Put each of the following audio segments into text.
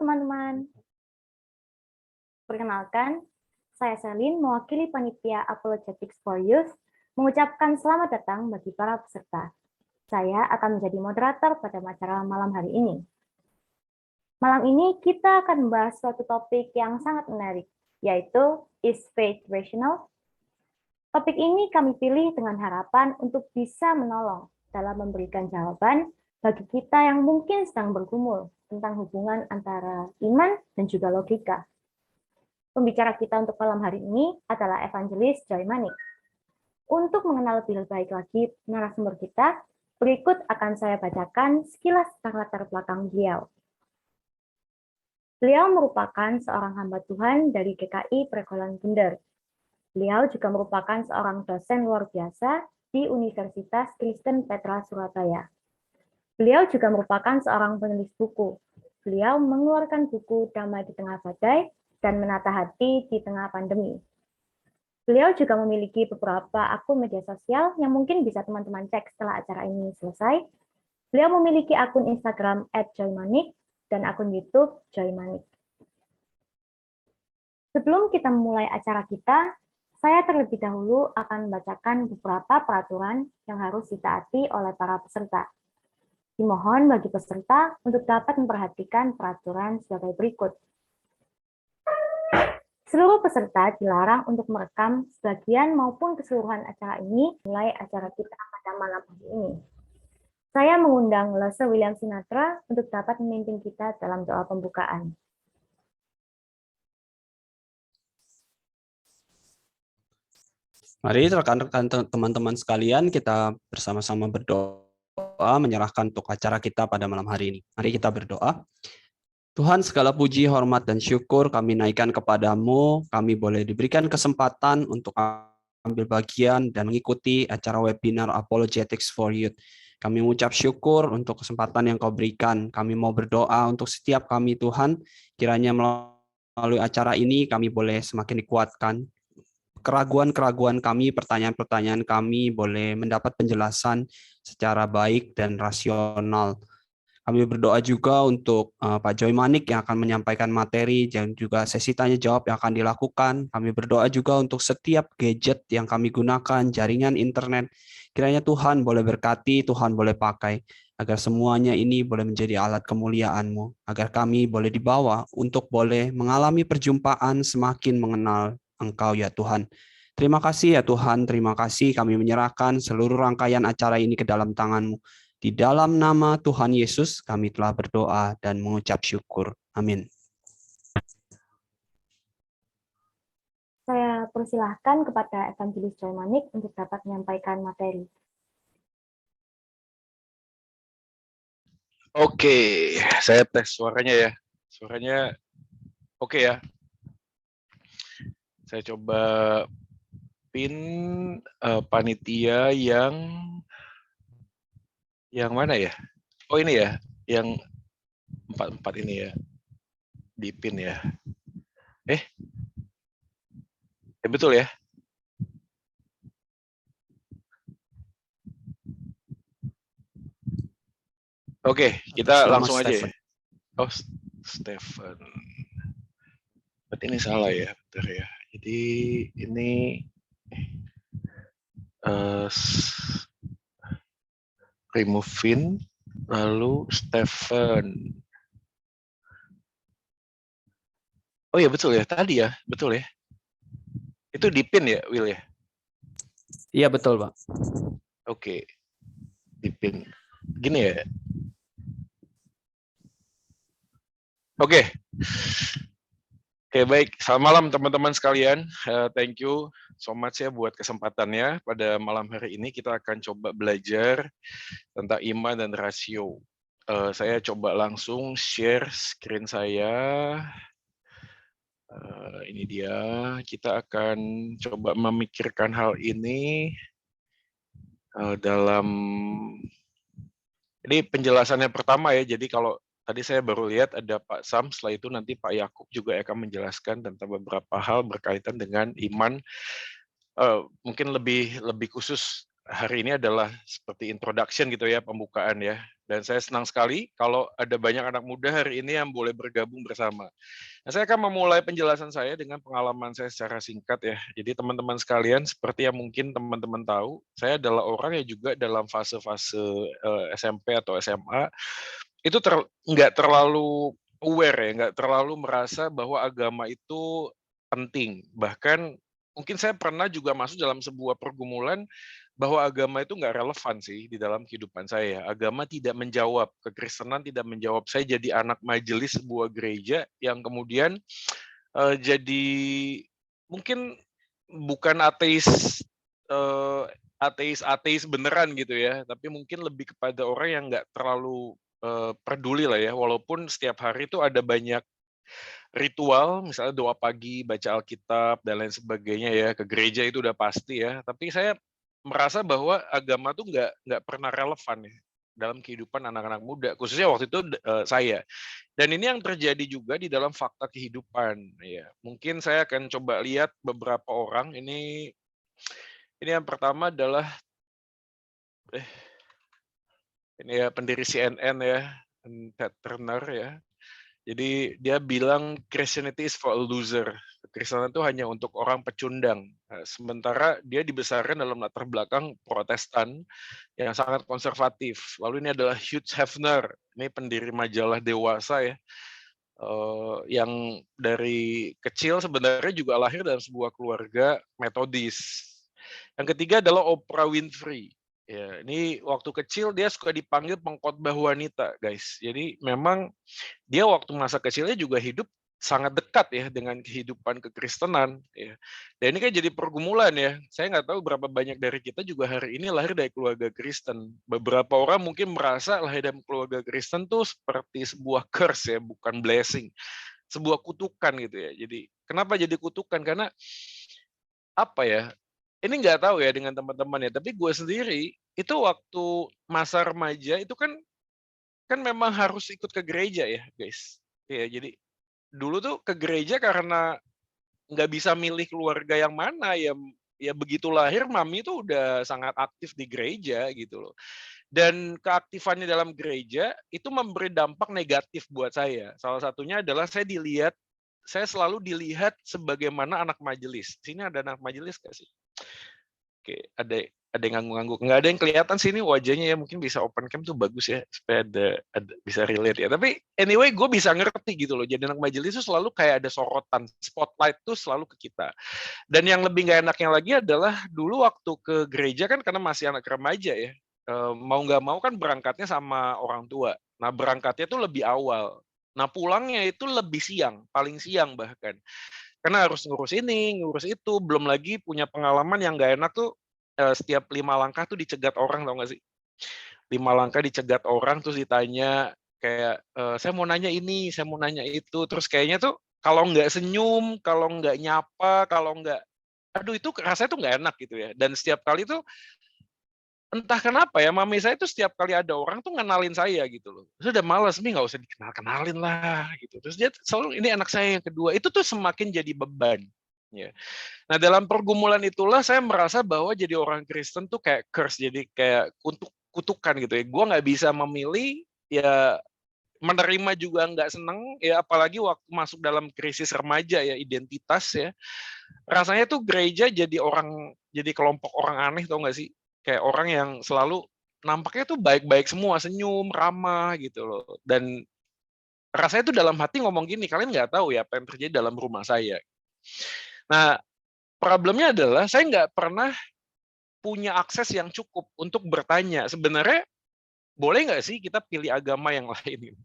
teman-teman. Perkenalkan, saya Selin, mewakili panitia Apologetics for Youth, mengucapkan selamat datang bagi para peserta. Saya akan menjadi moderator pada acara malam hari ini. Malam ini kita akan membahas suatu topik yang sangat menarik, yaitu Is Faith Rational? Topik ini kami pilih dengan harapan untuk bisa menolong dalam memberikan jawaban bagi kita yang mungkin sedang bergumul tentang hubungan antara iman dan juga logika. Pembicara kita untuk malam hari ini adalah Evangelis Joy Manik. Untuk mengenal lebih baik lagi narasumber kita, berikut akan saya bacakan sekilas tentang latar belakang beliau. Beliau merupakan seorang hamba Tuhan dari GKI Prekolan Bunder. Beliau juga merupakan seorang dosen luar biasa di Universitas Kristen Petra Surabaya. Beliau juga merupakan seorang penulis buku. Beliau mengeluarkan buku Damai di Tengah Badai dan Menata Hati di Tengah Pandemi. Beliau juga memiliki beberapa akun media sosial yang mungkin bisa teman-teman cek setelah acara ini selesai. Beliau memiliki akun Instagram @joymanik dan akun YouTube Joymanik. Sebelum kita memulai acara kita, saya terlebih dahulu akan membacakan beberapa peraturan yang harus ditaati oleh para peserta. Dimohon bagi peserta untuk dapat memperhatikan peraturan sebagai berikut. Seluruh peserta dilarang untuk merekam sebagian maupun keseluruhan acara ini mulai acara kita pada malam hari ini. Saya mengundang Lese William Sinatra untuk dapat memimpin kita dalam doa pembukaan. Mari rekan-rekan teman-teman sekalian, kita bersama-sama berdoa menyerahkan untuk acara kita pada malam hari ini. Mari kita berdoa. Tuhan, segala puji, hormat, dan syukur kami naikkan kepadamu. Kami boleh diberikan kesempatan untuk ambil bagian dan mengikuti acara webinar Apologetics for Youth. Kami mengucap syukur untuk kesempatan yang kau berikan. Kami mau berdoa untuk setiap kami, Tuhan. Kiranya melalui acara ini kami boleh semakin dikuatkan. Keraguan-keraguan kami, pertanyaan-pertanyaan kami boleh mendapat penjelasan secara baik dan rasional. Kami berdoa juga untuk Pak Joy Manik yang akan menyampaikan materi dan juga sesi tanya jawab yang akan dilakukan. Kami berdoa juga untuk setiap gadget yang kami gunakan, jaringan internet. Kiranya Tuhan boleh berkati, Tuhan boleh pakai, agar semuanya ini boleh menjadi alat kemuliaan-Mu, agar kami boleh dibawa untuk boleh mengalami perjumpaan semakin mengenal Engkau ya Tuhan. Terima kasih ya Tuhan, terima kasih kami menyerahkan seluruh rangkaian acara ini ke dalam tangan-Mu. Di dalam nama Tuhan Yesus kami telah berdoa dan mengucap syukur. Amin. Saya persilahkan kepada Evangelis Joy Manik untuk dapat menyampaikan materi. Oke, saya tes suaranya ya. Suaranya oke ya. Saya coba pin panitia yang mana ya? Oh ini ya, yang 44 ini ya. Di pin ya. Betul ya? Oke, kita langsung aja ya. Oh, Stephen. Berarti ini salah ya, bentar ya. Jadi ini removein lalu Stephen. Oh ya betul ya, tadi ya, betul ya. Itu di pin ya, Will ya? Iya betul, Pak. Oke, di pin. Gini ya. Oke, baik. Selamat malam teman-teman sekalian. Thank you so much ya buat kesempatannya. Pada malam hari ini kita akan coba belajar tentang iman dan rasio. Saya coba langsung share screen saya. Ini dia. Kita akan coba memikirkan hal ini dalam. Ini penjelasannya pertama ya. Jadi kalau tadi saya baru lihat ada Pak Sam, setelah itu nanti Pak Yakub juga akan menjelaskan tentang beberapa hal berkaitan dengan iman, mungkin lebih khusus hari ini adalah seperti introduction gitu ya, pembukaan ya. Dan saya senang sekali kalau ada banyak anak muda hari ini yang boleh bergabung bersama. Nah, saya akan memulai penjelasan saya dengan pengalaman saya secara singkat ya. Jadi teman-teman sekalian, seperti yang mungkin teman-teman tahu, saya adalah orang yang juga dalam fase-fase SMP atau SMA, itu nggak terlalu aware ya, nggak terlalu merasa bahwa agama itu penting. Bahkan mungkin saya pernah juga masuk dalam sebuah pergumulan bahwa agama itu nggak relevan sih di dalam kehidupan saya. Agama tidak menjawab, kekristenan tidak menjawab. Saya jadi anak majelis sebuah gereja yang kemudian jadi mungkin bukan ateis beneran gitu ya, tapi mungkin lebih kepada orang yang nggak terlalu peduli lah ya, walaupun setiap hari itu ada banyak ritual, misalnya doa pagi, baca Alkitab, dan lain sebagainya ya, ke gereja itu udah pasti ya, tapi saya merasa bahwa agama tuh nggak pernah relevan ya dalam kehidupan anak-anak muda, khususnya waktu itu saya. Dan ini yang terjadi juga di dalam fakta kehidupan. Ya, mungkin saya akan coba lihat beberapa orang. Ini yang pertama adalah ini ya pendiri CNN ya, Ted Turner ya. Jadi dia bilang Christianity is for a loser. Kekristenan itu hanya untuk orang pecundang. Nah, sementara dia dibesarkan dalam latar belakang Protestan yang sangat konservatif. Lalu ini adalah Hugh Hefner, ini pendiri majalah Dewasa ya, yang dari kecil sebenarnya juga lahir dalam sebuah keluarga Metodis. Yang ketiga adalah Oprah Winfrey. Ya, ini waktu kecil dia suka dipanggil pengkhotbah wanita, guys. Jadi memang dia waktu masa kecilnya juga hidup sangat dekat ya dengan kehidupan kekristenan. Ya. Dan ini kan jadi pergumulan ya. Saya nggak tahu berapa banyak dari kita juga hari ini lahir dari keluarga Kristen. Beberapa orang mungkin merasa lahir dari keluarga Kristen tuh seperti sebuah curse ya, bukan blessing. Sebuah kutukan gitu ya. Jadi kenapa jadi kutukan? Karena apa ya? Ini nggak tahu ya dengan teman-teman ya, tapi gue sendiri itu waktu masa remaja itu kan memang harus ikut ke gereja ya, guys. Ya, jadi dulu tuh ke gereja karena nggak bisa milih keluarga yang mana ya, begitu lahir mami tuh udah sangat aktif di gereja gitu loh. Dan keaktifannya dalam gereja itu memberi dampak negatif buat saya. Salah satunya adalah saya selalu dilihat sebagaimana anak majelis. Sini ada anak majelis nggak sih? Oke, ada yang ngangguk-ngangguk. Nggak ada yang kelihatan sih ini wajahnya ya, mungkin bisa open cam tuh bagus ya, supaya ada bisa relate ya. Tapi anyway, gue bisa ngerti gitu loh. Jadi anak majelis itu selalu kayak ada sorotan, spotlight tuh selalu ke kita. Dan yang lebih nggak enaknya lagi adalah dulu waktu ke gereja kan karena masih anak remaja ya, mau nggak mau kan berangkatnya sama orang tua. Nah berangkatnya tuh lebih awal. Nah pulangnya itu lebih siang, paling siang bahkan. Karena harus ngurus ini, ngurus itu, belum lagi punya pengalaman yang nggak enak tuh, setiap 5 langkah tuh dicegat orang, tau nggak sih? 5 langkah dicegat orang, terus ditanya kayak, saya mau nanya ini, saya mau nanya itu, terus kayaknya tuh kalau nggak senyum, kalau nggak nyapa, kalau nggak, aduh itu rasanya tuh nggak enak gitu ya. Dan setiap kali tuh entah kenapa ya, mami saya tuh setiap kali ada orang tuh ngenalin saya gitu loh. Terus udah males, nih nggak usah dikenal-kenalin lah gitu. Terus dia selalu, ini anak saya yang kedua. Itu tuh semakin jadi beban. Ya. Nah dalam pergumulan itulah saya merasa bahwa jadi orang Kristen tuh kayak curse, jadi kayak kutukan gitu ya. Gue nggak bisa memilih, ya menerima juga nggak seneng, ya apalagi waktu masuk dalam krisis remaja ya, identitas ya. Rasanya tuh gereja jadi kelompok orang aneh, tau nggak sih? Kayak orang yang selalu nampaknya tuh baik-baik semua, senyum, ramah gitu loh. Dan rasanya tuh dalam hati ngomong gini, kalian nggak tahu ya apa yang terjadi dalam rumah saya. Nah, problemnya adalah saya nggak pernah punya akses yang cukup untuk bertanya, sebenarnya boleh nggak sih kita pilih agama yang lain?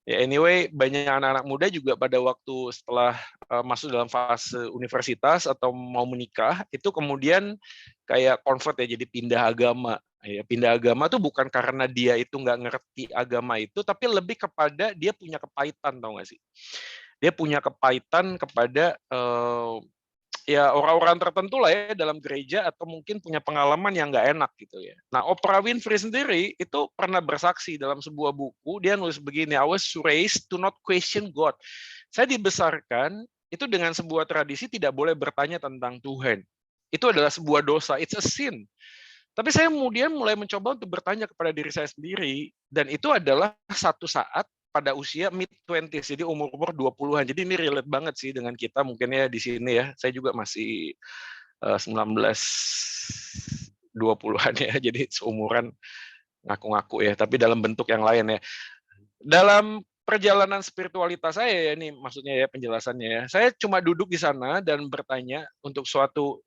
Ya anyway, banyak anak-anak muda juga pada waktu setelah masuk dalam fase universitas atau mau menikah, itu kemudian kayak convert ya, jadi pindah agama. Ya, pindah agama tuh bukan karena dia itu nggak ngerti agama itu, tapi lebih kepada dia punya kepahitan, tau nggak sih? Dia punya kepahitan kepada ya orang-orang tertentu lah ya dalam gereja, atau mungkin punya pengalaman yang nggak enak gitu ya. Nah, Oprah Winfrey sendiri itu pernah bersaksi dalam sebuah buku, dia nulis begini, I was raised to not question God. Saya dibesarkan itu dengan sebuah tradisi tidak boleh bertanya tentang Tuhan. Itu adalah sebuah dosa, it's a sin. Tapi saya kemudian mulai mencoba untuk bertanya kepada diri saya sendiri, dan itu adalah satu saat pada usia mid-20s, jadi umur-umur 20-an. Jadi ini relate banget sih dengan kita mungkin ya di sini ya. Saya juga masih 20-an ya, jadi seumuran ngaku-ngaku ya, tapi dalam bentuk yang lain ya. Dalam perjalanan spiritualitas saya ya, ini maksudnya ya penjelasannya ya. Saya cuma duduk di sana dan bertanya untuk suatu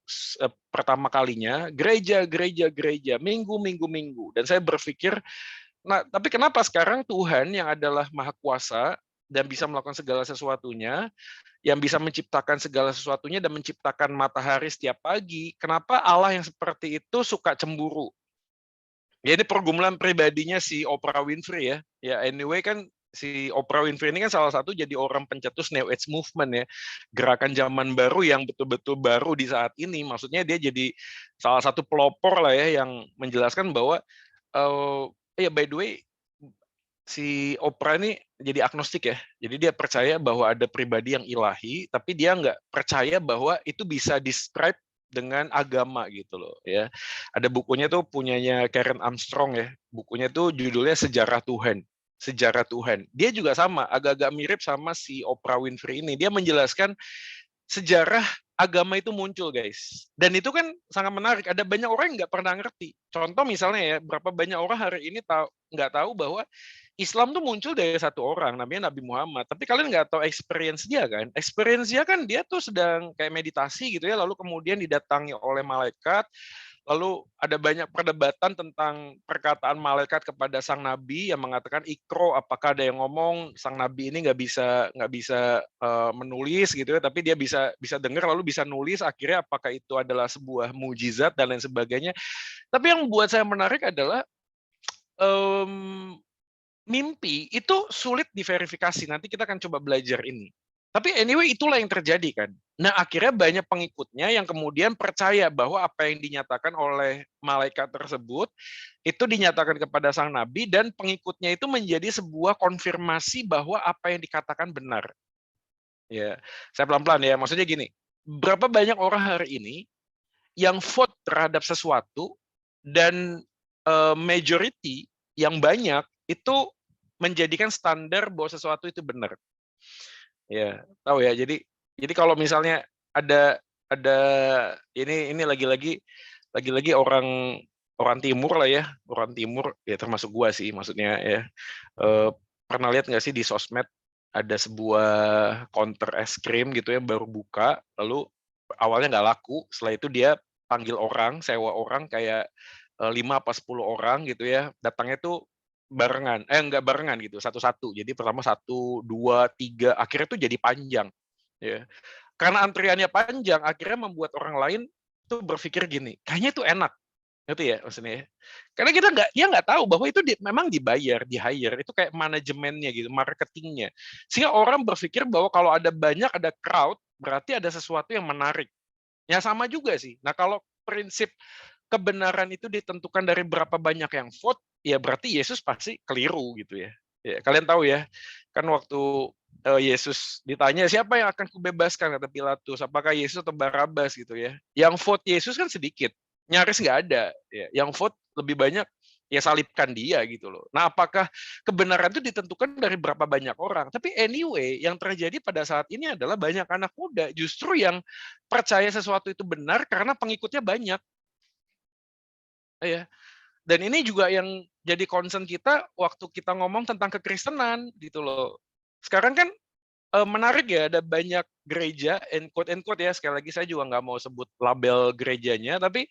pertama kalinya, gereja, minggu. Dan saya berpikir, nah tapi kenapa sekarang Tuhan yang adalah Maha Kuasa dan bisa melakukan segala sesuatunya, yang bisa menciptakan segala sesuatunya dan menciptakan matahari setiap pagi, kenapa Allah yang seperti itu suka cemburu? Ya ini pergumulan pribadinya si Oprah Winfrey ya. Ya anyway kan si Oprah Winfrey ini kan salah satu jadi orang pencetus New Age Movement ya. Gerakan zaman baru yang betul-betul baru di saat ini. Maksudnya dia jadi salah satu pelopor lah ya yang menjelaskan bahwa ya by the way si Oprah ini jadi agnostik ya. Jadi dia percaya bahwa ada pribadi yang ilahi, tapi dia nggak percaya bahwa itu bisa describe dengan agama gitu loh ya. Ada bukunya tuh punyanya Karen Armstrong ya. Bukunya tuh judulnya Sejarah Tuhan. Sejarah Tuhan. Dia juga sama, agak-agak mirip sama si Oprah Winfrey ini. Dia menjelaskan sejarah agama itu muncul guys. Dan itu kan sangat menarik. Ada banyak orang yang nggak pernah ngerti. Contoh misalnya ya, berapa banyak orang hari ini nggak tahu bahwa Islam tuh muncul dari satu orang, namanya Nabi Muhammad. Tapi kalian nggak tahu experience dia kan? Experience dia kan dia tuh sedang kayak meditasi gitu ya, lalu kemudian didatangi oleh malaikat, lalu ada banyak perdebatan tentang perkataan malaikat kepada sang Nabi yang mengatakan ikro, apakah ada yang ngomong sang Nabi ini nggak bisa menulis gitu ya, tapi dia bisa dengar lalu bisa nulis. Akhirnya apakah itu adalah sebuah mujizat dan lain sebagainya. Tapi yang buat saya menarik adalah mimpi itu sulit diverifikasi. Nanti kita akan coba belajar ini. Tapi anyway itulah yang terjadi kan. Nah akhirnya banyak pengikutnya yang kemudian percaya bahwa apa yang dinyatakan oleh malaikat tersebut itu dinyatakan kepada sang nabi, dan pengikutnya itu menjadi sebuah konfirmasi bahwa apa yang dikatakan benar. Ya, saya pelan-pelan ya. Maksudnya gini, berapa banyak orang hari ini yang vote terhadap sesuatu dan majority yang banyak itu menjadikan standar bahwa sesuatu itu benar. Ya, tahu ya. Jadi kalau misalnya ada ini lagi-lagi orang timur lah ya, orang timur ya termasuk gua sih maksudnya ya. Pernah lihat nggak sih di sosmed ada sebuah counter es krim gitu ya baru buka, lalu awalnya nggak laku, setelah itu dia panggil orang, sewa orang kayak 5 apa 10 orang gitu ya, datangnya tuh barengan, enggak barengan gitu, satu-satu. Jadi pertama 1, 2, 3, akhirnya tuh jadi panjang. Ya. Karena antriannya panjang, akhirnya membuat orang lain tuh berpikir gini, kayaknya itu enak. Gitu ya maksudnya. Karena dia nggak tahu bahwa itu memang dibayar, di-hire, itu kayak manajemennya gitu, marketingnya. Sehingga orang berpikir bahwa kalau ada banyak, ada crowd, berarti ada sesuatu yang menarik. Ya sama juga sih. Nah kalau prinsip kebenaran itu ditentukan dari berapa banyak yang vote, ya berarti Yesus pasti keliru gitu ya. Ya kalian tahu ya, kan waktu Yesus ditanya siapa yang akan kubebaskan kata Pilatus, apakah Yesus atau Barabas gitu ya. Yang vote Yesus kan sedikit, nyaris nggak ada. Ya. Yang vote lebih banyak, ya salibkan dia gitu loh. Nah apakah kebenaran itu ditentukan dari berapa banyak orang? Tapi anyway, yang terjadi pada saat ini adalah banyak anak muda justru yang percaya sesuatu itu benar karena pengikutnya banyak. Ya. Dan ini juga yang jadi concern kita waktu kita ngomong tentang kekristenan gitu loh. Sekarang kan menarik ya, ada banyak gereja, quote ya, sekali lagi saya juga nggak mau sebut label gerejanya, tapi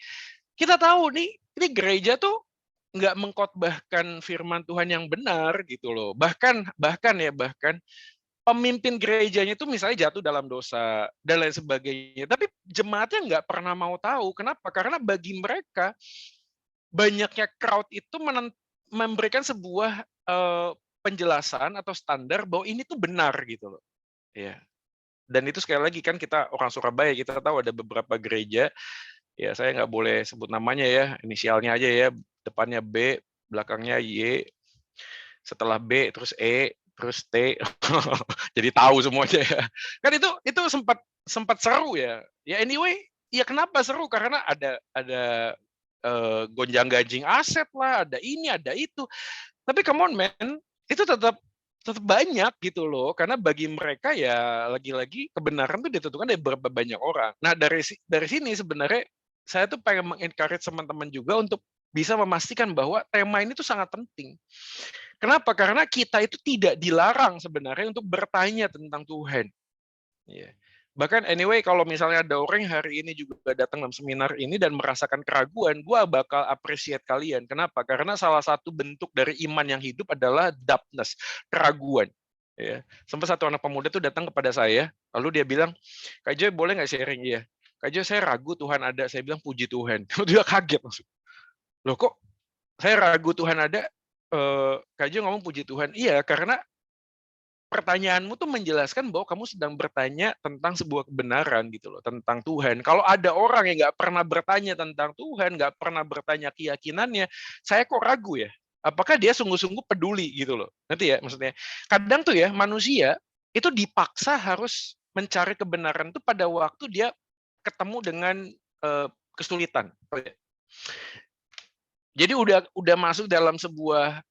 kita tahu nih, ini gereja tuh nggak mengkhotbahkan firman Tuhan yang benar gitu loh. Bahkan pemimpin gerejanya itu misalnya jatuh dalam dosa dan lain sebagainya. Tapi jemaatnya nggak pernah mau tahu. Kenapa? Karena bagi mereka banyaknya crowd itu memberikan sebuah penjelasan atau standar bahwa ini tuh benar gitu loh. Ya. Dan itu sekali lagi kan kita orang Surabaya, kita tahu ada beberapa gereja, ya saya nggak boleh sebut namanya ya, inisialnya aja ya, depannya B, belakangnya Y, setelah B terus E, terus T, jadi tahu semuanya ya. Kan itu sempat seru ya. Ya anyway, ya kenapa seru? Karena ada gonjang-ganjing aset lah, ada ini, ada itu. Tapi come on man, itu tetap banyak gitu loh, karena bagi mereka ya lagi-lagi kebenaran tuh ditentukan dari berapa banyak orang. Nah dari sini sebenarnya saya tuh pengen mengencourage teman-teman juga untuk bisa memastikan bahwa tema ini tuh sangat penting. Kenapa? Karena kita itu tidak dilarang sebenarnya untuk bertanya tentang Tuhan. Ya. Bahkan anyway, kalau misalnya ada orang yang hari ini juga datang dalam seminar ini dan merasakan keraguan, gue bakal appreciate kalian. Kenapa? Karena salah satu bentuk dari iman yang hidup adalah doubtness, keraguan. Ya. Sampai satu anak pemuda itu datang kepada saya, lalu dia bilang, Kak Joy boleh nggak sharing? Iya. Kak Joy, saya ragu Tuhan ada. Saya bilang, puji Tuhan. Dia kaget langsung. Loh kok saya ragu Tuhan ada? Kak Joy ngomong puji Tuhan. Iya, karena pertanyaanmu tuh menjelaskan bahwa kamu sedang bertanya tentang sebuah kebenaran gitu loh, tentang Tuhan. Kalau ada orang yang nggak pernah bertanya tentang Tuhan, nggak pernah bertanya keyakinannya, saya kok ragu ya? Apakah dia sungguh-sungguh peduli gitu loh? Nanti ya maksudnya. Kadang tuh ya manusia itu dipaksa harus mencari kebenaran tuh pada waktu dia ketemu dengan kesulitan. Jadi udah masuk dalam sebuah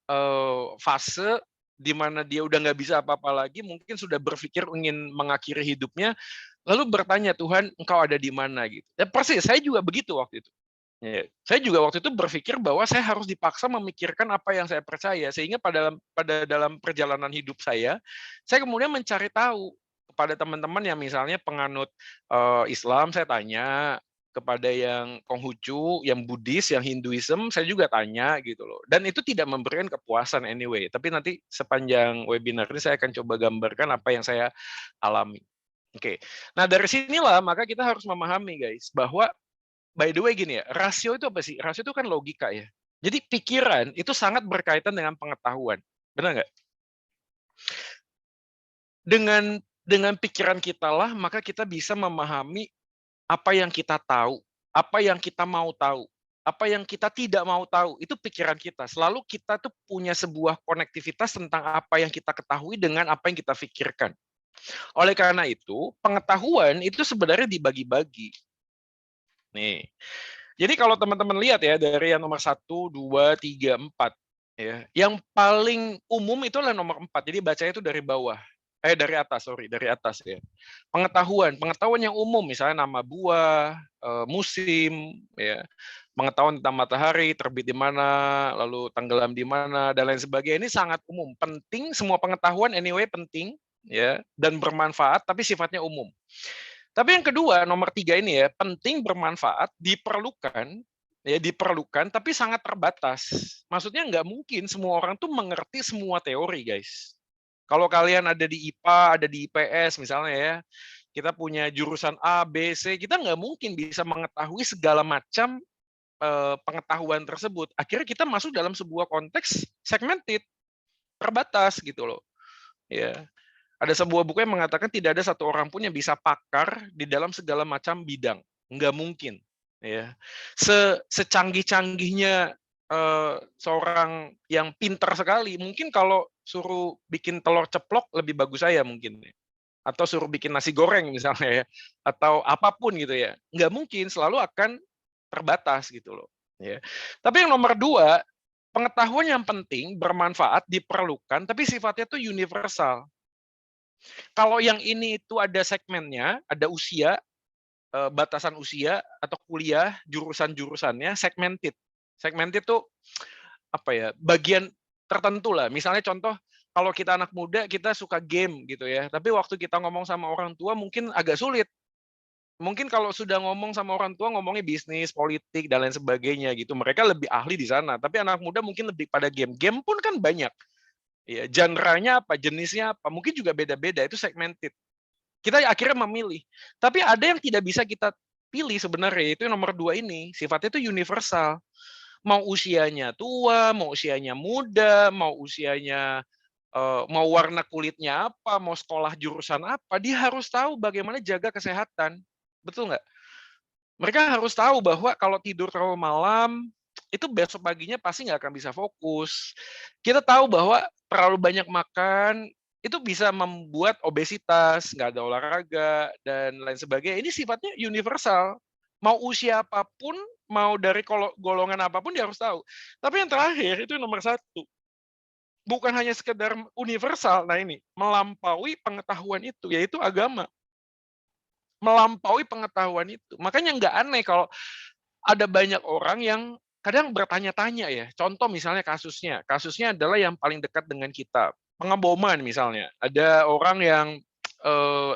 fase di mana dia udah nggak bisa apa-apa lagi, mungkin sudah berpikir ingin mengakhiri hidupnya, lalu bertanya, Tuhan, Engkau ada di mana gitu. Ya persis, saya juga begitu waktu itu. Ya, saya juga waktu itu berpikir bahwa saya harus dipaksa memikirkan apa yang saya percaya, sehingga pada dalam perjalanan hidup saya kemudian mencari tahu kepada teman-teman yang misalnya penganut Islam, saya tanya, kepada yang Konghucu, yang Buddhis, yang Hinduism, saya juga tanya gitu loh. Dan itu tidak memberikan kepuasan anyway. Tapi nanti sepanjang webinar ini saya akan coba gambarkan apa yang saya alami. Oke. Nah dari sinilah maka kita harus memahami guys bahwa by the way gini ya, rasio itu apa sih? Rasio itu kan logika ya. Jadi pikiran itu sangat berkaitan dengan pengetahuan. Benar nggak? Dengan pikiran kita lah maka kita bisa memahami apa yang kita tahu, apa yang kita mau tahu, apa yang kita tidak mau tahu, itu pikiran kita. Selalu kita tuh punya sebuah konektivitas tentang apa yang kita ketahui dengan apa yang kita pikirkan. Oleh karena itu, pengetahuan itu sebenarnya dibagi-bagi. Nih, jadi kalau teman-teman lihat ya, dari yang nomor 1, 2, 3, 4, ya, yang paling umum itu adalah nomor 4, jadi bacanya itu dari bawah. Dari atas ya. Pengetahuan yang umum, misalnya nama buah, musim, ya, pengetahuan tentang matahari, terbit di mana, lalu tenggelam di mana, dan lain sebagainya. Ini sangat umum, penting, semua pengetahuan anyway penting, ya, dan bermanfaat, tapi sifatnya umum. Tapi yang kedua, nomor 3 ini ya, penting, bermanfaat, diperlukan, tapi sangat terbatas. Maksudnya nggak mungkin semua orang tuh mengerti semua teori, guys. Kalau kalian ada di IPA, ada di IPS misalnya ya, kita punya jurusan A, B, C, kita nggak mungkin bisa mengetahui segala macam pengetahuan tersebut. Akhirnya kita masuk dalam sebuah konteks segmented, terbatas gitu loh. Ya. Ada sebuah buku yang mengatakan tidak ada satu orang pun yang bisa pakar di dalam segala macam bidang. Nggak mungkin. Ya. Secanggih-canggihnya seorang yang pintar sekali, mungkin kalau suruh bikin telur ceplok lebih bagus saya mungkin, atau suruh bikin nasi goreng misalnya ya, atau apapun gitu ya, nggak mungkin, selalu akan terbatas gitu loh. Ya. Tapi yang nomor 2, pengetahuan yang penting, bermanfaat, diperlukan, tapi sifatnya itu universal. Kalau yang ini itu ada segmennya, ada usia, batasan usia atau kuliah, jurusan-jurusannya segmented. Segmented itu apa ya, bagian tertentu lah. Misalnya contoh, kalau kita anak muda, kita suka game gitu ya. Tapi waktu kita ngomong sama orang tua mungkin agak sulit. Mungkin kalau sudah ngomong sama orang tua, ngomongnya bisnis, politik, dan lain sebagainya gitu. Mereka lebih ahli di sana. Tapi anak muda mungkin lebih pada game. Game pun kan banyak. Ya, genre-nya apa, jenisnya apa, mungkin juga beda-beda. Itu segmented. Kita akhirnya memilih. Tapi ada yang tidak bisa kita pilih sebenarnya. Itu yang nomor 2 ini. Sifatnya itu universal. Mau usianya tua, mau usianya muda, mau usianya mau warna kulitnya apa, mau sekolah jurusan apa, dia harus tahu bagaimana jaga kesehatan. Betul nggak? Mereka harus tahu bahwa kalau tidur terlalu malam, itu besok paginya pasti nggak akan bisa fokus. Kita tahu bahwa terlalu banyak makan, itu bisa membuat obesitas, nggak ada olahraga, dan lain sebagainya. Ini sifatnya universal. Mau usia apapun, mau dari golongan apapun dia harus tahu. Tapi yang terakhir itu nomor 1. Bukan hanya sekedar universal, nah ini, melampaui pengetahuan itu, yaitu agama. Melampaui pengetahuan itu. Makanya nggak aneh kalau ada banyak orang yang kadang bertanya-tanya ya. Contoh misalnya kasusnya adalah yang paling dekat dengan kita. Pengeboman misalnya. Ada orang yang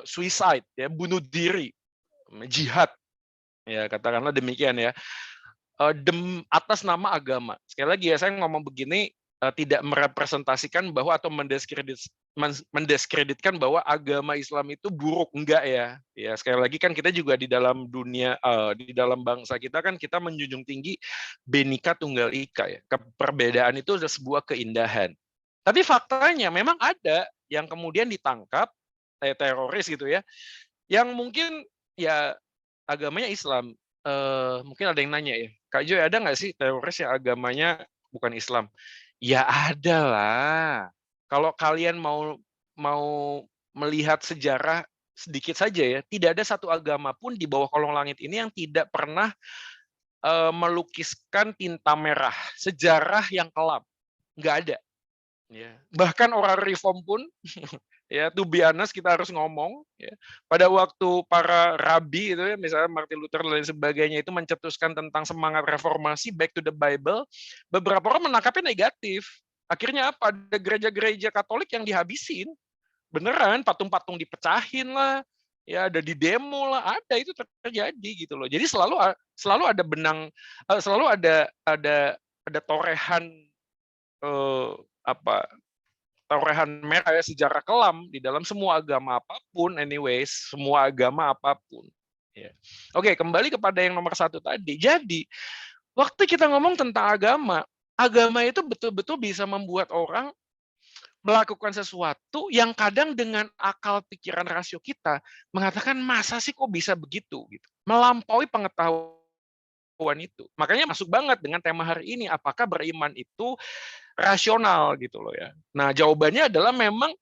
suicide, ya, bunuh diri, jihad, ya katakanlah demikian ya. Atas nama agama. Sekali lagi ya, saya ngomong begini tidak merepresentasikan bahwa atau mendiskreditkan bahwa agama Islam itu buruk, enggak ya. Ya sekali lagi kan kita juga di dalam dunia di dalam bangsa kita kan kita menjunjung tinggi Bhinneka Tunggal Ika ya. Perbedaan itu adalah sebuah keindahan. Tapi faktanya memang ada yang kemudian ditangkap teroris gitu ya, yang mungkin ya agamanya Islam. Mungkin ada yang nanya ya, Kak Joy, ada nggak sih teroris yang agamanya bukan Islam? Ya ada lah. Kalau kalian mau melihat sejarah sedikit saja ya, tidak ada satu agama pun di bawah kolong langit ini yang tidak pernah melukiskan tinta merah sejarah yang kelam. Nggak ada. Ya. Bahkan orang reform pun, ya, to be honest, kita harus ngomong, ya, pada waktu para rabi itu ya, misalnya Martin Luther dan lain sebagainya itu mencetuskan tentang semangat reformasi, back to the Bible, beberapa orang menangkapnya negatif. Akhirnya apa? Ada gereja-gereja Katolik yang dihabisin, beneran, patung-patung dipecahin lah, ya, ada di demo lah, ada, itu terjadi gitu loh. Jadi selalu ada benang, selalu ada torehan torehan merah ya, sejarah kelam di dalam semua agama apapun, anyways, semua agama apapun. Ya. Oke, kembali kepada yang nomor 1 tadi. Jadi, waktu kita ngomong tentang agama itu betul-betul bisa membuat orang melakukan sesuatu yang kadang dengan akal pikiran rasio kita mengatakan masa sih kok bisa begitu gitu. Melampaui pengetahuan itu. Makanya masuk banget dengan tema hari ini, apakah beriman itu rasional gitu loh ya. Nah, jawabannya adalah memang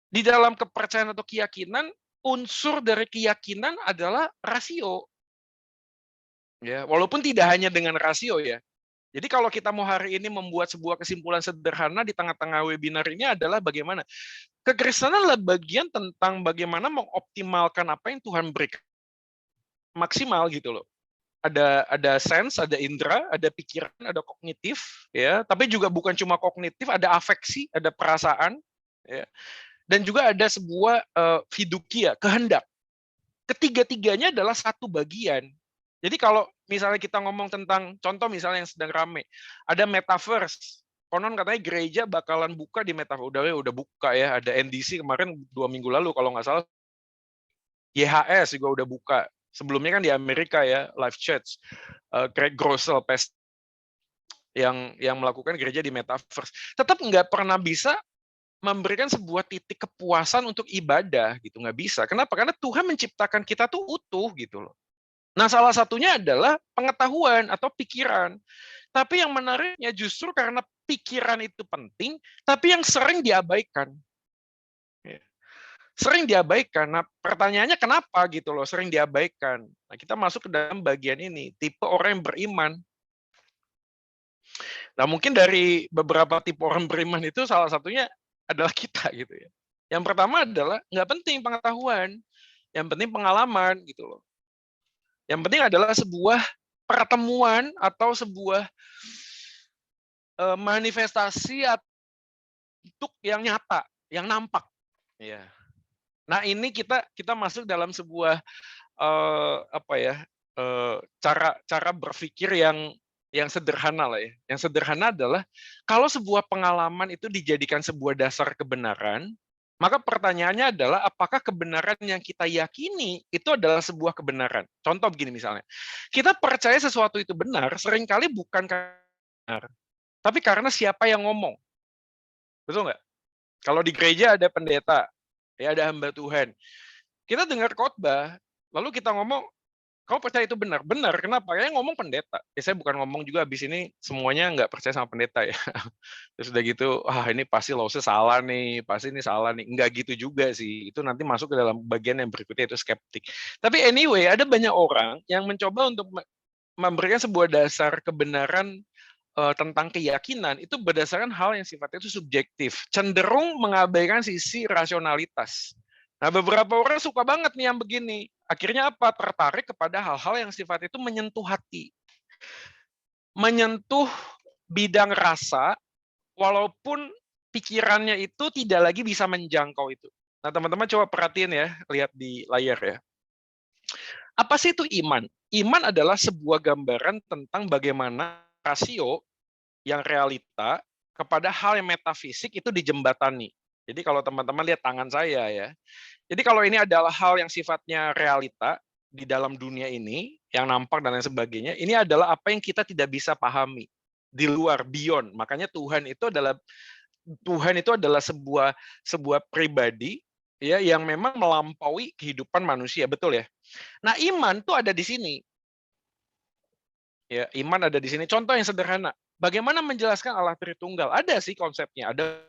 di dalam kepercayaan atau keyakinan, unsur dari keyakinan adalah rasio. Ya, walaupun tidak hanya dengan rasio ya. Jadi kalau kita mau hari ini membuat sebuah kesimpulan sederhana di tengah-tengah webinar ini adalah bagaimana kekristenan adalah bagian tentang bagaimana mengoptimalkan apa yang Tuhan berikan maksimal gitu loh. Ada sense, ada indera, ada pikiran, ada kognitif, ya. Tapi juga bukan cuma kognitif, ada afeksi, ada perasaan, ya. Dan juga ada sebuah fidukia, kehendak. Ketiga-tiganya adalah satu bagian. Jadi kalau misalnya kita ngomong tentang contoh misalnya yang sedang rame, ada metaverse. Konon katanya gereja bakalan buka di metaverse. Udah buka ya. Ada NDC kemarin 2 minggu lalu kalau nggak salah. YHS juga udah buka. Sebelumnya kan di Amerika ya, Live Church, Craig Groeschel yang melakukan gereja di metaverse. Tetap nggak pernah bisa memberikan sebuah titik kepuasan untuk ibadah gitu, nggak bisa. Kenapa? Karena Tuhan menciptakan kita tuh utuh gitu loh. Nah, salah satunya adalah pengetahuan atau pikiran. Tapi yang menariknya justru karena pikiran itu penting, tapi yang sering diabaikan. Sering diabaikan. Nah, pertanyaannya kenapa gitu loh, sering diabaikan. Nah, kita masuk ke dalam bagian ini, tipe orang yang beriman. Nah, mungkin dari beberapa tipe orang beriman itu salah satunya adalah kita gitu ya. Yang pertama adalah nggak penting pengetahuan, yang penting pengalaman gitu loh. Yang penting adalah sebuah pertemuan atau sebuah manifestasi untuk yang nyata, yang nampak. Ya. Nah, ini kita masuk dalam sebuah cara berpikir yang sederhana lah ya. Yang sederhana adalah kalau sebuah pengalaman itu dijadikan sebuah dasar kebenaran, maka pertanyaannya adalah apakah kebenaran yang kita yakini itu adalah sebuah kebenaran. Contoh begini misalnya, kita percaya sesuatu itu benar, seringkali bukan karena benar, tapi karena siapa yang ngomong. Betul nggak? Kalau di gereja ada pendeta, ya ada hamba Tuhan. Kita dengar khotbah, lalu kita ngomong, Kamu percaya itu benar? Benar. Kenapa? Kayaknya ngomong pendeta. Saya bukan ngomong juga habis ini semuanya nggak percaya sama pendeta ya. Terus udah gitu, ini pasti Lawsnya salah nih, pasti ini salah nih. Nggak gitu juga sih. Itu nanti masuk ke dalam bagian yang berikutnya, itu skeptik. Tapi anyway, ada banyak orang yang mencoba untuk memberikan sebuah dasar kebenaran tentang keyakinan itu berdasarkan hal yang sifatnya itu subjektif, cenderung mengabaikan sisi rasionalitas. Nah, beberapa orang suka banget nih yang begini. Akhirnya apa? Tertarik kepada hal-hal yang sifatnya itu menyentuh hati. Menyentuh bidang rasa, walaupun pikirannya itu tidak lagi bisa menjangkau itu. Nah, teman-teman coba perhatiin ya, lihat di layar ya. Apa sih itu iman? Iman adalah sebuah gambaran tentang bagaimana rasio yang realita kepada hal yang metafisik itu dijembatani. Jadi kalau teman-teman lihat tangan saya ya. Jadi kalau ini adalah hal yang sifatnya realita di dalam dunia ini, yang nampak dan lain sebagainya, ini adalah apa yang kita tidak bisa pahami di luar, beyond. Makanya Tuhan itu adalah sebuah pribadi ya yang memang melampaui kehidupan manusia, betul ya. Nah, iman tuh ada di sini. Ya, iman ada di sini. Contoh yang sederhana. Bagaimana menjelaskan Allah Tritunggal? Ada sih konsepnya, ada.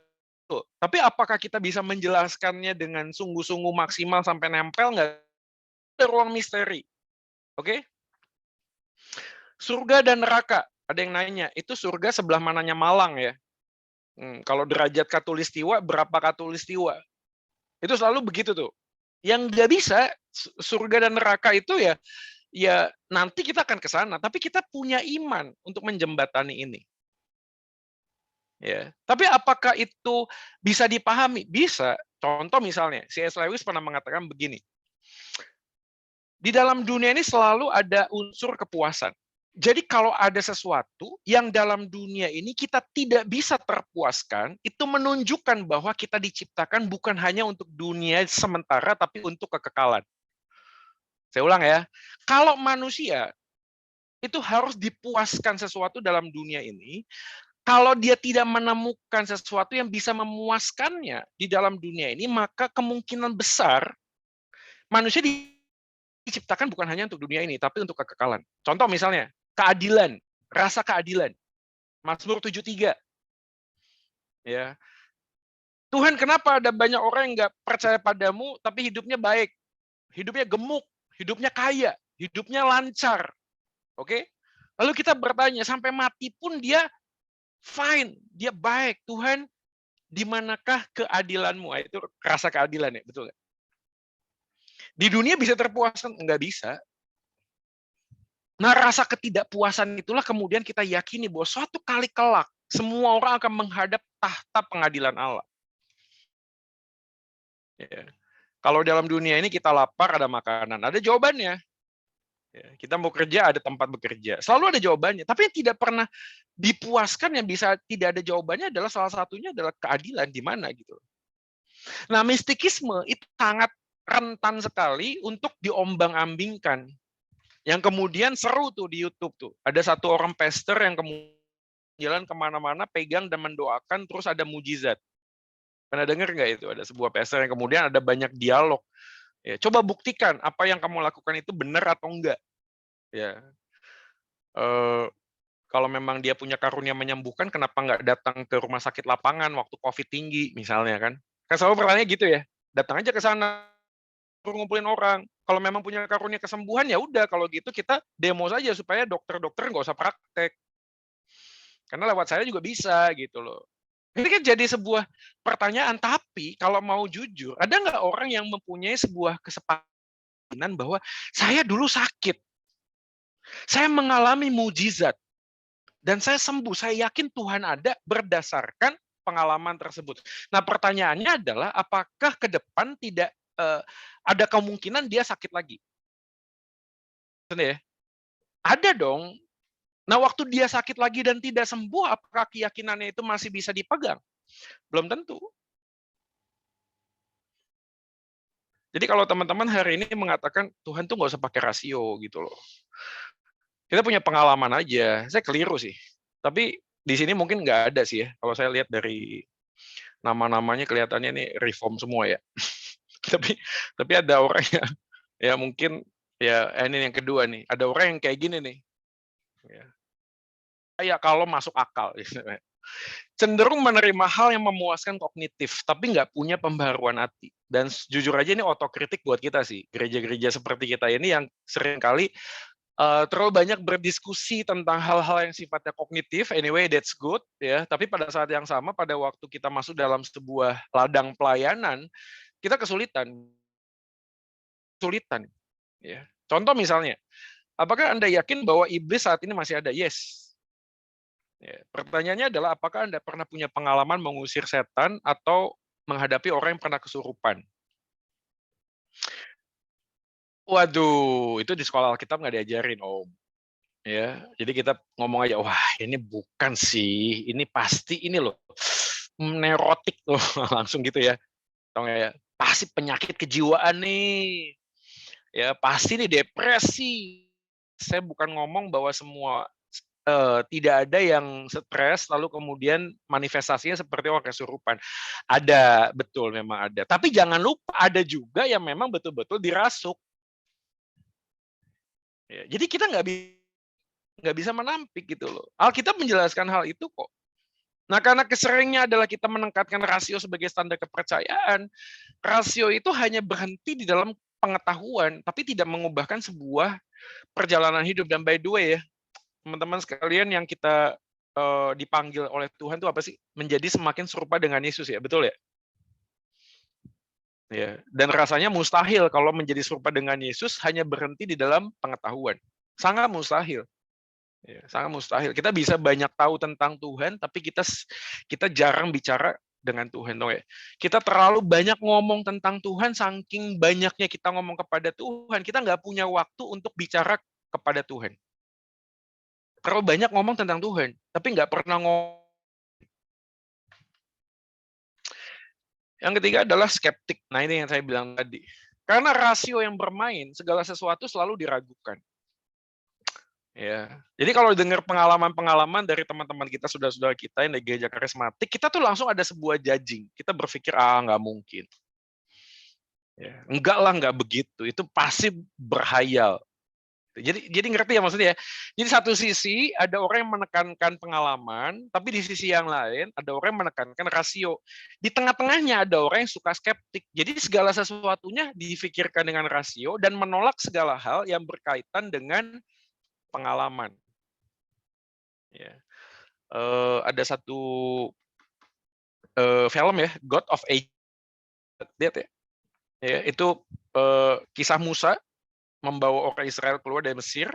Tapi apakah kita bisa menjelaskannya dengan sungguh-sungguh maksimal sampai nempel nggak? Ada ruang misteri. Oke? Surga dan neraka. Ada yang nanya, itu surga sebelah mananya Malang ya? Kalau derajat katulistiwa, berapa katulistiwa? Itu selalu begitu tuh. Yang nggak bisa, surga dan neraka itu ya nanti kita akan ke sana, tapi kita punya iman untuk menjembatani ini. Ya. Tapi apakah itu bisa dipahami? Bisa. Contoh misalnya, C.S. Lewis pernah mengatakan begini. Di dalam dunia ini selalu ada unsur kepuasan. Jadi kalau ada sesuatu yang dalam dunia ini kita tidak bisa terpuaskan, itu menunjukkan bahwa kita diciptakan bukan hanya untuk dunia sementara, tapi untuk kekekalan. Saya ulang ya, kalau manusia itu harus dipuaskan sesuatu dalam dunia ini, kalau dia tidak menemukan sesuatu yang bisa memuaskannya di dalam dunia ini, maka kemungkinan besar manusia diciptakan bukan hanya untuk dunia ini, tapi untuk kekekalan. Contoh misalnya, keadilan, rasa keadilan. Mazmur 73. Ya. Tuhan, kenapa ada banyak orang yang nggak percaya padamu, tapi hidupnya baik, hidupnya gemuk, hidupnya kaya, hidupnya lancar. Oke? Lalu kita bertanya, sampai mati pun dia fine, dia baik. Tuhan, di manakah keadilanmu? Itu rasa keadilan ya, betul nggak? Di dunia bisa terpuaskan? Nggak bisa. Nah, rasa ketidakpuasan itulah kemudian kita yakini bahwa suatu kali kelak, semua orang akan menghadap tahta pengadilan Allah. Ya. Kalau dalam dunia ini kita lapar, ada makanan, ada jawabannya. Ya, kita mau kerja, ada tempat bekerja. Selalu ada jawabannya. Tapi yang tidak pernah dipuaskan, yang bisa tidak ada jawabannya adalah salah satunya adalah keadilan di mana gitu. Nah, mistikisme itu sangat rentan sekali untuk diombang-ambingkan. Yang kemudian seru tuh di YouTube tuh. Ada satu orang pastor yang kemudian jalan kemana-mana, pegang dan mendoakan, terus ada mujizat. Pernah dengar nggak itu? Ada sebuah pastor yang kemudian ada banyak dialog. Ya, coba buktikan apa yang kamu lakukan itu benar atau enggak. Ya. Kalau memang dia punya karunia menyembuhkan, kenapa nggak datang ke rumah sakit lapangan waktu COVID tinggi, misalnya kan? Kan selalu pertanyaannya gitu ya. Datang aja ke sana, ngumpulin orang. Kalau memang punya karunia kesembuhan, ya udah. Kalau gitu kita demo saja supaya dokter-dokter nggak usah praktek. Karena lewat saya juga bisa gitu loh. Ini kan jadi sebuah pertanyaan. Tapi kalau mau jujur, ada nggak orang yang mempunyai sebuah kesepakatan bahwa saya dulu sakit, saya mengalami mujizat, dan saya sembuh. Saya yakin Tuhan ada berdasarkan pengalaman tersebut. Nah, pertanyaannya adalah apakah ke depan tidak ada kemungkinan dia sakit lagi? Ada dong. Nah, waktu dia sakit lagi dan tidak sembuh, apakah keyakinannya itu masih bisa dipegang? Belum tentu. Jadi kalau teman-teman hari ini mengatakan Tuhan tuh nggak usah pakai rasio gitu loh. Kita punya pengalaman aja. Saya keliru sih. Tapi di sini mungkin nggak ada sih ya. Kalau saya lihat dari nama-namanya kelihatannya ini reform semua ya. tapi ada orang yang ya mungkin Ya, ini yang kedua nih. Ada orang yang kayak gini nih. Ya kalau masuk akal. Cenderung menerima hal yang memuaskan kognitif, tapi nggak punya pembaharuan hati. Dan jujur aja ini otokritik buat kita sih. Gereja-gereja seperti kita ini yang seringkali terlalu banyak berdiskusi tentang hal-hal yang sifatnya kognitif. Anyway, that's good ya. Tapi pada saat yang sama, pada waktu kita masuk dalam sebuah ladang pelayanan, kita kesulitan. Ya. Contoh misalnya, apakah Anda yakin bahwa iblis saat ini masih ada? Yes. Ya. Pertanyaannya adalah apakah Anda pernah punya pengalaman mengusir setan atau menghadapi orang yang pernah kesurupan? Waduh, itu di sekolah Alkitab nggak diajarin, Om. Ya, jadi kita ngomong aja, wah ini bukan sih, ini pasti ini loh, neurotik loh, langsung gitu ya. Atau ya, pasti penyakit kejiwaan nih. Ya, pasti nih depresi. Saya bukan ngomong bahwa semua tidak ada yang stres lalu kemudian manifestasinya seperti orang kesurupan. Ada, betul memang ada. Tapi jangan lupa ada juga yang memang betul-betul dirasuk. Ya, jadi kita nggak bisa menampik gitu loh. Alkitab menjelaskan hal itu kok. Nah, karena keseringnya adalah kita meningkatkan rasio sebagai standar kepercayaan, rasio itu hanya berhenti di dalam pengetahuan, tapi tidak mengubahkan sebuah perjalanan hidup. Dan by the way ya, teman-teman sekalian yang kita dipanggil oleh Tuhan itu apa sih? Menjadi semakin serupa dengan Yesus ya, betul ya? Ya, dan rasanya mustahil kalau menjadi serupa dengan Yesus hanya berhenti di dalam pengetahuan. Sangat mustahil. Ya, sangat mustahil. Kita bisa banyak tahu tentang Tuhan, tapi kita jarang bicara dengan Tuhan, ya. Kita terlalu banyak ngomong tentang Tuhan, saking banyaknya kita ngomong kepada Tuhan, kita nggak punya waktu untuk bicara kepada Tuhan. Terlalu banyak ngomong tentang Tuhan, tapi nggak pernah ngomong. Yang ketiga adalah skeptik. Nah, ini yang saya bilang tadi. Karena rasio yang bermain, segala sesuatu selalu diragukan. Ya, jadi kalau dengar pengalaman-pengalaman dari teman-teman kita, saudara-saudara kita yang di gereja karismatik, kita tuh langsung ada sebuah judging. Kita berpikir, nggak mungkin. Ya, enggak lah, nggak begitu. Itu pasti berhayal. Jadi ngerti ya maksudnya ya? Jadi satu sisi ada orang yang menekankan pengalaman, tapi di sisi yang lain ada orang yang menekankan rasio. Di tengah-tengahnya ada orang yang suka skeptik. Jadi segala sesuatunya difikirkan dengan rasio dan menolak segala hal yang berkaitan dengan pengalaman. Ya. Ada satu film ya, God of Age, lihat ya. Ya, itu kisah Musa membawa orang Israel keluar dari Mesir,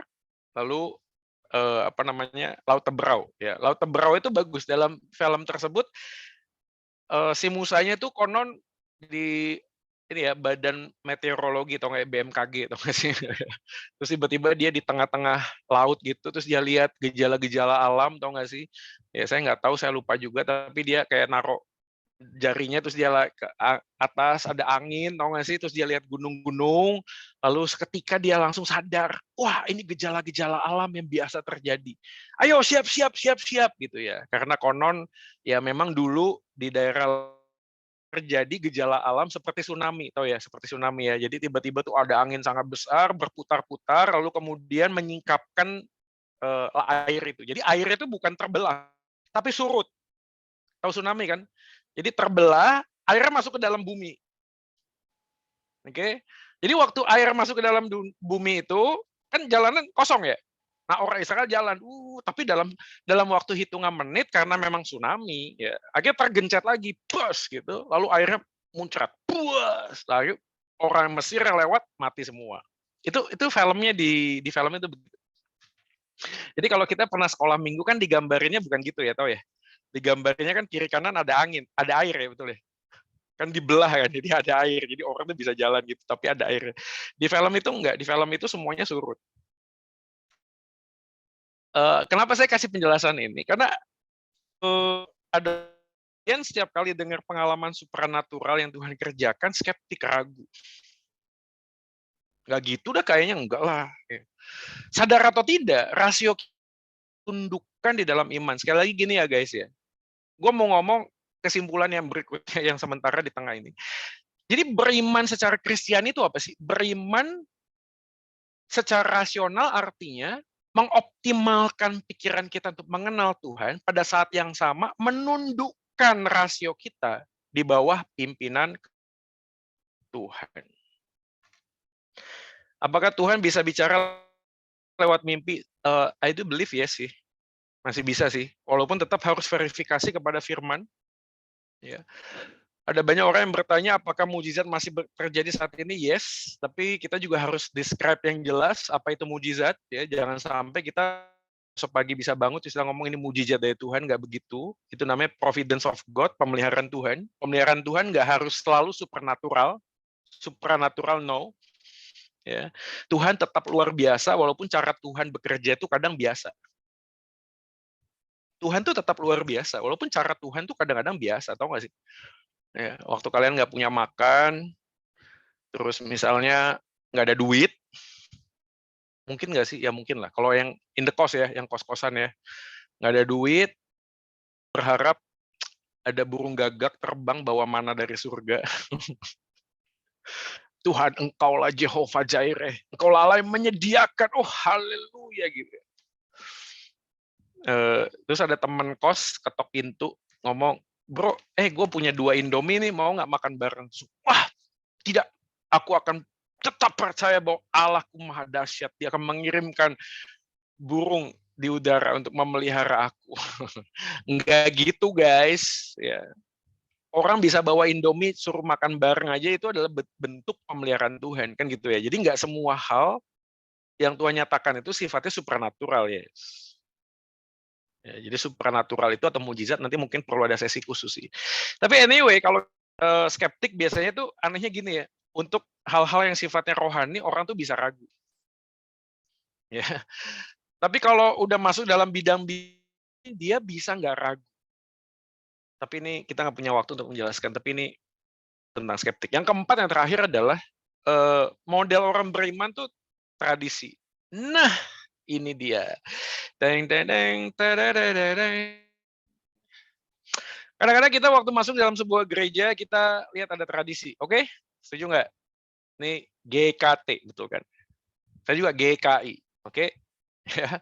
lalu Laut Teberau. Ya, Laut Teberau itu bagus. Dalam film tersebut si Musanya itu konon di ini ya badan meteorologi atau kayak BMKG atau nggak sih. Terus tiba-tiba dia di tengah-tengah laut gitu, terus dia lihat gejala-gejala alam, tau nggak sih? Ya saya nggak tahu, saya lupa juga, tapi dia kayak naruh jarinya terus dia ke atas ada angin, tau nggak sih? Terus dia lihat gunung-gunung, lalu seketika dia langsung sadar, wah ini gejala-gejala alam yang biasa terjadi. Ayo siap gitu ya. Karena konon ya memang dulu di daerah terjadi gejala alam seperti tsunami, tahu ya, seperti tsunami ya. Jadi tiba-tiba tuh ada angin sangat besar berputar-putar, lalu kemudian menyingkapkan air itu. Jadi air itu bukan terbelah, tapi surut. Tahu tsunami kan? Jadi terbelah, airnya masuk ke dalam bumi. Oke. Jadi waktu air masuk ke dalam bumi itu kan jalanan kosong ya. Nah, orang Israel jalan, tapi dalam waktu hitungan menit karena memang tsunami, ya, akhirnya tergencet lagi, bus gitu, lalu airnya muncrat, bus, lalu orang Mesir yang lewat mati semua. Itu filmnya di film itu begitu. Jadi kalau kita pernah sekolah minggu kan digambarinnya bukan gitu ya, tau ya? Digambarinnya kan kiri kanan ada angin, ada air ya, betul ya? Kan dibelah kan, jadi ada air, jadi orang tuh bisa jalan gitu, tapi ada air. Di film itu enggak, di film itu semuanya surut. Kenapa saya kasih penjelasan ini? Karena ada yang setiap kali dengar pengalaman supranatural yang Tuhan kerjakan, skeptik, ragu. Nggak gitu dah kayaknya, enggak lah. Sadar atau tidak, rasio tundukkan di dalam iman. Sekali lagi gini ya guys ya, gue mau ngomong kesimpulan yang berikutnya yang sementara di tengah ini. Jadi beriman secara Kristiani itu apa sih? Beriman secara rasional artinya mengoptimalkan pikiran kita untuk mengenal Tuhan, pada saat yang sama menundukkan rasio kita di bawah pimpinan Tuhan. Apakah Tuhan bisa bicara lewat mimpi? I do believe yes sih. Masih bisa sih. Walaupun tetap harus verifikasi kepada firman. Ya. Ada banyak orang yang bertanya apakah mujizat masih terjadi saat ini? Yes, tapi kita juga harus describe yang jelas apa itu mujizat. Ya, jangan sampai kita sepagi bisa bangun istilah ngomong ini mujizat dari Tuhan, nggak begitu. Itu namanya providence of God, pemeliharaan Tuhan. Pemeliharaan Tuhan nggak harus selalu supernatural. Supernatural no. Ya. Tuhan tetap luar biasa walaupun cara Tuhan bekerja itu kadang biasa. Tuhan tuh tetap luar biasa walaupun cara Tuhan tuh kadang-kadang biasa, tau nggak sih? Ya, waktu kalian nggak punya makan, terus misalnya nggak ada duit, mungkin nggak sih? Ya mungkin lah. Kalau yang in the cost ya, yang kos-kosan ya, nggak ada duit, berharap ada burung gagak terbang bawa mana dari surga. Tuhan, engkaulah Jehovah Jireh, engkaulah Allah yang menyediakan. Oh haleluya gitu. Terus ada teman kos ketok pintu ngomong, bro, gue punya 2 Indomie nih, mau nggak makan bareng? Wah, tidak, aku akan tetap percaya bahwa Allahku maha dahsyat. Dia akan mengirimkan burung di udara untuk memelihara aku. Enggak gitu guys. Ya. Orang bisa bawa Indomie, suruh makan bareng aja, itu adalah bentuk pemeliharaan Tuhan. Kan gitu ya. Jadi nggak semua hal yang Tuhan nyatakan itu sifatnya supernatural. Yes. Ya, jadi supernatural itu atau mujizat nanti mungkin perlu ada sesi khusus sih. Tapi anyway, kalau skeptik biasanya tuh anehnya gini ya, untuk hal-hal yang sifatnya rohani orang tuh bisa ragu. Ya. Tapi kalau udah masuk dalam bidang dia bisa nggak ragu. Tapi ini kita nggak punya waktu untuk menjelaskan. Tapi ini tentang skeptik. Yang keempat, yang terakhir adalah model orang beriman tuh tradisi. Nah, ini dia. Kadang-kadang kita waktu masuk dalam sebuah gereja, kita lihat ada tradisi. Oke? Setuju nggak? Ini GKT, betul kan? Saya juga GKI. Oke? Ya.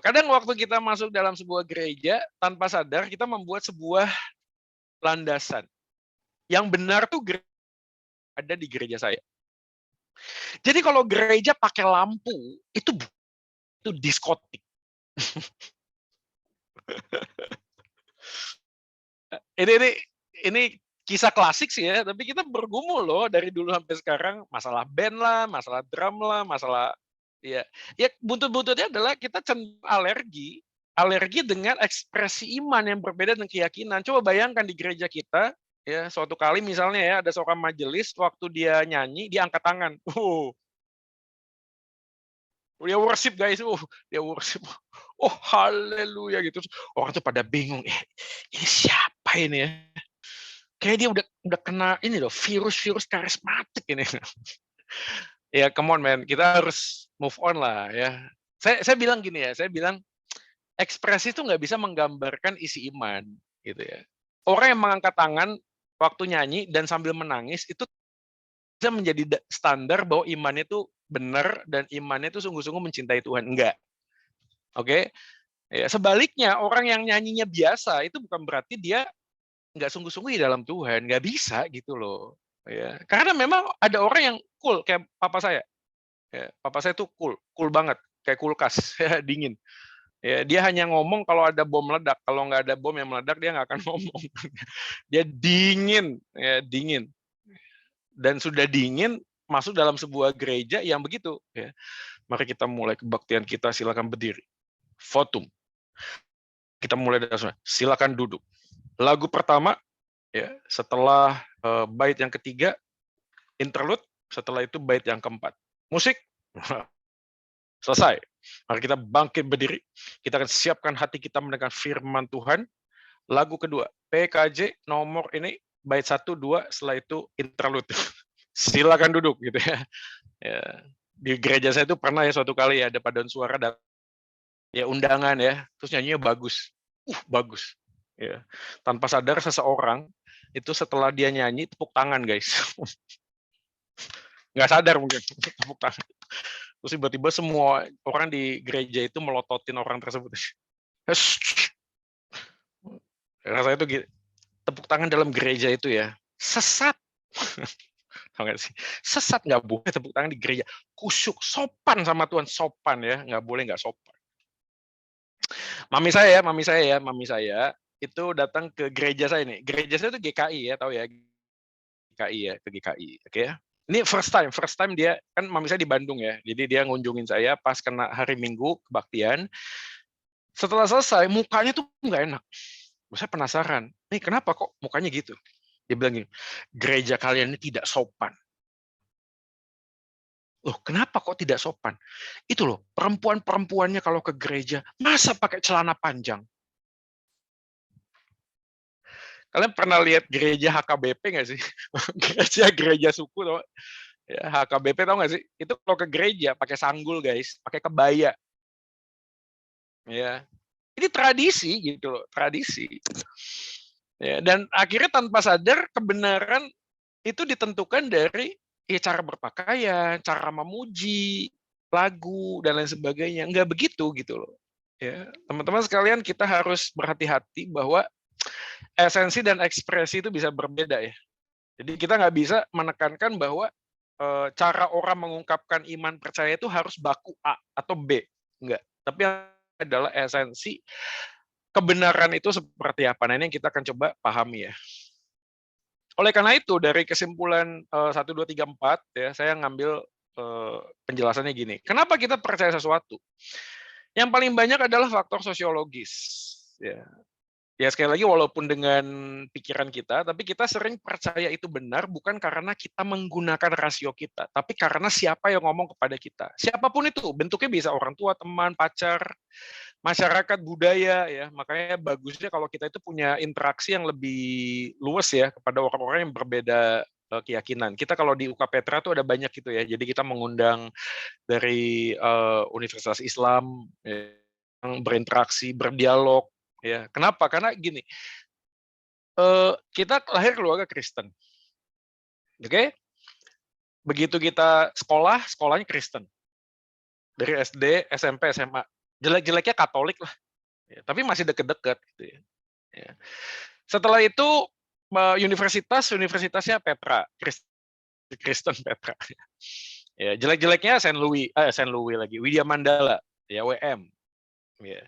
Kadang waktu kita masuk dalam sebuah gereja, tanpa sadar kita membuat sebuah landasan. Yang benar tuh ada di gereja saya. Jadi kalau gereja pakai lampu, itu diskotik. ini kisah klasik sih ya, tapi kita bergumul loh dari dulu sampai sekarang, masalah band lah, masalah drum lah, masalah ya buntut-buntutnya adalah kita cenderung alergi dengan ekspresi iman yang berbeda dengan keyakinan. Coba bayangkan di gereja kita, ya suatu kali misalnya ya ada seorang majelis, waktu dia nyanyi dia angkat tangan, dia worship guys, dia worship, oh haleluya gitu, orang tuh pada bingung, ini siapa ini ya? Kayak dia udah kena ini loh, virus karismatik ini. Ya come on man, kita harus move on lah ya. Saya bilang gini ya, saya bilang ekspresi itu nggak bisa menggambarkan isi iman gitu ya. Orang yang mengangkat tangan waktu nyanyi dan sambil menangis itu bisa menjadi standar bahwa imannya itu benar dan imannya itu sungguh-sungguh mencintai Tuhan. Enggak. Oke? Ya, sebaliknya orang yang nyanyinya biasa itu bukan berarti dia nggak sungguh-sungguh di dalam Tuhan, nggak bisa gitu loh. Ya. Karena memang ada orang yang cool kayak papa saya. Ya, papa saya tuh cool banget, kayak kulkas, dingin. Ya, dia hanya ngomong kalau ada bom meledak, kalau nggak ada bom yang meledak dia nggak akan ngomong. Dia dingin, ya dingin. Dan sudah dingin masuk dalam sebuah gereja yang begitu. Ya. Mari kita mulai kebaktian kita, silakan berdiri. Votum. Kita mulai dari sana. Silakan duduk. Lagu pertama, ya, setelah bait yang ketiga, interlude, setelah itu bait yang keempat. Musik, selesai. Mari kita bangkit berdiri, kita akan siapkan hati kita mendengar firman Tuhan. Lagu kedua, PKJ nomor ini, bait 1, 2, setelah itu interlude. Silakan duduk gitu ya. Ya. Di gereja saya itu pernah ya suatu kali ya, ada paduan suara, ya undangan ya, terus nyanyinya bagus. Bagus. Ya. Tanpa sadar seseorang itu setelah dia nyanyi tepuk tangan guys. nggak sadar mungkin tepuk tangan. Terus tiba-tiba semua orang di gereja itu melototin orang tersebut. Rasanya tuh tepuk tangan dalam gereja itu ya sesat. Tahu nggak sih? Sesat, nggak boleh tepuk tangan di gereja. Kusyuk, sopan sama Tuhan, sopan ya, nggak boleh nggak sopan. Mami saya itu datang ke gereja saya nih. Gereja saya itu GKI ya, tahu ya? GKI ya, ke GKI, oke ya. Ini first time dia, kan mami saya di Bandung ya, jadi dia ngunjungin saya pas kena hari Minggu kebaktian. Setelah selesai, mukanya tuh nggak enak. Saya penasaran, nih kenapa kok mukanya gitu? Dia bilang gini, gereja kalian ini tidak sopan. Loh, kenapa kok tidak sopan? Itu loh, perempuan-perempuannya kalau ke gereja, masa pakai celana panjang? Kalian pernah lihat gereja HKBP nggak sih? Gereja suku, tau? Ya, HKBP tau nggak sih? Itu kalau ke gereja pakai sanggul guys, pakai kebaya. Ya, ini tradisi gitu loh, tradisi. Ya, dan akhirnya tanpa sadar kebenaran itu ditentukan dari ya cara berpakaian, cara memuji, lagu dan lain sebagainya. Enggak begitu gitu loh. Ya, teman-teman sekalian kita harus berhati-hati bahwa esensi dan ekspresi itu bisa berbeda ya. Jadi kita nggak bisa menekankan bahwa cara orang mengungkapkan iman percaya itu harus baku A atau B. Enggak. Tapi adalah esensi kebenaran itu seperti apa. Nah, ini yang kita akan coba pahami ya. Oleh karena itu, dari kesimpulan 1, 2, 3, 4, ya, saya ngambil penjelasannya gini. Kenapa kita percaya sesuatu? Yang paling banyak adalah faktor sosiologis. Ya sekali lagi, walaupun dengan pikiran kita, tapi kita sering percaya itu benar bukan karena kita menggunakan rasio kita, tapi karena siapa yang ngomong kepada kita. Siapapun itu, bentuknya bisa orang tua, teman, pacar, masyarakat, budaya, ya. Makanya bagusnya kalau kita itu punya interaksi yang lebih luas ya kepada orang-orang yang berbeda keyakinan. Kita kalau di UK Petra tuh ada banyak gitu ya. Jadi kita mengundang dari Universitas Islam yang berinteraksi, berdialog. Ya, kenapa? Karena gini, kita lahir keluarga Kristen, oke? Begitu kita sekolah, sekolahnya Kristen, dari SD, SMP, SMA, jelek-jeleknya Katolik lah, ya, tapi masih deket-deket gitu ya. Ya. Setelah itu universitasnya Petra, Kristen Petra. Ya, jelek-jeleknya Saint Louis lagi, Widya Mandala, ya WM. Ya.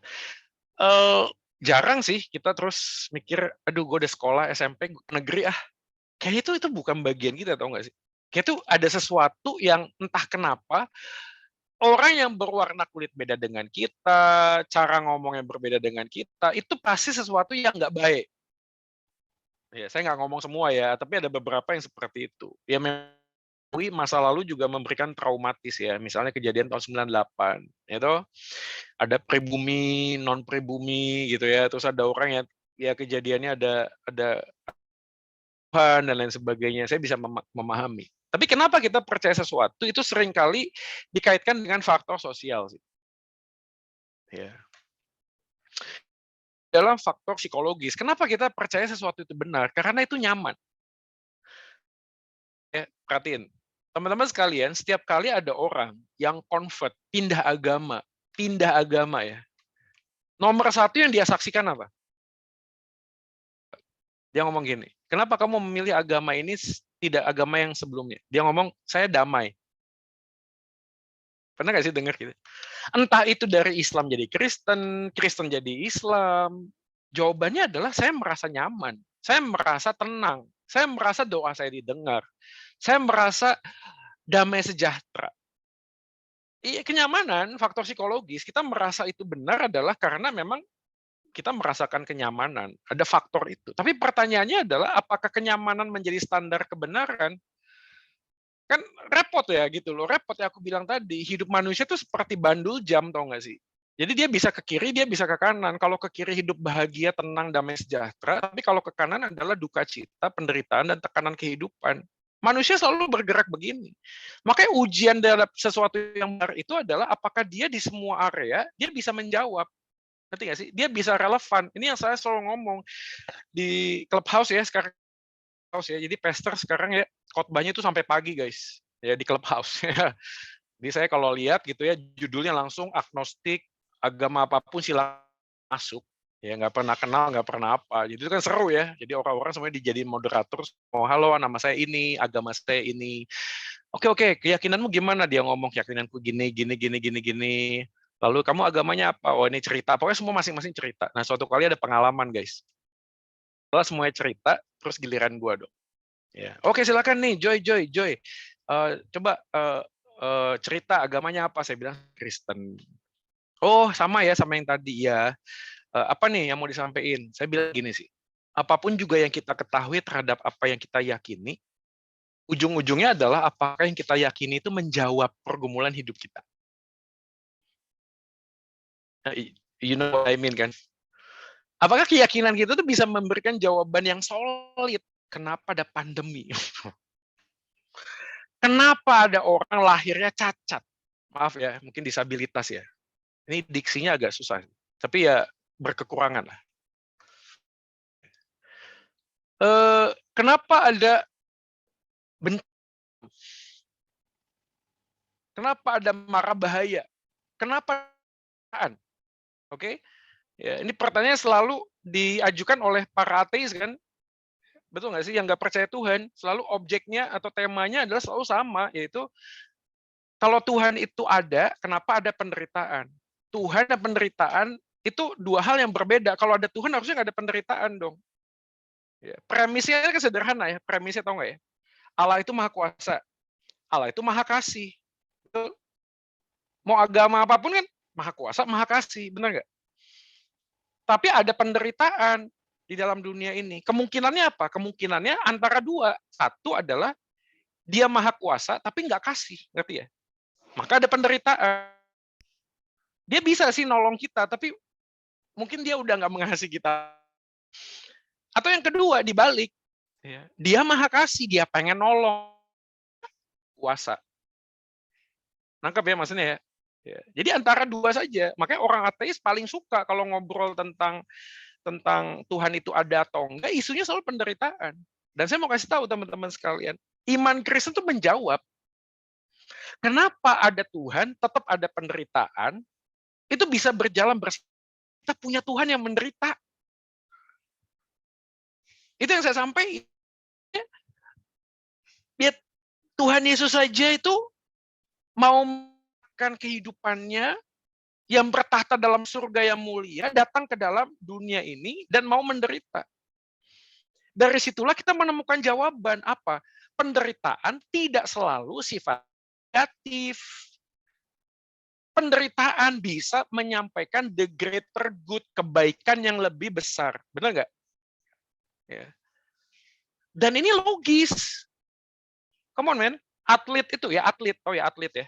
Jarang sih kita terus mikir, aduh gue udah sekolah SMP negeri kayaknya itu bukan bagian kita, tau nggak sih? Kayak itu ada sesuatu yang entah kenapa orang yang berwarna kulit beda dengan kita, cara ngomongnya berbeda dengan kita, itu pasti sesuatu yang nggak baik. Ya, saya nggak ngomong semua ya, tapi ada beberapa yang seperti itu. Ya memang masa lalu juga memberikan traumatis ya, misalnya kejadian tahun 98, itu ada pribumi, non pribumi gitu ya, terus ada orang yang ya kejadiannya ada Tuhan dan lain sebagainya. Saya bisa memahami. Tapi kenapa kita percaya sesuatu itu seringkali dikaitkan dengan faktor sosial sih. Ya. Dalam faktor psikologis, kenapa kita percaya sesuatu itu benar? Karena itu nyaman. Ya, perhatiin. Teman-teman sekalian, setiap kali ada orang yang convert, pindah agama ya. Nomor satu yang dia saksikan apa? Dia ngomong gini, kenapa kamu memilih agama ini tidak agama yang sebelumnya? Dia ngomong, saya damai. Pernah nggak sih dengar gitu? Entah itu dari Islam jadi Kristen, Kristen jadi Islam. Jawabannya adalah saya merasa nyaman, saya merasa tenang, saya merasa doa saya didengar, saya merasa damai sejahtera. Iya, kenyamanan, faktor psikologis, kita merasa itu benar adalah karena memang kita merasakan kenyamanan, ada faktor itu. Tapi pertanyaannya adalah apakah kenyamanan menjadi standar kebenaran? Kan repot ya gitu loh, repot ya aku bilang tadi, hidup manusia itu seperti bandul jam, tau nggak sih? Jadi dia bisa ke kiri, dia bisa ke kanan. Kalau ke kiri hidup bahagia, tenang, damai, sejahtera. Tapi kalau ke kanan adalah duka cita, penderitaan, dan tekanan kehidupan. Manusia selalu bergerak begini. Makanya ujian dalam sesuatu yang benar itu adalah apakah dia di semua area, dia bisa menjawab. Ngerti nggak sih? Dia bisa relevan. Ini yang saya selalu ngomong di Clubhouse ya sekarang. Ya. Jadi pastor sekarang ya khotbahnya itu sampai pagi guys. ya di Clubhouse. Jadi saya kalau lihat gitu ya, judulnya langsung agnostik, agama apapun silakan masuk. Ya nggak pernah kenal, nggak pernah apa. Jadi itu kan seru ya. Jadi orang-orang semuanya dijadiin moderator. Oh halo, nama saya ini, agama saya ini. Oke, keyakinanmu gimana? Dia ngomong keyakinanku gini, gini, gini, gini, gini. Lalu kamu agamanya apa? Oh ini cerita. Pokoknya semua masing-masing cerita. Nah suatu kali ada pengalaman guys. Setelah semuanya cerita, terus giliran gua dong. Ya. Oke silakan nih, Joy. Coba cerita agamanya apa? Saya bilang Kristen. Oh sama ya sama yang tadi ya. Apa nih yang mau disampaikan? Saya bilang gini sih. Apapun juga yang kita ketahui terhadap apa yang kita yakini, ujung-ujungnya adalah apakah yang kita yakini itu menjawab pergumulan hidup kita. You know what I mean kan? Apakah keyakinan kita itu bisa memberikan jawaban yang solid? Kenapa ada pandemi? Kenapa ada orang lahirnya cacat? Maaf ya, mungkin disabilitas ya. Ini diksinya agak susah. Tapi ya berkekurangan lah. Kenapa ada kenapa ada mara bahaya? Kenapa? Oke, ya, ini pertanyaan selalu diajukan oleh para ateis kan, betul nggak sih? Yang nggak percaya Tuhan, selalu objeknya atau temanya adalah selalu sama, yaitu kalau Tuhan itu ada, kenapa ada penderitaan? Tuhan dan penderitaan itu dua hal yang berbeda. Kalau ada Tuhan harusnya nggak ada penderitaan dong. Ya, premisnya kan sederhana ya, premisnya tahu nggak ya? Allah itu maha kuasa, Allah itu maha kasih. Betul? Mau agama apapun kan maha kuasa, maha kasih, benar nggak? Tapi ada penderitaan di dalam dunia ini. Kemungkinannya apa? Kemungkinannya antara dua. Satu adalah dia maha kuasa tapi nggak kasih, ngerti ya? Maka ada penderitaan. Dia bisa sih nolong kita, tapi mungkin dia udah nggak mengasihi kita. Atau yang kedua dibalik, dia maha kasih, dia pengen nolong, kuasa. Nangkep ya maksudnya ya? Jadi antara dua saja. Makanya orang ateis paling suka kalau ngobrol tentang Tuhan itu ada atau enggak, isunya selalu penderitaan. Dan saya mau kasih tahu teman-teman sekalian, iman Kristen itu menjawab kenapa ada Tuhan, tetap ada penderitaan, itu bisa berjalan bersama. Kita punya Tuhan yang menderita. Itu yang saya sampaikan. Ya, Tuhan Yesus saja itu mau makan kehidupannya yang bertahta dalam surga yang mulia, datang ke dalam dunia ini dan mau menderita. Dari situlah kita menemukan jawaban apa? Penderitaan tidak selalu sifat negatif. Penderitaan bisa menyampaikan the greater good, kebaikan yang lebih besar. Benar nggak? Ya. Dan ini logis. Come on, man. Atlet itu ya, atlet. Oh ya, atlet ya.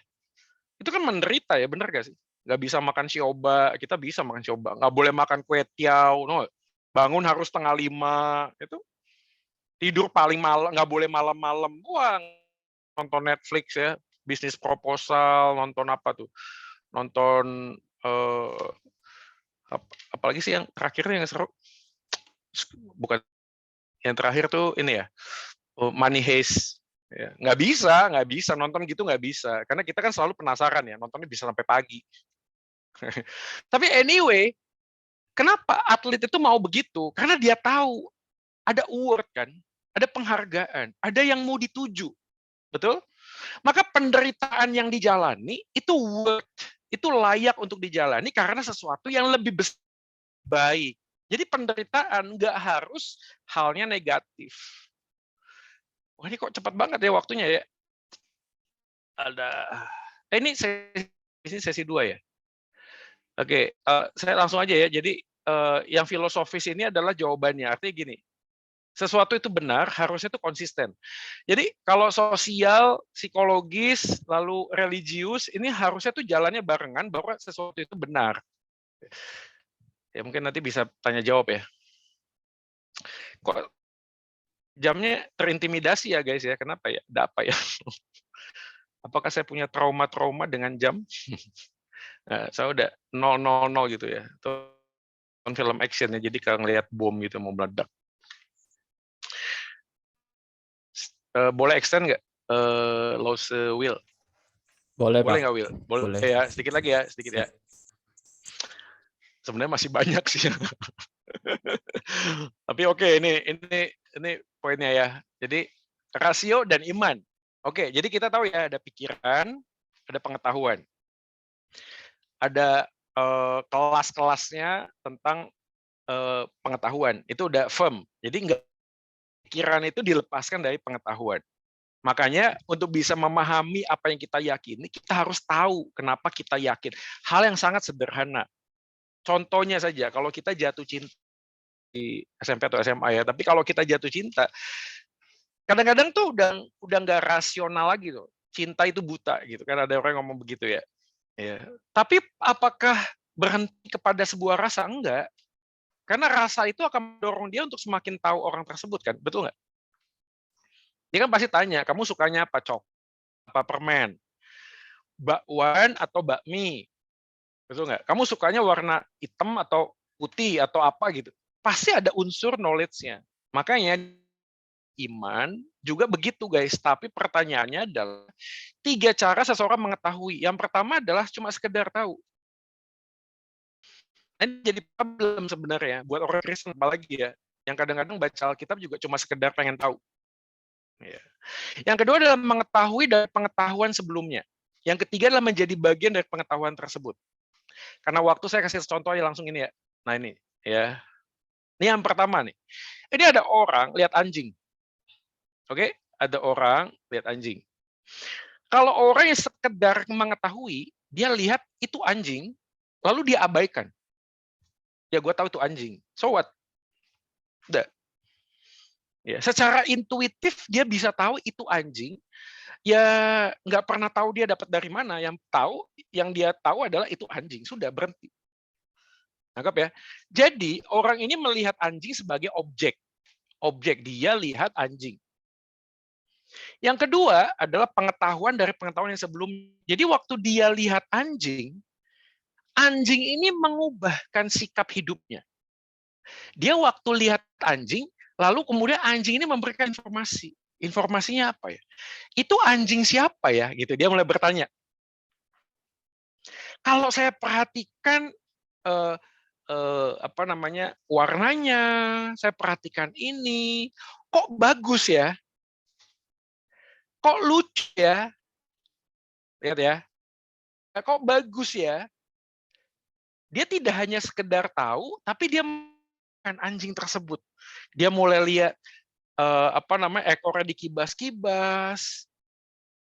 Itu kan menderita ya, benar nggak sih? Nggak bisa makan sioba, kita bisa makan sioba. Nggak boleh makan kue tiaw, no. Bangun harus 4:30. Itu tidur paling malam, nggak boleh malam-malam. Wah, nonton Netflix ya, bisnis proposal, nonton apa tuh? Nonton apalagi sih yang terakhirnya yang seru? Bukan yang terakhir tuh ini ya, Money Heist. Ya, nggak bisa nonton gitu, nggak bisa. Karena kita kan selalu penasaran ya, nontonnya bisa sampai pagi. Tapi anyway, kenapa atlet itu mau begitu? Karena dia tahu ada award kan, ada penghargaan, ada yang mau dituju. Betul? Maka penderitaan yang dijalani itu worth, itu layak untuk dijalani karena sesuatu yang lebih baik. Jadi penderitaan nggak harus halnya negatif. Wah ini kok cepat banget ya waktunya ya. Ini sesi 2 ya. Oke, saya langsung aja ya. Jadi yang filosofis ini adalah jawabannya. Artinya gini, sesuatu itu benar, harusnya itu konsisten. Jadi kalau sosial, psikologis, lalu religius, ini harusnya tuh jalannya barengan bahwa sesuatu itu benar. Ya mungkin nanti bisa tanya jawab ya. Kok jamnya terintimidasi ya guys ya? Kenapa ya? Ada apa ya? Apakah saya punya trauma-trauma dengan jam? Nah, saya udah 000 gitu ya. Itu film action ya, jadi kalau ngelihat bom gitu mau meledak. Boleh extend nggak? Lose Will. Boleh, Boleh Pak. nggak, Will? Boleh ya, sedikit lagi ya, sedikit ya. Sebenarnya masih banyak sih. Tapi oke, ini poinnya ya. Jadi rasio dan iman. Oke, jadi kita tahu ya ada pikiran, ada pengetahuan. Ada kelas-kelasnya tentang pengetahuan. Itu udah firm. Jadi enggak, pikiran itu dilepaskan dari pengetahuan. Makanya untuk bisa memahami apa yang kita yakini, kita harus tahu kenapa kita yakin. Hal yang sangat sederhana. Contohnya saja, kalau kita jatuh cinta di SMP atau SMA ya, tapi kalau kita jatuh cinta, kadang-kadang tuh udah nggak rasional lagi tuh. Cinta itu buta gitu kan, ada orang yang ngomong begitu ya. Ya. Tapi apakah berhenti kepada sebuah rasa? Enggak. Karena rasa itu akan mendorong dia untuk semakin tahu orang tersebut kan, betul nggak? Dia kan pasti tanya, kamu sukanya apa, coklat, apa permen, bakwan atau bakmi, betul nggak? Kamu sukanya warna hitam atau putih atau apa gitu? Pasti ada unsur knowledge-nya. Makanya iman juga begitu guys. Tapi pertanyaannya adalah 3 cara seseorang mengetahui. Yang pertama adalah cuma sekedar tahu. Ini jadi problem sebenarnya buat orang Kristen apalagi ya, yang kadang-kadang baca Alkitab juga cuma sekedar pengen tahu. Ya. Yang kedua adalah mengetahui dari pengetahuan sebelumnya. Yang ketiga adalah menjadi bagian dari pengetahuan tersebut. Karena waktu saya kasih contoh aja langsung ini ya. Nah ini ya. Ini yang pertama nih. Ini ada orang lihat anjing. Oke, ada orang lihat anjing. Kalau orang yang sekedar mengetahui, dia lihat itu anjing, lalu dia abaikan. Ya gue tahu itu anjing. So what? Udah. Ya, secara intuitif dia bisa tahu itu anjing. Ya nggak pernah tahu dia dapat dari mana. Yang dia tahu adalah itu anjing. Sudah berhenti. Anggap ya. Jadi orang ini melihat anjing sebagai objek. Objek dia lihat anjing. Yang kedua adalah pengetahuan dari pengetahuan yang sebelum. Jadi waktu dia lihat anjing, anjing ini mengubahkan sikap hidupnya. Dia waktu lihat anjing, lalu kemudian anjing ini memberikan informasi. Informasinya apa ya? Itu anjing siapa ya? Gitu. Dia mulai bertanya. Kalau saya perhatikan warnanya, saya perhatikan ini, kok bagus ya? Kok lucu ya? Lihat ya. Kok bagus ya? Dia tidak hanya sekedar tahu, tapi dia makan anjing tersebut. Dia mulai lihat ekornya dikibas-kibas.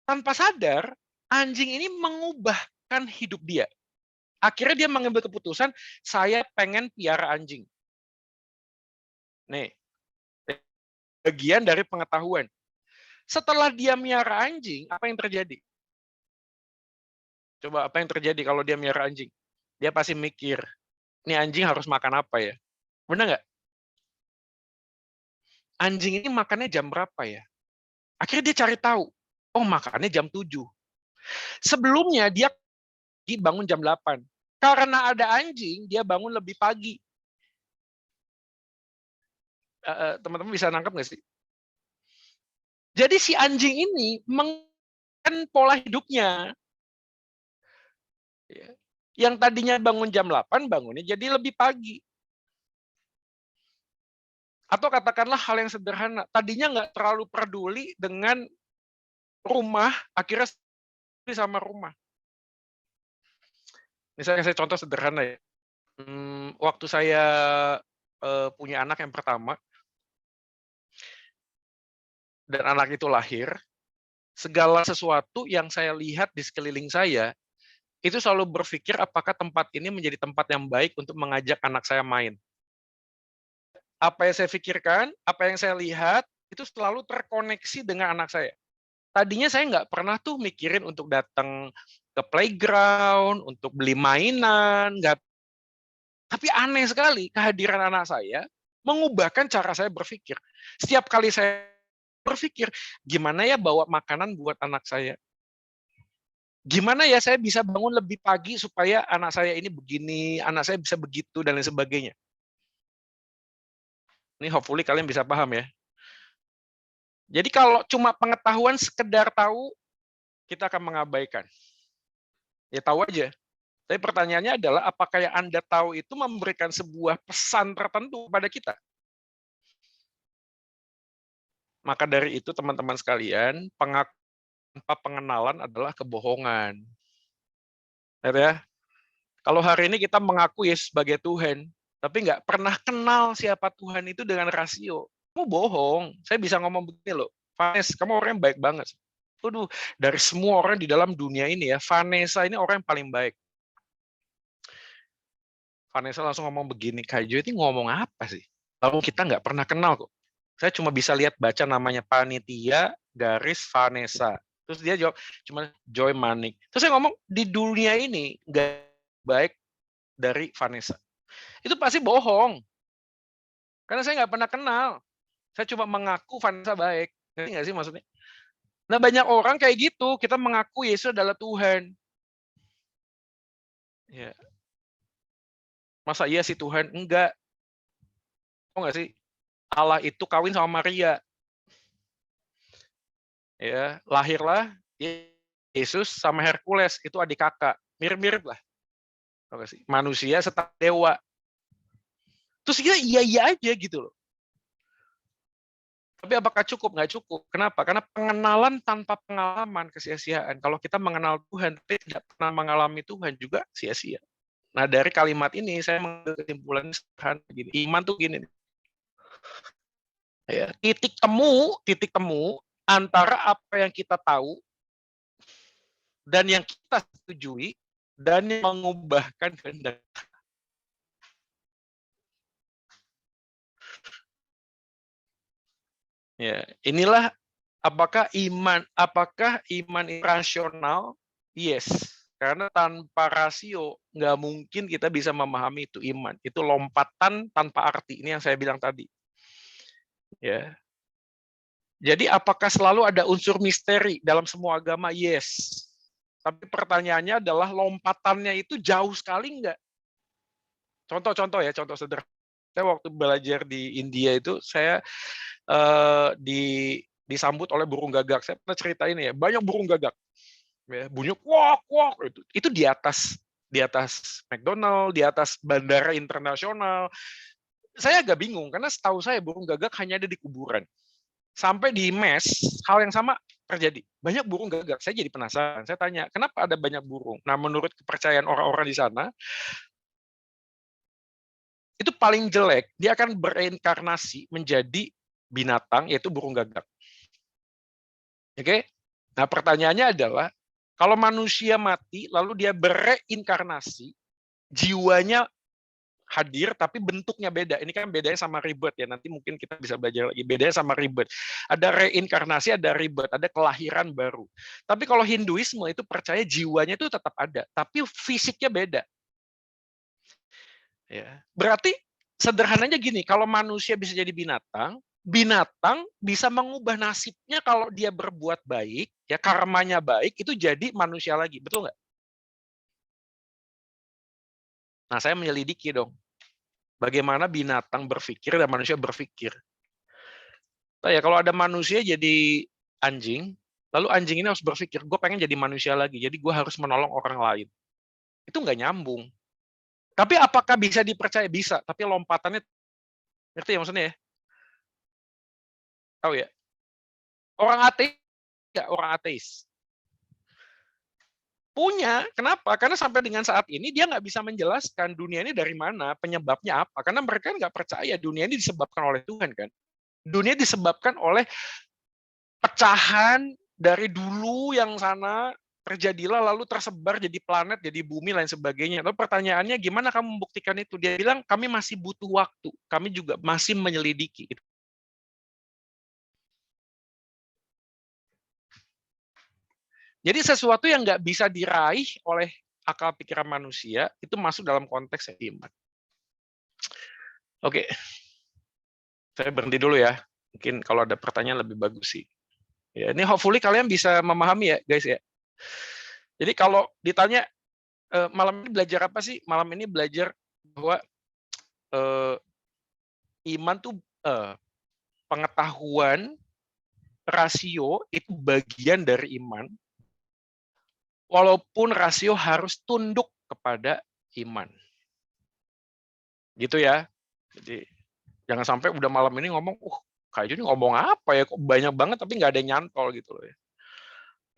Tanpa sadar, anjing ini mengubahkan hidup dia. Akhirnya dia mengambil keputusan, saya pengen piara anjing. Nih, bagian dari pengetahuan. Setelah dia miara anjing, apa yang terjadi? Coba apa yang terjadi kalau dia miara anjing? Dia pasti mikir, ini anjing harus makan apa ya? Benar nggak? Anjing ini makannya jam berapa ya? Akhirnya dia cari tahu. Oh, makannya jam 7. Sebelumnya dia bangun jam 8. Karena ada anjing, dia bangun lebih pagi. Teman-teman bisa nangkep nggak sih? Jadi si anjing ini mengubahkan pola hidupnya. Yang tadinya bangun jam 8, bangunnya jadi lebih pagi. Atau katakanlah hal yang sederhana, tadinya nggak terlalu peduli dengan rumah, akhirnya sama rumah. Misalnya saya contoh sederhana ya. Waktu saya punya anak yang pertama, dan anak itu lahir, segala sesuatu yang saya lihat di sekeliling saya, itu selalu berpikir apakah tempat ini menjadi tempat yang baik untuk mengajak anak saya main. Apa yang saya pikirkan, apa yang saya lihat, itu selalu terkoneksi dengan anak saya. Tadinya saya nggak pernah tuh mikirin untuk datang ke playground, untuk beli mainan, nggak. Tapi aneh sekali, kehadiran anak saya mengubahkan cara saya berpikir. Setiap kali saya berpikir, gimana ya bawa makanan buat anak saya? Gimana ya saya bisa bangun lebih pagi supaya anak saya ini begini, anak saya bisa begitu, dan lain sebagainya. Ini hopefully kalian bisa paham ya. Jadi kalau cuma pengetahuan sekedar tahu, kita akan mengabaikan. Ya tahu aja. Tapi pertanyaannya adalah apakah yang Anda tahu itu memberikan sebuah pesan tertentu kepada kita? Maka dari itu teman-teman sekalian, tanpa pengenalan adalah kebohongan. Lihat ya, kalau hari ini kita mengaku Yesus sebagai Tuhan, tapi nggak pernah kenal siapa Tuhan itu dengan rasio, kamu bohong. Saya bisa ngomong begini loh, Vanessa, kamu orang yang baik banget. Waduh, dari semua orang di dalam dunia ini ya, Vanessa ini orang yang paling baik. Vanessa langsung ngomong begini, Kak Jo ini ngomong apa sih? Lalu kita nggak pernah kenal kok. Saya cuma bisa lihat baca namanya panitia garis Vanessa. Terus dia jawab cuma Joy Manik. Terus saya ngomong di dunia ini nggak baik dari Vanessa. Itu pasti bohong. Karena saya nggak pernah kenal. Saya cuma mengaku Vanessa baik. Ngerti nggak sih maksudnya? Nah banyak orang kayak gitu. Kita mengaku Yesus adalah Tuhan. Ya. Masa iya sih Tuhan? Enggak. Tahu nggak sih? Allah itu kawin sama Maria. Ya, lahirlah Yesus sama Hercules, itu adik kakak. Mirip-mirip lah. Tahu nggak sih? Manusia setara dewa. Terus kita iya aja gitu loh. Tapi apakah cukup? Nggak cukup. Kenapa? Karena pengenalan tanpa pengalaman kesia-siaan. Kalau kita mengenal Tuhan tapi tidak pernah mengalami Tuhan juga sia-sia. Nah dari kalimat ini saya mengambil kesimpulan sederhana gini. Iman tuh gini. Ya, titik temu antara apa yang kita tahu dan yang kita setujui dan yang mengubahkan kehendak. Ya, inilah apakah iman itu rasional? Yes. Karena tanpa rasio nggak mungkin kita bisa memahami itu iman. Itu lompatan tanpa arti. Ini yang saya bilang tadi. Ya. Jadi apakah selalu ada unsur misteri dalam semua agama? Yes. Tapi pertanyaannya adalah lompatannya itu jauh sekali enggak? Contoh ya, contoh sederhana. Saya waktu belajar di India itu saya disambut oleh burung gagak. Saya pernah ceritain ya, banyak burung gagak. Ya, bunyi kuak kuak itu di atas McDonald, di atas bandara internasional. Saya agak bingung karena setahu saya burung gagak hanya ada di kuburan. Sampai di mes, hal yang sama terjadi. Banyak burung gagak. Saya jadi penasaran. Saya tanya, kenapa ada banyak burung? Nah, menurut kepercayaan orang-orang di sana, itu paling jelek, dia akan bereinkarnasi menjadi binatang, yaitu burung gagak. Oke? Nah, pertanyaannya adalah, kalau manusia mati, lalu dia bereinkarnasi, jiwanya hadir, tapi bentuknya beda. Ini kan bedanya sama rebirth ya. Nanti mungkin kita bisa belajar lagi. Bedanya sama rebirth. Ada reinkarnasi, ada rebirth, ada kelahiran baru. Tapi kalau Hinduisme itu percaya jiwanya itu tetap ada, tapi fisiknya beda. Ya. Berarti sederhananya gini, kalau manusia bisa jadi binatang, binatang bisa mengubah nasibnya kalau dia berbuat baik, ya karmanya baik, itu jadi manusia lagi. Betul nggak? Nah, saya menyelidiki dong. Bagaimana binatang berpikir dan manusia berpikir. Nah, ya, kalau ada manusia jadi anjing, lalu anjing ini harus berpikir, gue pengen jadi manusia lagi, jadi gue harus menolong orang lain. Itu nggak nyambung. Tapi apakah bisa dipercaya? Bisa, tapi lompatannya, ngerti ya maksudnya ya? Tahu ya? Orang ateis. Punya, kenapa? Karena sampai dengan saat ini dia nggak bisa menjelaskan dunia ini dari mana, penyebabnya apa. Karena mereka nggak percaya dunia ini disebabkan oleh Tuhan kan. Dunia disebabkan oleh pecahan dari dulu yang sana, terjadilah lalu tersebar jadi planet, jadi bumi, lain sebagainya. Lalu pertanyaannya gimana kamu membuktikan itu? Dia bilang kami masih butuh waktu, kami juga masih menyelidiki. Jadi sesuatu yang nggak bisa diraih oleh akal pikiran manusia, itu masuk dalam konteks iman. Oke, saya berhenti dulu ya. Mungkin kalau ada pertanyaan lebih bagus sih. Ya, ini hopefully kalian bisa memahami ya, guys ya. Jadi kalau ditanya malam ini belajar apa sih? Malam ini belajar bahwa iman tuh pengetahuan rasio itu bagian dari iman, walaupun rasio harus tunduk kepada iman. Gitu ya. Jadi jangan sampai udah malam ini ngomong, kayaknya ini ngomong apa ya, kok banyak banget tapi nggak ada yang nyantol gitu loh ya.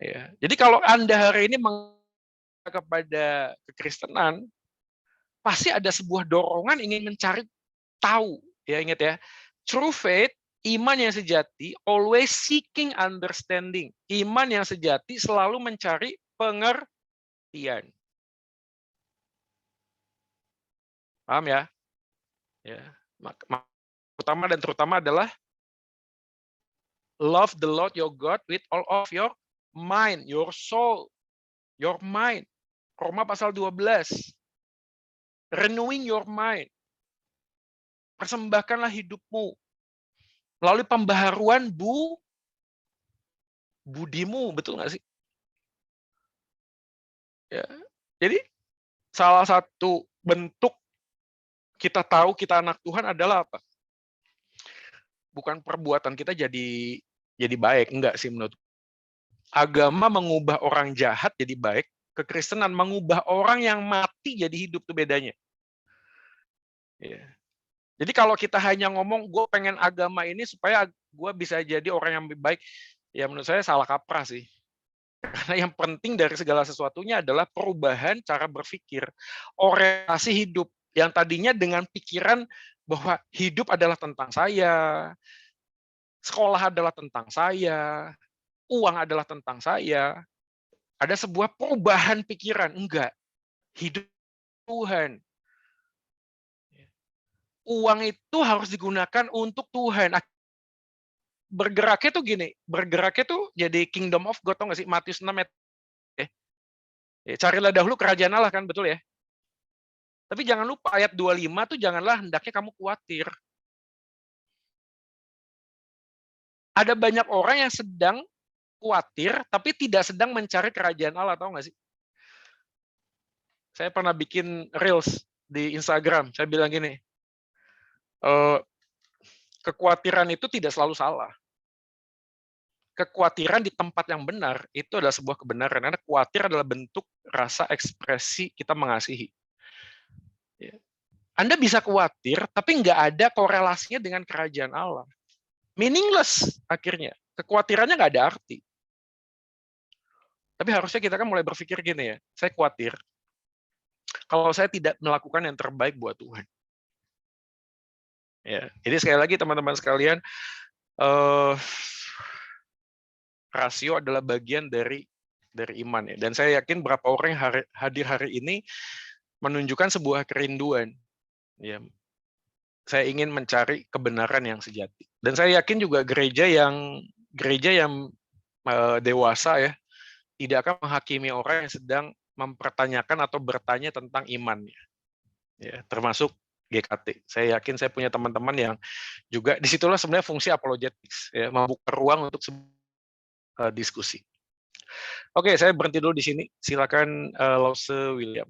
Ya. Jadi kalau Anda hari ini kepada kekristenan, pasti ada sebuah dorongan ingin mencari tahu. Ya, ingat ya, true faith, iman yang sejati, always seeking understanding. Iman yang sejati selalu mencari pengertian. Paham ya? Ya. Pertama dan terutama adalah love the Lord your God with all of your mind, your soul, your mind. Roma pasal 12. Renewing your mind. Persembahkanlah hidupmu melalui pembaharuan budimu, betul nggak sih? Ya. Jadi salah satu bentuk kita tahu kita anak Tuhan adalah apa? Bukan perbuatan kita jadi baik, enggak sih menurut. Agama mengubah orang jahat jadi baik, kekristenan mengubah orang yang mati jadi hidup, tuh bedanya. Ya. Jadi kalau kita hanya ngomong, gue pengen agama ini supaya gue bisa jadi orang yang lebih baik, ya menurut saya salah kaprah sih. Karena yang penting dari segala sesuatunya adalah perubahan cara berpikir, orientasi hidup, yang tadinya dengan pikiran bahwa hidup adalah tentang saya, sekolah adalah tentang saya, uang adalah tentang saya. Ada sebuah perubahan pikiran, enggak. Hidup Tuhan. Uang itu harus digunakan untuk Tuhan. Bergeraknya tuh gini, bergeraknya tuh jadi kingdom of God, tau nggak sih? Matius 6 ayat. Carilah dahulu kerajaan Allah, kan, betul ya? Tapi jangan lupa ayat 25 tuh janganlah hendaknya kamu khawatir. Ada banyak orang yang sedang khawatir, tapi tidak sedang mencari kerajaan Allah, tahu nggak sih? Saya pernah bikin reels di Instagram, saya bilang gini, kekhawatiran itu tidak selalu salah. Kekhawatiran di tempat yang benar, itu adalah sebuah kebenaran, karena khawatir adalah bentuk rasa ekspresi kita mengasihi. Anda bisa khawatir, tapi nggak ada korelasinya dengan kerajaan Allah. Meaningless akhirnya. Kekhawatirannya nggak ada arti. Tapi harusnya kita kan mulai berpikir gini ya, saya khawatir kalau saya tidak melakukan yang terbaik buat Tuhan. Ya, jadi sekali lagi teman-teman sekalian, rasio adalah bagian dari iman ya. Dan saya yakin berapa orang yang hadir hari ini menunjukkan sebuah kerinduan. Ya, saya ingin mencari kebenaran yang sejati. Dan saya yakin juga gereja yang dewasa ya, tidak akan menghakimi orang yang sedang mempertanyakan atau bertanya tentang imannya. Ya, termasuk GKT. Saya yakin saya punya teman-teman yang juga disitulah sebenarnya fungsi apologetics, ya, membuka ruang untuk diskusi. Oke, saya berhenti dulu di sini. Silakan Lause William.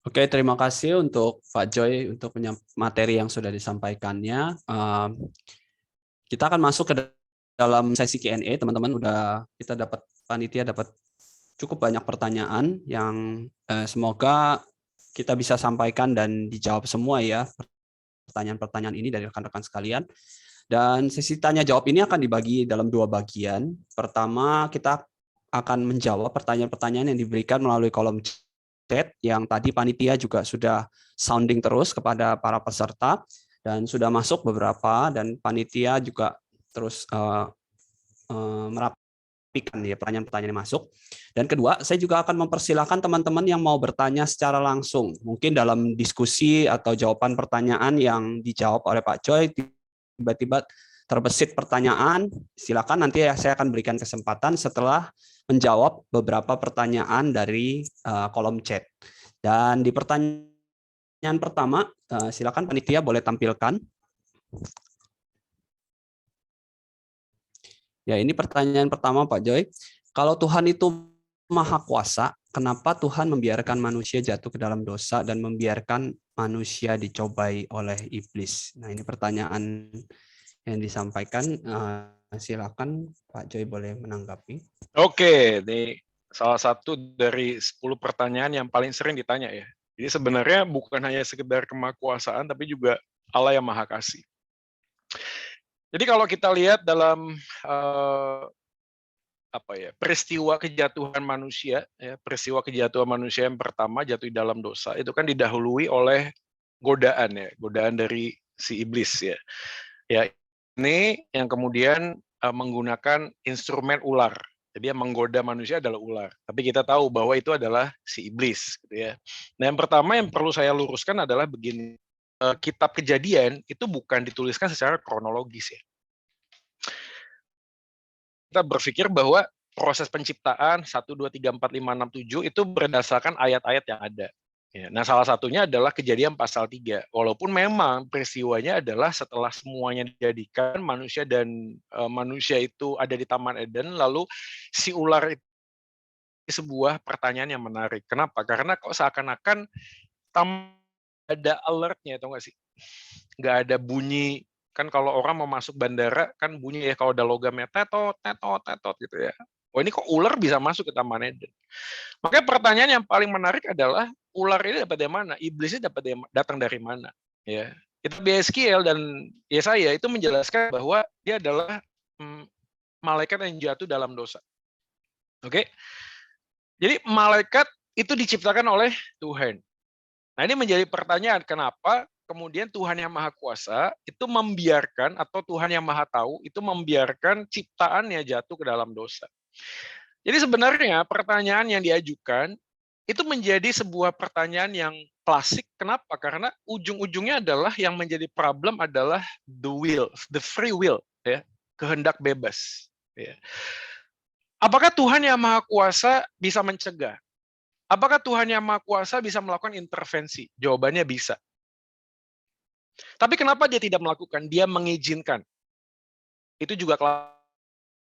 Oke, terima kasih untuk Pak Joy untuk materi yang sudah disampaikannya. Kita akan masuk ke dalam sesi Q&A, teman-teman. Kita panitia dapat cukup banyak pertanyaan yang semoga kita bisa sampaikan dan dijawab semua ya, pertanyaan-pertanyaan ini dari rekan-rekan sekalian. Dan sesi tanya jawab ini akan dibagi dalam 2 bagian. Pertama, kita akan menjawab pertanyaan-pertanyaan yang diberikan melalui kolom chat yang tadi panitia juga sudah sounding terus kepada para peserta dan sudah masuk beberapa, dan panitia juga terus merapikan ya pertanyaan-pertanyaan yang masuk. Dan kedua, saya juga akan mempersilahkan teman-teman yang mau bertanya secara langsung, mungkin dalam diskusi atau jawaban pertanyaan yang dijawab oleh Pak Joy, tiba-tiba terbesit pertanyaan, silakan nanti saya akan berikan kesempatan setelah menjawab beberapa pertanyaan dari kolom chat. Dan di pertanyaan pertama, silakan panitia boleh tampilkan. Ya, ini pertanyaan pertama Pak Joy. Kalau Tuhan itu Maha Kuasa, kenapa Tuhan membiarkan manusia jatuh ke dalam dosa dan membiarkan manusia dicobai oleh iblis? Nah, ini pertanyaan yang disampaikan. Silakan Pak Joy boleh menanggapi. Oke, ini salah satu dari 10 pertanyaan yang paling sering ditanya ya. Jadi sebenarnya bukan hanya sekedar kemahakuasaan, tapi juga Allah yang Maha Kasih. Jadi kalau kita lihat dalam peristiwa kejatuhan manusia, ya, peristiwa kejatuhan manusia yang pertama jatuh di dalam dosa itu kan didahului oleh godaan ya, godaan dari si iblis ya. Ya, ini yang kemudian menggunakan instrumen ular. Jadi yang menggoda manusia adalah ular. Tapi kita tahu bahwa itu adalah si iblis gitu ya. Nah, yang pertama yang perlu saya luruskan adalah begini. Kitab Kejadian itu bukan dituliskan secara kronologis ya. Kita berpikir bahwa proses penciptaan 1, 2, 3, 4, 5, 6, 7 itu berdasarkan ayat-ayat yang ada. Nah, salah satunya adalah Kejadian pasal 3. Walaupun memang peristiwanya adalah setelah semuanya dijadikan, manusia dan manusia itu ada di Taman Eden, lalu si ular itu sebuah pertanyaan yang menarik. Kenapa? Karena kok seakan-akan ada alertnya, atau nggak sih? Nggak ada bunyi. Kan kalau orang mau masuk bandara, kan bunyi ya kalau ada logamnya, tetot, tetot, tetot gitu ya. Oh, ini kok ular bisa masuk ke Taman Eden? Makanya pertanyaan yang paling menarik adalah, ular ini dapat dari mana? Iblisnya datang dari mana? Ya, itu BSKL dan Yesaya itu menjelaskan bahwa dia adalah malaikat yang jatuh dalam dosa. Oke? Jadi malaikat itu diciptakan oleh Tuhan. Nah, ini menjadi pertanyaan, kenapa kemudian Tuhan yang Maha Kuasa itu membiarkan, atau Tuhan yang Maha Tahu itu membiarkan ciptaannya jatuh ke dalam dosa. Jadi sebenarnya pertanyaan yang diajukan itu menjadi sebuah pertanyaan yang klasik. Kenapa? Karena ujung-ujungnya adalah yang menjadi problem adalah the will, the free will, ya, kehendak bebas. Ya. Apakah Tuhan yang Maha Kuasa bisa mencegah? Apakah Tuhan yang Maha Kuasa bisa melakukan intervensi? Jawabannya bisa. Tapi kenapa dia tidak melakukan? Dia mengizinkan. Itu juga.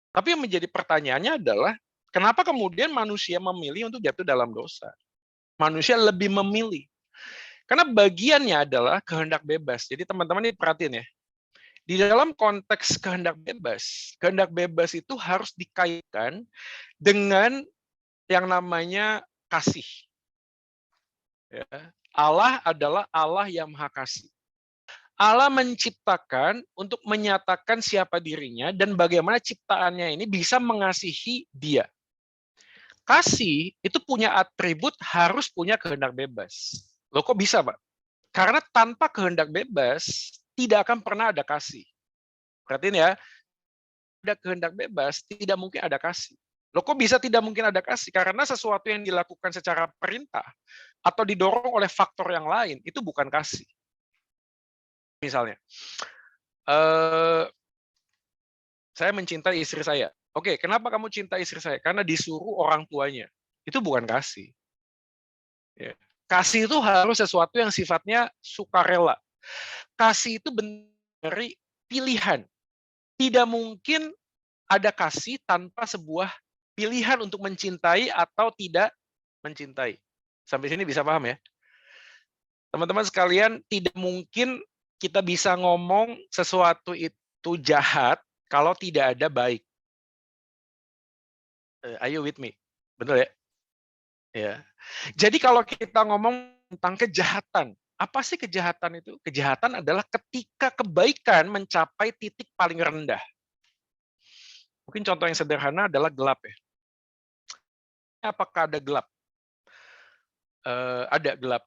Tapi yang menjadi pertanyaannya adalah, kenapa kemudian manusia memilih untuk jatuh dalam dosa? Manusia lebih memilih. Karena bagiannya adalah kehendak bebas. Jadi teman-teman ini perhatiin ya. Di dalam konteks kehendak bebas itu harus dikaitkan dengan yang namanya kasih. Ya. Allah adalah Allah yang Maha Kasih. Allah menciptakan untuk menyatakan siapa dirinya dan bagaimana ciptaannya ini bisa mengasihi dia. Kasih itu punya atribut harus punya kehendak bebas. Loh kok bisa, Pak? Karena tanpa kehendak bebas, tidak akan pernah ada kasih. Perhatiin ya, ada kehendak bebas, tidak mungkin ada kasih. Loh kok bisa tidak mungkin ada kasih? Karena sesuatu yang dilakukan secara perintah atau didorong oleh faktor yang lain, itu bukan kasih. Misalnya, saya mencintai istri saya. Oke, kenapa kamu cinta istri saya? Karena disuruh orang tuanya. Itu bukan kasih. Ya. Kasih itu harus sesuatu yang sifatnya sukarela. Kasih itu dari pilihan. Tidak mungkin ada kasih tanpa sebuah pilihan untuk mencintai atau tidak mencintai. Sampai sini bisa paham ya? Teman-teman sekalian, tidak mungkin kita bisa ngomong sesuatu itu jahat kalau tidak ada baik. Are you with me? Betul ya? Ya. Jadi kalau kita ngomong tentang kejahatan, apa sih kejahatan itu? Kejahatan adalah ketika kebaikan mencapai titik paling rendah. Mungkin contoh yang sederhana adalah gelap ya. Apakah ada gelap? Ada gelap.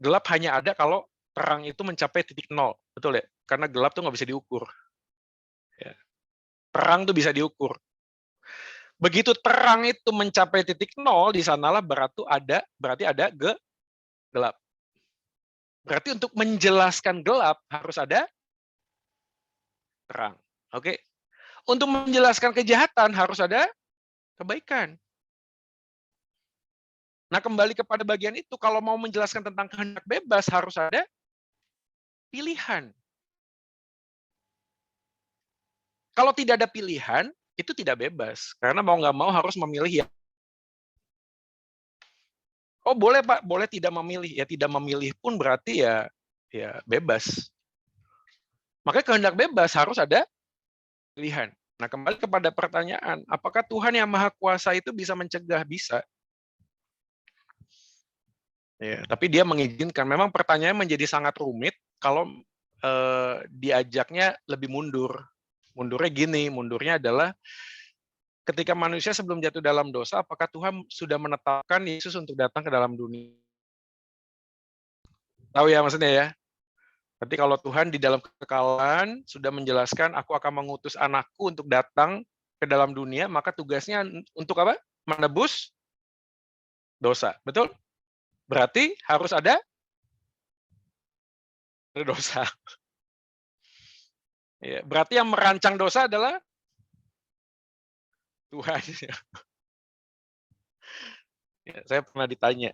Gelap hanya ada kalau terang itu mencapai titik nol, betul ya? Karena gelap tuh nggak bisa diukur. Ya. Terang tuh bisa diukur. Begitu terang itu mencapai titik nol, di sanalah berarti ada gelap. Berarti untuk menjelaskan gelap harus ada terang. Oke. Untuk menjelaskan kejahatan harus ada kebaikan. Nah, kembali kepada bagian itu, kalau mau menjelaskan tentang kehendak bebas harus ada pilihan. Kalau tidak ada pilihan, itu tidak bebas. Karena mau nggak mau harus memilih. Oh boleh Pak, boleh tidak memilih. Ya tidak memilih pun berarti ya bebas. Makanya kehendak bebas harus ada pilihan. Nah kembali kepada pertanyaan, apakah Tuhan yang Maha Kuasa itu bisa mencegah? Bisa. Ya, tapi dia mengizinkan. Memang pertanyaan menjadi sangat rumit kalau diajaknya lebih mundur. Mundurnya gini, mundurnya adalah ketika manusia sebelum jatuh dalam dosa, apakah Tuhan sudah menetapkan Yesus untuk datang ke dalam dunia? Tahu ya maksudnya ya? Berarti kalau Tuhan di dalam kekekalan sudah menjelaskan, aku akan mengutus anakku untuk datang ke dalam dunia, maka tugasnya untuk apa? Menebus dosa. Betul? Berarti harus ada dosa. Ya, berarti yang merancang dosa adalah Tuhan. Ya, saya pernah ditanya,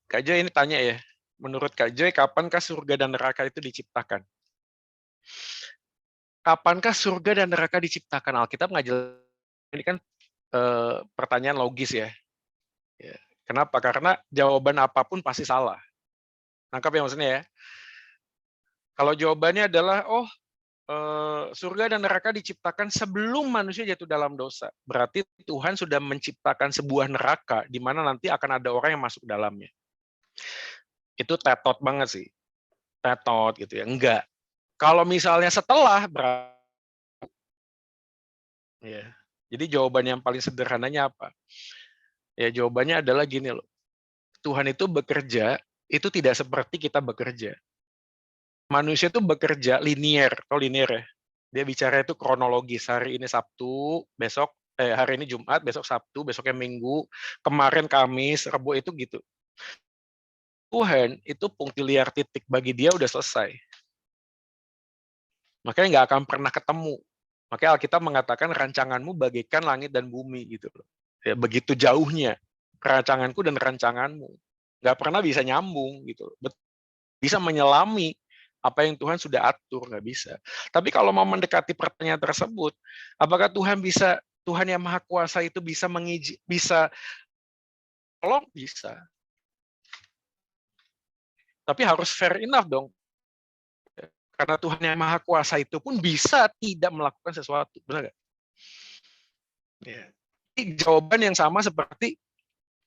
Kak Joy ini tanya ya, menurut Kak Joy, kapankah surga dan neraka itu diciptakan? Kapankah surga dan neraka diciptakan? Alkitab ngajar ini kan pertanyaan logis ya. Kenapa? Karena jawaban apapun pasti salah. Nangkap ya maksudnya ya? Kalau jawabannya adalah, surga dan neraka diciptakan sebelum manusia jatuh dalam dosa. Berarti Tuhan sudah menciptakan sebuah neraka di mana nanti akan ada orang yang masuk dalamnya. Itu tetot banget sih. Tetot gitu ya. Enggak. Kalau misalnya setelah, ya. Jadi jawaban yang paling sederhananya apa? Ya jawabannya adalah gini loh. Tuhan itu bekerja, itu tidak seperti kita bekerja. Manusia itu bekerja linear, atau linear ya. Dia bicara itu kronologis. Hari ini Sabtu, besok hari ini Jumat, besok Sabtu, besoknya Minggu, kemarin Kamis, Rabu itu gitu. Tuhan itu punktiliar titik, bagi dia udah selesai. Makanya nggak akan pernah ketemu. Makanya Alkitab mengatakan rancanganmu bagaikan langit dan bumi gitu loh. Ya, begitu jauhnya rancanganku dan rancanganmu. Nggak pernah bisa nyambung gitu. Bisa menyelami apa yang Tuhan sudah atur, nggak bisa. Tapi kalau mau mendekati pertanyaan tersebut, apakah Tuhan yang Maha Kuasa itu bisa tolong? Bisa. Tapi harus fair enough dong. Karena Tuhan yang Maha Kuasa itu pun bisa tidak melakukan sesuatu, benar nggak? Ya. Ini jawaban yang sama seperti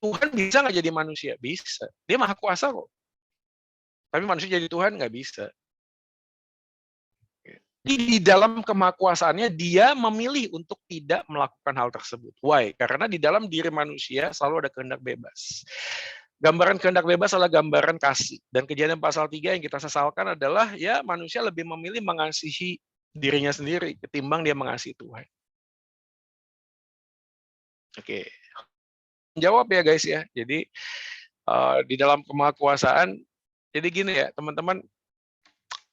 Tuhan bisa nggak jadi manusia? Bisa. Dia Maha Kuasa kok. Tapi manusia jadi Tuhan nggak bisa. Di dalam kemahakuasaannya dia memilih untuk tidak melakukan hal tersebut. Why? Karena di dalam diri manusia selalu ada kehendak bebas. Gambaran kehendak bebas adalah gambaran kasih. Dan Kejadian pasal 3 yang kita sesalkan adalah ya manusia lebih memilih mengasihi dirinya sendiri ketimbang dia mengasihi Tuhan. Oke. Jawab ya guys ya. Jadi di dalam kemahakuasaan, jadi gini ya teman-teman,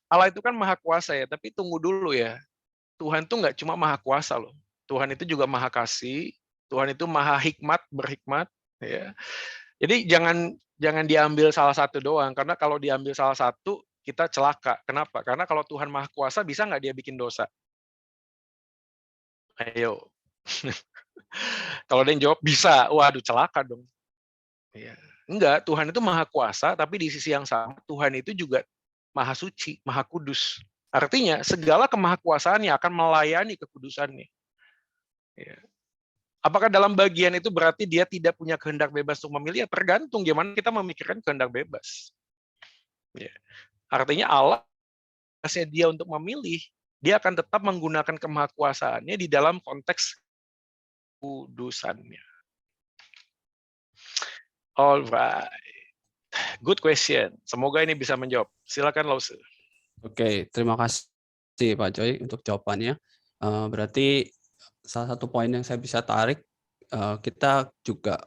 Allah itu kan maha kuasa ya, tapi tunggu dulu ya. Tuhan tuh nggak cuma maha kuasa loh. Tuhan itu juga maha kasih. Tuhan itu maha hikmat, berhikmat. Ya. Jadi jangan diambil salah satu doang, karena kalau diambil salah satu kita celaka. Kenapa? Karena kalau Tuhan maha kuasa bisa nggak dia bikin dosa? Ayo. Kalau dia yang jawab bisa, waduh celaka dong. Ya. Enggak, Tuhan itu maha kuasa, tapi di sisi yang sama Tuhan itu juga maha suci, maha kudus. Artinya segala kemahakuasaannya akan melayani kekudusannya. Ya. Apakah dalam bagian itu berarti dia tidak punya kehendak bebas untuk memilih? Ya, tergantung gimana kita memikirkan kehendak bebas. Ya. Artinya Allah kasih dia untuk memilih, dia akan tetap menggunakan kemahakuasaannya di dalam konteks kudusannya. Alright. Good question. Semoga ini bisa menjawab. Silakan Lause. Oke, terima kasih Pak Joy untuk jawabannya. Berarti salah satu poin yang saya bisa tarik, kita juga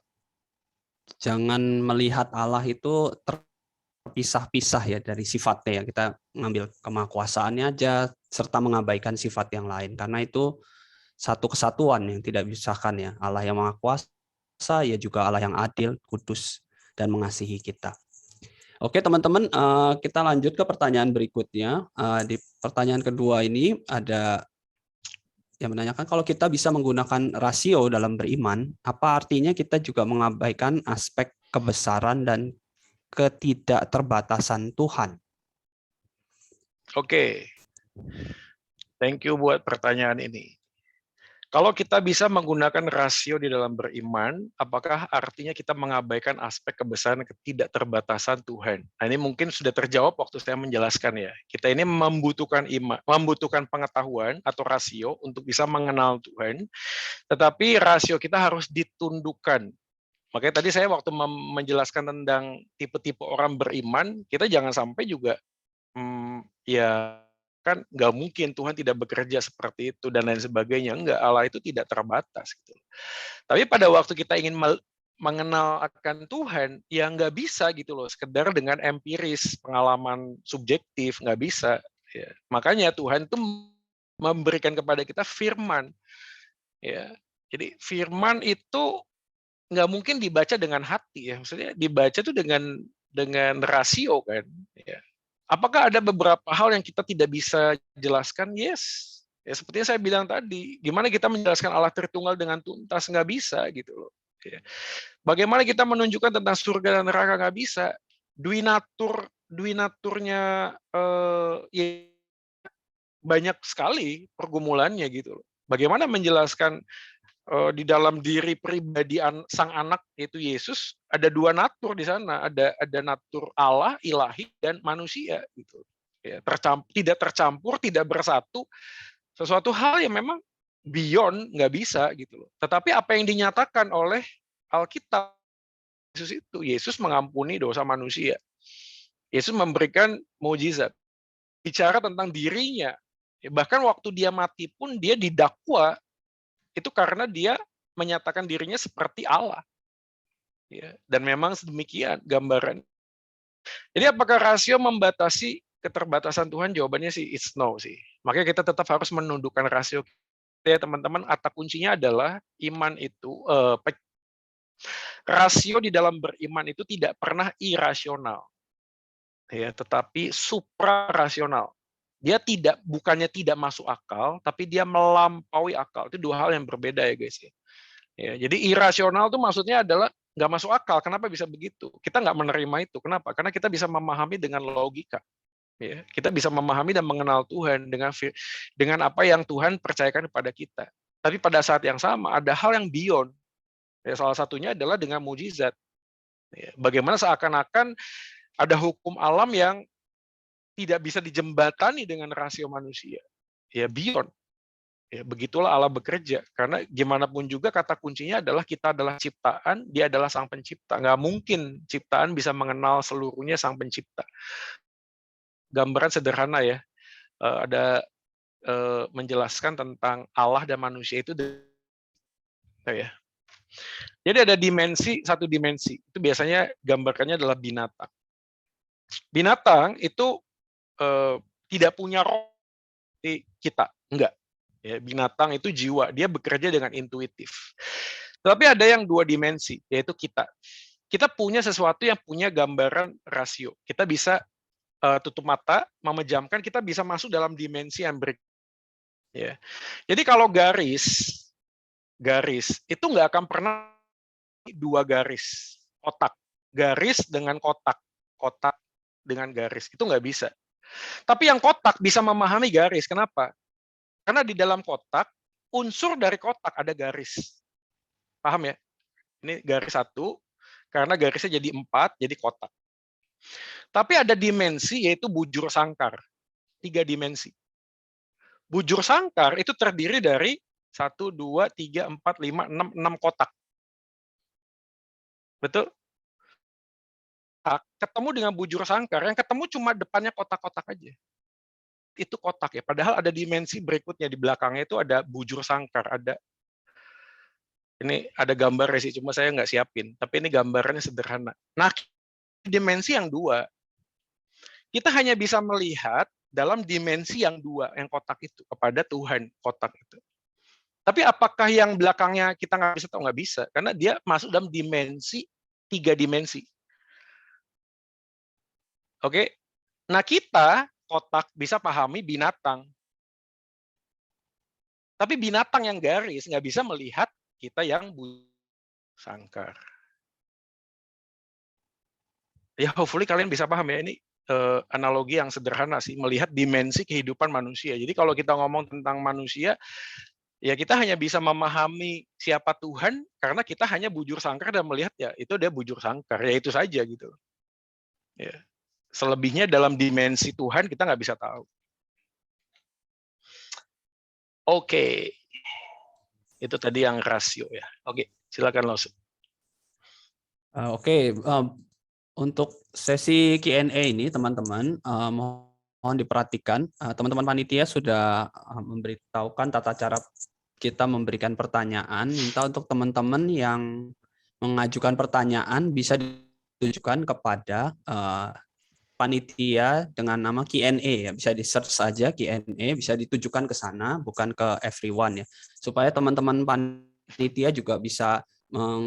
jangan melihat Allah itu terpisah-pisah ya dari sifatnya ya. Kita ngambil kemahakuasaannya aja serta mengabaikan sifat yang lain, karena itu satu kesatuan yang tidak dipisahkan ya. Allah yang Maha Kuasa, ya juga Allah yang adil, kudus, dan mengasihi kita. Oke teman-teman, kita lanjut ke pertanyaan berikutnya. Di pertanyaan kedua ini ada yang menanyakan kalau kita bisa menggunakan rasio dalam beriman, apa artinya kita juga mengabaikan aspek kebesaran dan ketidakterbatasan Tuhan? Oke, thank you buat pertanyaan ini. Kalau kita bisa menggunakan rasio di dalam beriman, apakah artinya kita mengabaikan aspek kebesaran ketidakterbatasan Tuhan? Nah, ini mungkin sudah terjawab waktu saya menjelaskan ya. Kita ini membutuhkan iman, membutuhkan pengetahuan atau rasio untuk bisa mengenal Tuhan, tetapi rasio kita harus ditundukkan. Makanya tadi saya waktu menjelaskan tentang tipe-tipe orang beriman, kita jangan sampai juga ya kan nggak mungkin Tuhan tidak bekerja seperti itu dan lain sebagainya. Enggak, Allah itu tidak terbatas gitu. Tapi pada waktu kita ingin mengenal akan Tuhan, ya nggak bisa gitu loh, sekedar dengan empiris, pengalaman subjektif, nggak bisa. Ya. Makanya Tuhan itu memberikan kepada kita firman. Ya. Jadi firman itu nggak mungkin dibaca dengan hati ya, maksudnya dibaca tuh dengan rasio kan. Ya. Apakah ada beberapa hal yang kita tidak bisa jelaskan? Yes. Ya seperti yang saya bilang tadi, gimana kita menjelaskan Allah Tritunggal dengan tuntas? Nggak bisa gitu loh. Ya. Bagaimana kita menunjukkan tentang surga dan neraka? Nggak bisa. Duinaturnya ya banyak sekali pergumulannya gitu loh. Bagaimana menjelaskan di dalam diri pribadi sang anak yaitu Yesus ada dua natur di sana, ada natur Allah ilahi dan manusia gitu ya, tidak tercampur, tidak bersatu, sesuatu hal yang memang beyond, nggak bisa gitu loh. Tetapi apa yang dinyatakan oleh Alkitab, Yesus mengampuni dosa manusia, Yesus memberikan mukjizat, bicara tentang dirinya, bahkan waktu dia mati pun dia didakwa itu karena dia menyatakan dirinya seperti Allah. Ya, dan memang sedemikian gambaran. Jadi apakah rasio membatasi keterbatasan Tuhan? Jawabannya sih it's no sih. Makanya kita tetap harus menundukkan rasio. Ya teman-teman, kata kuncinya adalah iman itu, rasio di dalam beriman itu tidak pernah irasional. Ya, tetapi suprarasional. Dia bukannya tidak masuk akal, tapi dia melampaui akal. Itu dua hal yang berbeda ya guys ya. Ya, jadi irasional itu maksudnya adalah nggak masuk akal. Kenapa bisa begitu? Kita nggak menerima itu. Kenapa? Karena kita bisa memahami dengan logika. Ya, kita bisa memahami dan mengenal Tuhan dengan apa yang Tuhan percayakan kepada kita. Tapi pada saat yang sama ada hal yang beyond. Ya, salah satunya adalah dengan mujizat. Ya, bagaimana seakan-akan ada hukum alam yang tidak bisa dijembatani dengan rasio manusia. Ya beyond. Ya, begitulah Allah bekerja. Karena gimana pun juga kata kuncinya adalah kita adalah ciptaan, dia adalah sang pencipta. Nggak mungkin ciptaan bisa mengenal seluruhnya sang pencipta. Gambaran sederhana ya, ada menjelaskan tentang Allah dan manusia itu ya. Jadi ada satu dimensi, itu biasanya gambarkannya adalah binatang. Binatang itu tidak punya roh seperti kita, enggak. Ya, binatang itu jiwa, dia bekerja dengan intuitif. Tapi ada yang dua dimensi, yaitu kita. Kita punya sesuatu yang punya gambaran rasio. Kita bisa tutup mata, memejamkan, kita bisa masuk dalam dimensi yang berikutnya. Ya. Jadi kalau garis itu nggak akan pernah dua garis, kotak. Garis dengan kotak, kotak dengan garis, itu nggak bisa. Tapi yang kotak bisa memahami garis, kenapa? Karena di dalam kotak, unsur dari kotak ada garis. Paham ya? Ini garis satu, karena garisnya jadi 4, jadi kotak. Tapi ada dimensi, yaitu bujur sangkar. 3 dimensi. Bujur sangkar itu terdiri dari 1, 2, 3, 4, 5, 6 kotak. Betul? Ketemu dengan bujur sangkar, yang ketemu cuma depannya kotak-kotak aja. Itu kotak ya, padahal ada dimensi berikutnya di belakangnya itu ada bujur sangkar, ini ada gambar sih, cuma saya nggak siapin, tapi ini gambarnya sederhana. Nah, dimensi yang dua, kita hanya bisa melihat dalam dimensi yang dua, yang kotak itu, kepada Tuhan, kotak itu. Tapi apakah yang belakangnya kita nggak bisa atau nggak bisa? Karena dia masuk dalam dimensi, 3 dimensi. Oke, nah kita kotak bisa pahami binatang. Tapi binatang yang garis nggak bisa melihat kita yang sangkar. Ya, hopefully kalian bisa paham ya, ini analogi yang sederhana sih, melihat dimensi kehidupan manusia. Jadi kalau kita ngomong tentang manusia, ya kita hanya bisa memahami siapa Tuhan karena kita hanya bujur sangkar dan melihat ya itu dia bujur sangkar, ya itu saja gitu. Ya. Selebihnya dalam dimensi Tuhan kita nggak bisa tahu. Oke, itu tadi yang rasio ya. Oke, silakan Los. Oke, untuk sesi Q&A ini teman-teman mohon diperhatikan, teman-teman panitia sudah memberitahukan tata cara kita memberikan pertanyaan. Minta untuk teman-teman yang mengajukan pertanyaan bisa ditujukan kepada panitia dengan nama Q&A ya, bisa di search saja Q&A, bisa ditujukan ke sana bukan ke everyone ya, supaya teman-teman panitia juga bisa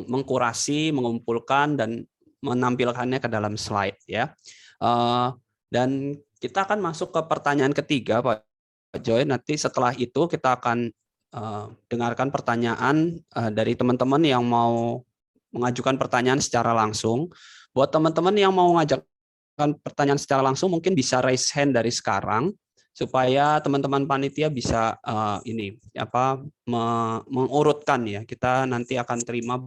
mengkurasi, mengumpulkan dan menampilkannya ke dalam slide ya. Dan kita akan masuk ke pertanyaan ketiga Pak Joy. Nanti setelah itu kita akan dengarkan pertanyaan dari teman-teman yang mau mengajukan pertanyaan secara langsung. Buat teman-teman yang mau ngajak pertanyaan secara langsung mungkin bisa raise hand dari sekarang supaya teman-teman panitia bisa mengurutkan ya. Kita nanti akan terima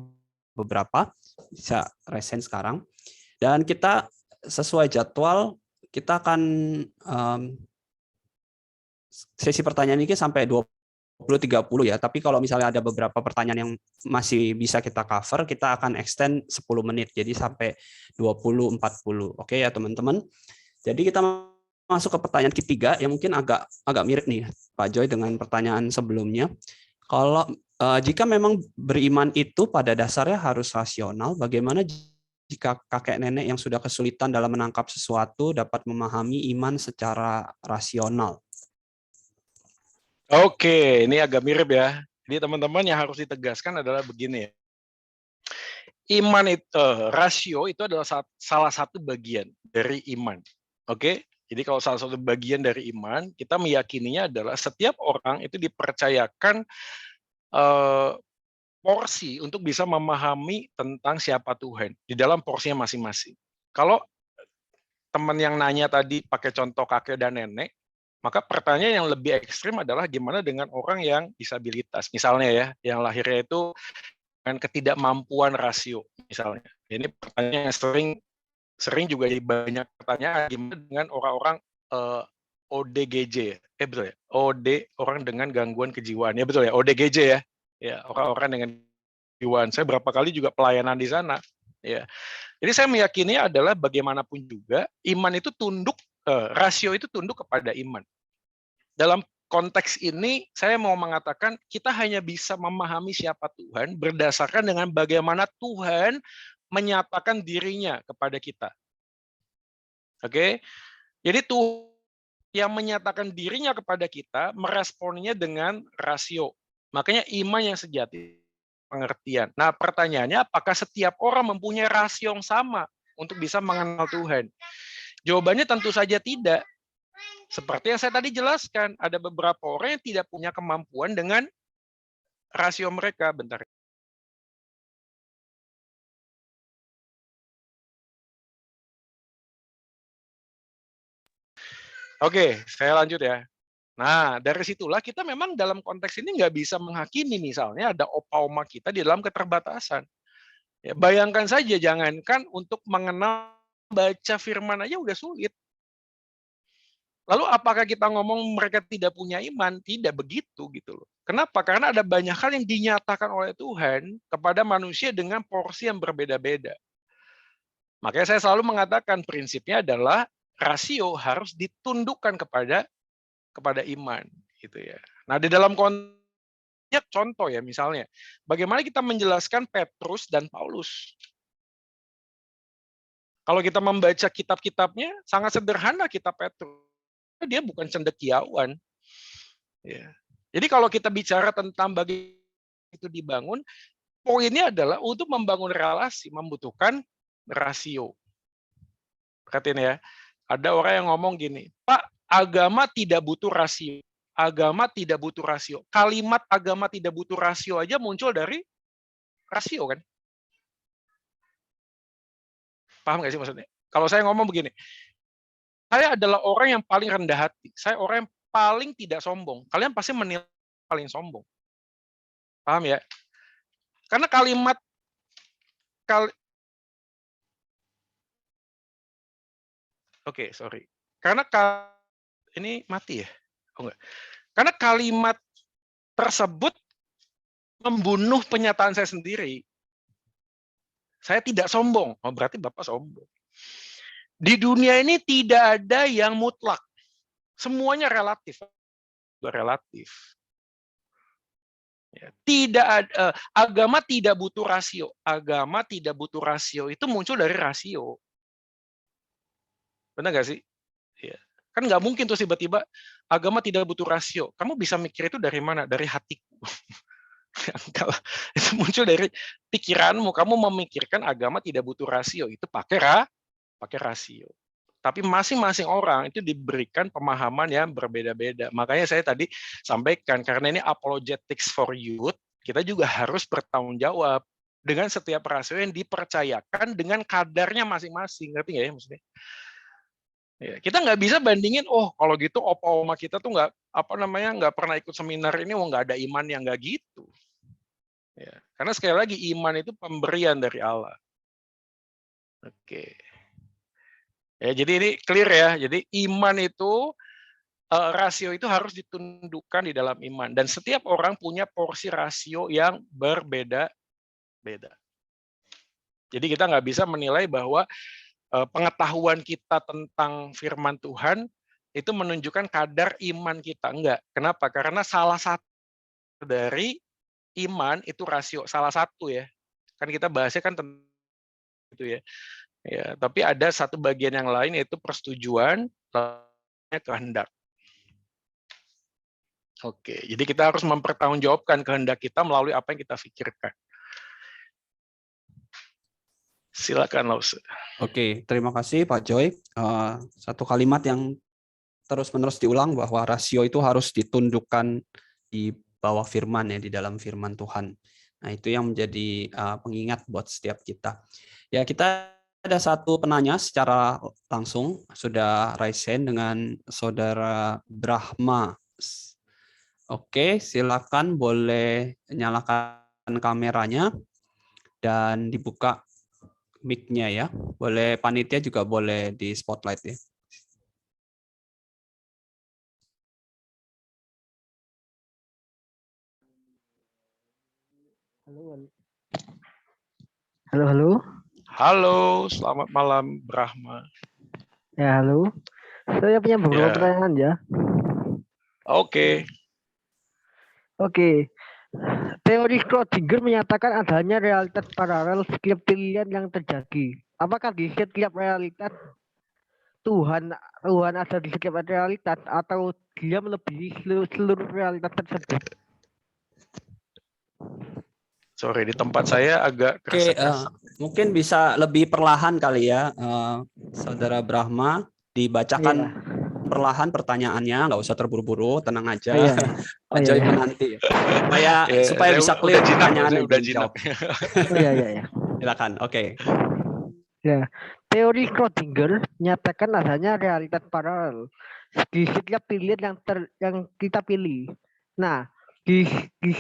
beberapa, bisa raise hand sekarang. Dan kita sesuai jadwal kita akan sesi pertanyaan ini sampai 20-30 ya. Tapi kalau misalnya ada beberapa pertanyaan yang masih bisa kita cover, kita akan extend 10 menit. Jadi sampai 20-40. Oke ya teman-teman. Jadi kita masuk ke pertanyaan ketiga yang mungkin agak mirip nih Pak Joy dengan pertanyaan sebelumnya. Kalau jika memang beriman itu pada dasarnya harus rasional, bagaimana jika kakek nenek yang sudah kesulitan dalam menangkap sesuatu dapat memahami iman secara rasional? Oke, ini agak mirip ya. Jadi teman-teman yang harus ditegaskan adalah begini ya. Iman itu, rasio itu adalah salah satu bagian dari iman. Oke, jadi kalau salah satu bagian dari iman, kita meyakininya adalah setiap orang itu dipercayakan porsi untuk bisa memahami tentang siapa Tuhan di dalam porsinya masing-masing. Kalau teman yang nanya tadi pakai contoh kakek dan nenek, maka pertanyaan yang lebih ekstrim adalah gimana dengan orang yang disabilitas, misalnya ya, yang lahirnya itu dengan ketidakmampuan rasio, misalnya. Ini pertanyaan yang sering juga jadi banyak pertanyaan, gimana dengan orang-orang ODGJ, betul ya, OD, orang dengan gangguan kejiwaan, ya betul ya, ODGJ ya, orang-orang dengan kejiwaan. Saya berapa kali juga pelayanan di sana, ya. Jadi saya meyakini adalah bagaimanapun juga iman itu tunduk, rasio itu tunduk kepada iman. Dalam konteks ini saya mau mengatakan kita hanya bisa memahami siapa Tuhan berdasarkan dengan bagaimana Tuhan menyatakan dirinya kepada kita. Oke? Jadi Tuhan yang menyatakan dirinya kepada kita meresponnya dengan rasio. Makanya iman yang sejati pengertian. Nah, pertanyaannya apakah setiap orang mempunyai rasio yang sama untuk bisa mengenal Tuhan? Jawabannya tentu saja tidak. Seperti yang saya tadi jelaskan, ada beberapa orang yang tidak punya kemampuan dengan rasio mereka. Bentar. Oke, saya lanjut ya. Nah, dari situlah kita memang dalam konteks ini nggak bisa menghakimi, misalnya ada opa-oma kita di dalam keterbatasan. Ya, bayangkan saja, jangankan untuk mengenal baca firman aja udah sulit. Lalu apakah kita ngomong mereka tidak punya iman? Tidak begitu gitu loh. Kenapa? Karena ada banyak hal yang dinyatakan oleh Tuhan kepada manusia dengan porsi yang berbeda-beda. Makanya saya selalu mengatakan prinsipnya adalah rasio harus ditundukkan kepada iman gitu ya. Nah, di dalam konteks contoh ya, misalnya bagaimana kita menjelaskan Petrus dan Paulus. Kalau kita membaca kitab-kitabnya sangat sederhana kitab Petrus. Dia bukan cendekiawan. Ya. Jadi kalau kita bicara tentang bagaimana itu dibangun, poinnya adalah untuk membangun relasi membutuhkan rasio. Perhatiin ya, ada orang yang ngomong gini, Pak, agama tidak butuh rasio. agama tidak butuh rasio. Kalimat agama tidak butuh rasio aja muncul dari rasio kan? Paham nggak sih maksudnya? Kalau saya ngomong begini, saya adalah orang yang paling rendah hati. Saya orang yang paling tidak sombong. Kalian pasti menilai paling sombong. Paham ya? Karena kalimat Oke, sorry. Karena ini mati ya? Oh enggak. Karena kalimat tersebut membunuh penyataan saya sendiri. Saya tidak sombong. Oh, berarti Bapak sombong. Di dunia ini tidak ada yang mutlak. Semuanya relatif. Relatif. Ya, tidak ada, agama tidak butuh rasio. Agama tidak butuh rasio itu muncul dari rasio. Benar nggak sih? Ya. Kan nggak mungkin tuh tiba-tiba agama tidak butuh rasio. Kamu bisa mikir itu dari mana? Dari hatiku. Kalau itu muncul dari pikiranmu, kamu memikirkan agama tidak butuh rasio, itu pakai rasio. Tapi masing-masing orang itu diberikan pemahaman yang berbeda-beda. Makanya saya tadi sampaikan, karena ini apologetics for youth, kita juga harus bertanggung jawab dengan setiap rasio yang dipercayakan dengan kadarnya masing-masing. Ngerti nggak ya maksudnya? Ya, kita nggak bisa bandingin, oh kalau gitu opa-oma kita tuh nggak pernah ikut seminar ini, nggak ada iman yang nggak gitu. Ya, karena sekali lagi iman itu pemberian dari Allah. Oke. Ya, jadi ini clear ya. Jadi iman itu rasio itu harus ditundukkan di dalam iman, dan setiap orang punya porsi rasio yang berbeda-beda. Jadi kita nggak bisa menilai bahwa pengetahuan kita tentang firman Tuhan itu menunjukkan kadar iman kita. Enggak. Kenapa? Karena salah satu dari iman itu rasio. Salah satu ya. Kan kita bahasnya kan tentang itu ya. Ya, tapi ada satu bagian yang lain yaitu persetujuan, kehendak. Oke, jadi kita harus mempertanggungjawabkan kehendak kita melalui apa yang kita pikirkan. Silakan, Lause. Oke, terima kasih Pak Joy. Satu kalimat yang terus-menerus diulang bahwa rasio itu harus ditundukkan di bawah firman ya, di dalam firman Tuhan. Nah, itu yang menjadi pengingat buat setiap kita. Ya, kita ada satu penanya secara langsung, sudah raise hand dengan Saudara Brahma. Oke, silakan boleh nyalakan kameranya dan dibuka mic-nya ya. Boleh panitia juga boleh di spotlight ya. Halo. Halo, selamat malam Brahma. Ya, halo. Saya punya beberapa pertanyaan ya. Oke. Teori Schrödinger menyatakan adanya realitas paralel setiap pilihan yang terjadi. Apakah di setiap realitas Tuhan ada di setiap realitas atau dia melebihi seluruh realitas tersebut? Sorry, di tempat saya agak kerasa. Mungkin bisa lebih perlahan kali ya, Saudara Brahma, dibacakan perlahan pertanyaannya, nggak usah terburu-buru, tenang aja. Pak Joy menanti, supaya bisa clear pertanyaannya udah dijawab. Iya. Silakan. Oke. Ya, teori Schrödinger menyatakan adanya realitas paralel di setiap pilihan yang kita pilih. Nah, di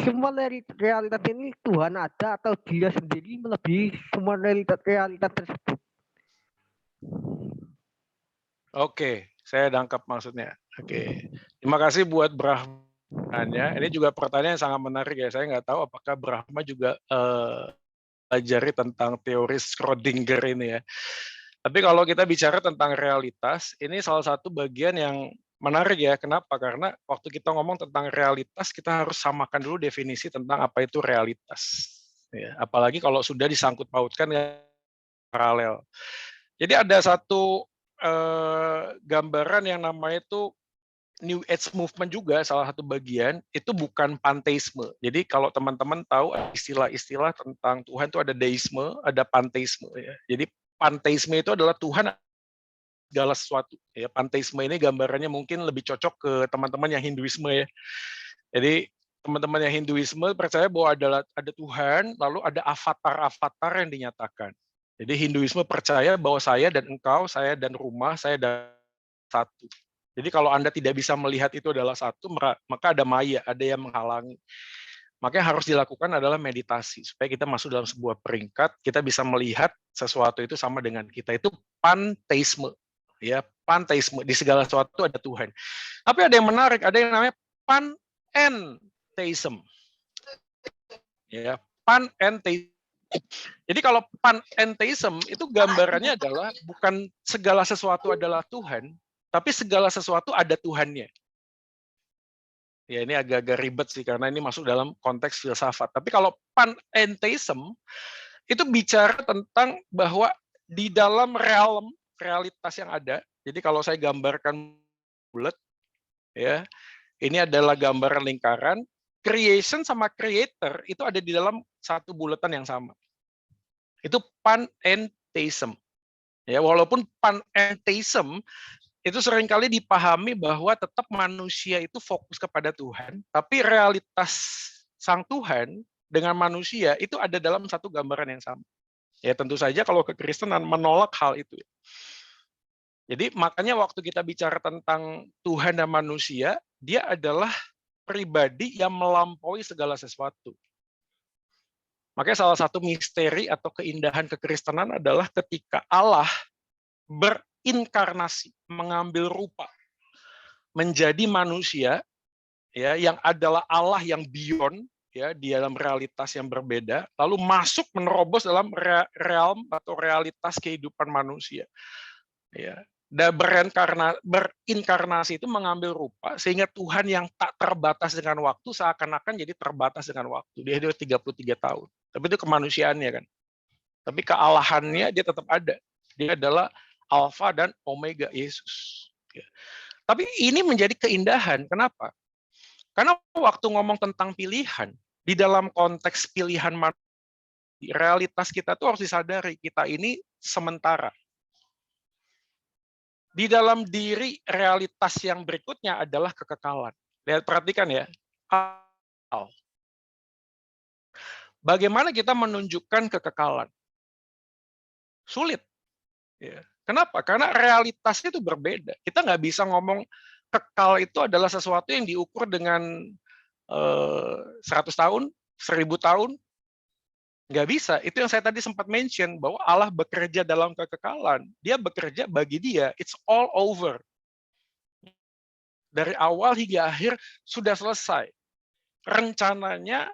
semua realitas ini Tuhan ada atau dia sendiri melebihi semua realitas tersebut? Oke, saya tangkap maksudnya. Oke, terima kasih buat Brahmanya. Ini juga pertanyaan yang sangat menarik ya. Saya nggak tahu apakah Brahma juga pelajari tentang teori Schrödinger ini ya. Tapi kalau kita bicara tentang realitas, ini salah satu bagian yang menarik ya. Kenapa? Karena waktu kita ngomong tentang realitas, kita harus samakan dulu definisi tentang apa itu realitas. Ya, apalagi kalau sudah disangkut pautkan ya paralel. Jadi ada satu gambaran yang namanya itu New Age Movement juga, salah satu bagian itu bukan panteisme. Jadi kalau teman-teman tahu istilah-istilah tentang Tuhan itu ada deisme, ada panteisme ya. Jadi panteisme itu adalah Tuhan segala sesuatu. Ya, panteisme ini gambarannya mungkin lebih cocok ke teman-teman yang Hinduisme ya. Jadi teman-teman yang Hinduisme percaya bahwa ada Tuhan, lalu ada avatar-avatar yang dinyatakan. Jadi Hinduisme percaya bahwa saya dan engkau, saya dan rumah, saya dan satu. Jadi kalau Anda tidak bisa melihat itu adalah satu, maka ada maya, ada yang menghalangi. Maka yang harus dilakukan adalah meditasi supaya kita masuk dalam sebuah peringkat, kita bisa melihat sesuatu itu sama dengan kita. Itu panteisme. Ya, panteisme, di segala sesuatu ada Tuhan. Tapi ada yang menarik, ada yang namanya panentheism. Ya, panentheism. Jadi kalau panentheism itu gambarannya adalah bukan segala sesuatu adalah Tuhan, tapi segala sesuatu ada Tuhannya. Ya, ini agak-agak ribet sih karena ini masuk dalam konteks filsafat. Tapi kalau panentheism itu bicara tentang bahwa di dalam realitas yang ada. Jadi kalau saya gambarkan bulat, ya, ini adalah gambaran lingkaran. Creation sama creator itu ada di dalam satu bulatan yang sama. Itu panentheism. Ya, walaupun panentheism itu seringkali dipahami bahwa tetap manusia itu fokus kepada Tuhan, tapi realitas sang Tuhan dengan manusia itu ada dalam satu gambaran yang sama. Ya tentu saja kalau kekristenan menolak hal itu. Jadi makanya waktu kita bicara tentang Tuhan dan manusia, dia adalah pribadi yang melampaui segala sesuatu. Makanya salah satu misteri atau keindahan kekristenan adalah ketika Allah berinkarnasi, mengambil rupa, menjadi manusia, ya, yang adalah Allah yang beyond, ya, di dalam realitas yang berbeda, lalu masuk menerobos dalam realm atau realitas kehidupan manusia. Ya. Dan berinkarnasi itu mengambil rupa sehingga Tuhan yang tak terbatas dengan waktu seakan-akan jadi terbatas dengan waktu. Dia hidup 33 tahun. Tapi itu kemanusiaannya kan. Tapi kealahannya dia tetap ada. Dia adalah Alfa dan Omega Yesus. Ya. Tapi ini menjadi keindahan. Kenapa? Karena waktu ngomong tentang pilihan, di dalam konteks pilihan realitas kita tuh harus disadari, kita ini sementara. Di dalam diri realitas yang berikutnya adalah kekekalan. Lihat, perhatikan ya. Bagaimana kita menunjukkan kekekalan? Sulit. Ya. Kenapa? Karena realitasnya itu berbeda. Kita nggak bisa ngomong kekal itu adalah sesuatu yang diukur dengan 100 tahun, 1000 tahun. Nggak bisa. Itu yang saya tadi sempat mention, bahwa Allah bekerja dalam kekekalan. Dia bekerja bagi dia, it's all over. Dari awal hingga akhir sudah selesai. Rencananya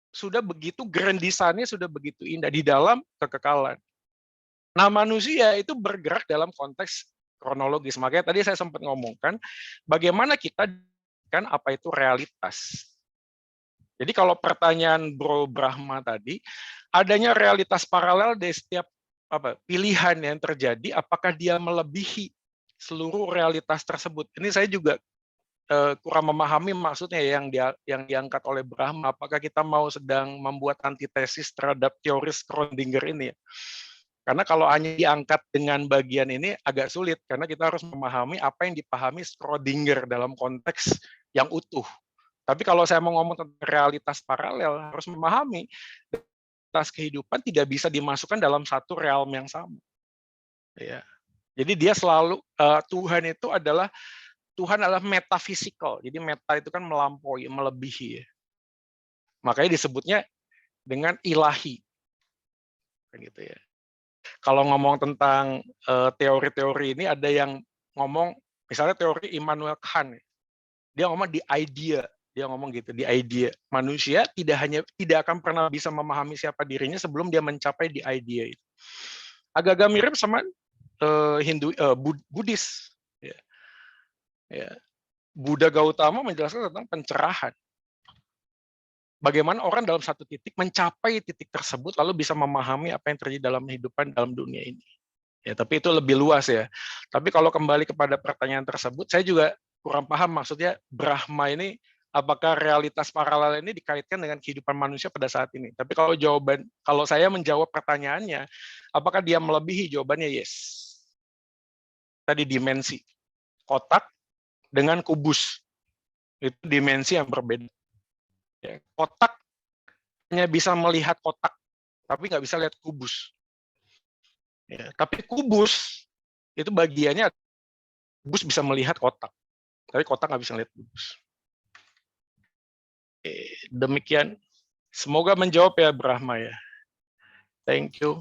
sudah begitu, grandisannya sudah begitu indah di dalam kekekalan. Nah, manusia itu bergerak dalam konteks kronologis. Makanya tadi saya sempat ngomongkan, bagaimana kita kan apa itu realitas. Jadi kalau pertanyaan Bro Brahma tadi, adanya realitas paralel dari setiap pilihan yang terjadi, apakah dia melebihi seluruh realitas tersebut? Ini saya juga kurang memahami maksudnya yang diangkat oleh Brahma. Apakah kita mau sedang membuat antitesis terhadap teori Schrödinger ini? Karena kalau hanya diangkat dengan bagian ini agak sulit, karena kita harus memahami apa yang dipahami Schrödinger dalam konteks yang utuh. Tapi kalau saya mau ngomong tentang realitas paralel, harus memahami realitas kehidupan tidak bisa dimasukkan dalam satu realm yang sama. Ya. Jadi dia selalu, Tuhan itu adalah metafisikal. Jadi meta itu kan melampaui, melebihi. Ya. Makanya disebutnya dengan ilahi. Gitu ya. Kalau ngomong tentang teori-teori ini, ada yang ngomong, misalnya teori Immanuel Kant. Dia ngomong di idea. Dia ngomong gitu, di idea. Manusia tidak akan pernah bisa memahami siapa dirinya sebelum dia mencapai di idea itu. Agak-agak mirip sama Buddhis. Ya. Ya. Buddha Gautama menjelaskan tentang pencerahan. Bagaimana orang dalam satu titik mencapai titik tersebut lalu bisa memahami apa yang terjadi dalam kehidupan dalam dunia ini. Ya, tapi itu lebih luas ya. Tapi kalau kembali kepada pertanyaan tersebut, saya juga kurang paham maksudnya Brahma ini, apakah realitas paralel ini dikaitkan dengan kehidupan manusia pada saat ini. Tapi kalau saya menjawab pertanyaannya, apakah dia melebihi? Jawabannya yes. tadi dimensi. Kotak dengan kubus. Itu dimensi yang berbeda. Ya, kotak hanya bisa melihat kotak, tapi nggak bisa lihat kubus. Ya, tapi kubus itu bagiannya, kubus bisa melihat kotak, tapi kotak nggak bisa lihat kubus. Demikian. Semoga menjawab ya Brahma ya. Thank you.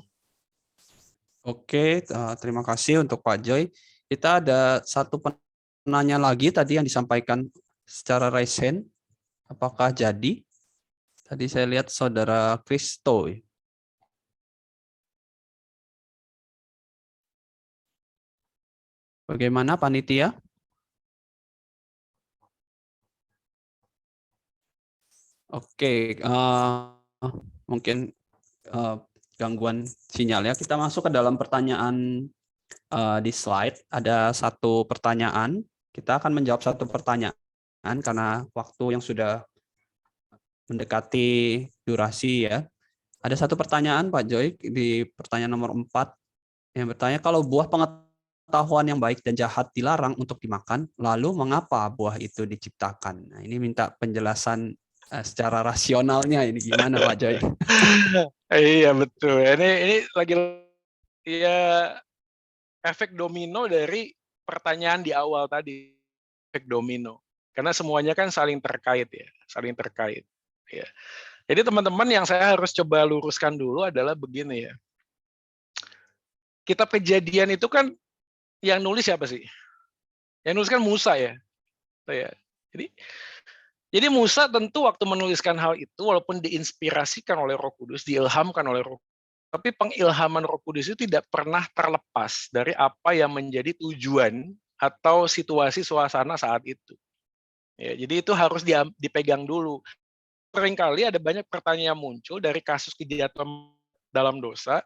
Oke, terima kasih untuk Pak Joy. Kita ada satu penanya lagi tadi yang disampaikan secara raise hand. Apakah jadi? Tadi saya lihat Saudara Kristo. Bagaimana panitia? Oke, mungkin gangguan sinyal ya. Kita masuk ke dalam pertanyaan di slide. Ada satu pertanyaan. Kita akan menjawab satu pertanyaan karena waktu yang sudah mendekati durasi ya. Ada satu pertanyaan Pak Joy di pertanyaan nomor 4 yang bertanya, kalau buah pengetahuan yang baik dan jahat dilarang untuk dimakan, lalu mengapa buah itu diciptakan? Nah, ini minta penjelasan secara rasionalnya, ini gimana Pak Joy? Iya betul. Ini lagi ya efek domino dari pertanyaan di awal tadi, efek domino. Karena semuanya kan saling terkait ya, saling terkait. Ya. Jadi teman-teman yang saya harus coba luruskan dulu adalah begini ya. Kitab Kejadian itu kan yang nulis siapa sih? Yang nulis kan Musa ya. Jadi Musa tentu waktu menuliskan hal itu walaupun diinspirasikan oleh Roh Kudus, diilhamkan oleh Roh Kudus, tapi pengilhaman Roh Kudus itu tidak pernah terlepas dari apa yang menjadi tujuan atau situasi suasana saat itu. Ya, jadi itu harus dipegang dulu. Seringkali ada banyak pertanyaan muncul dari kasus kejahatan dalam dosa,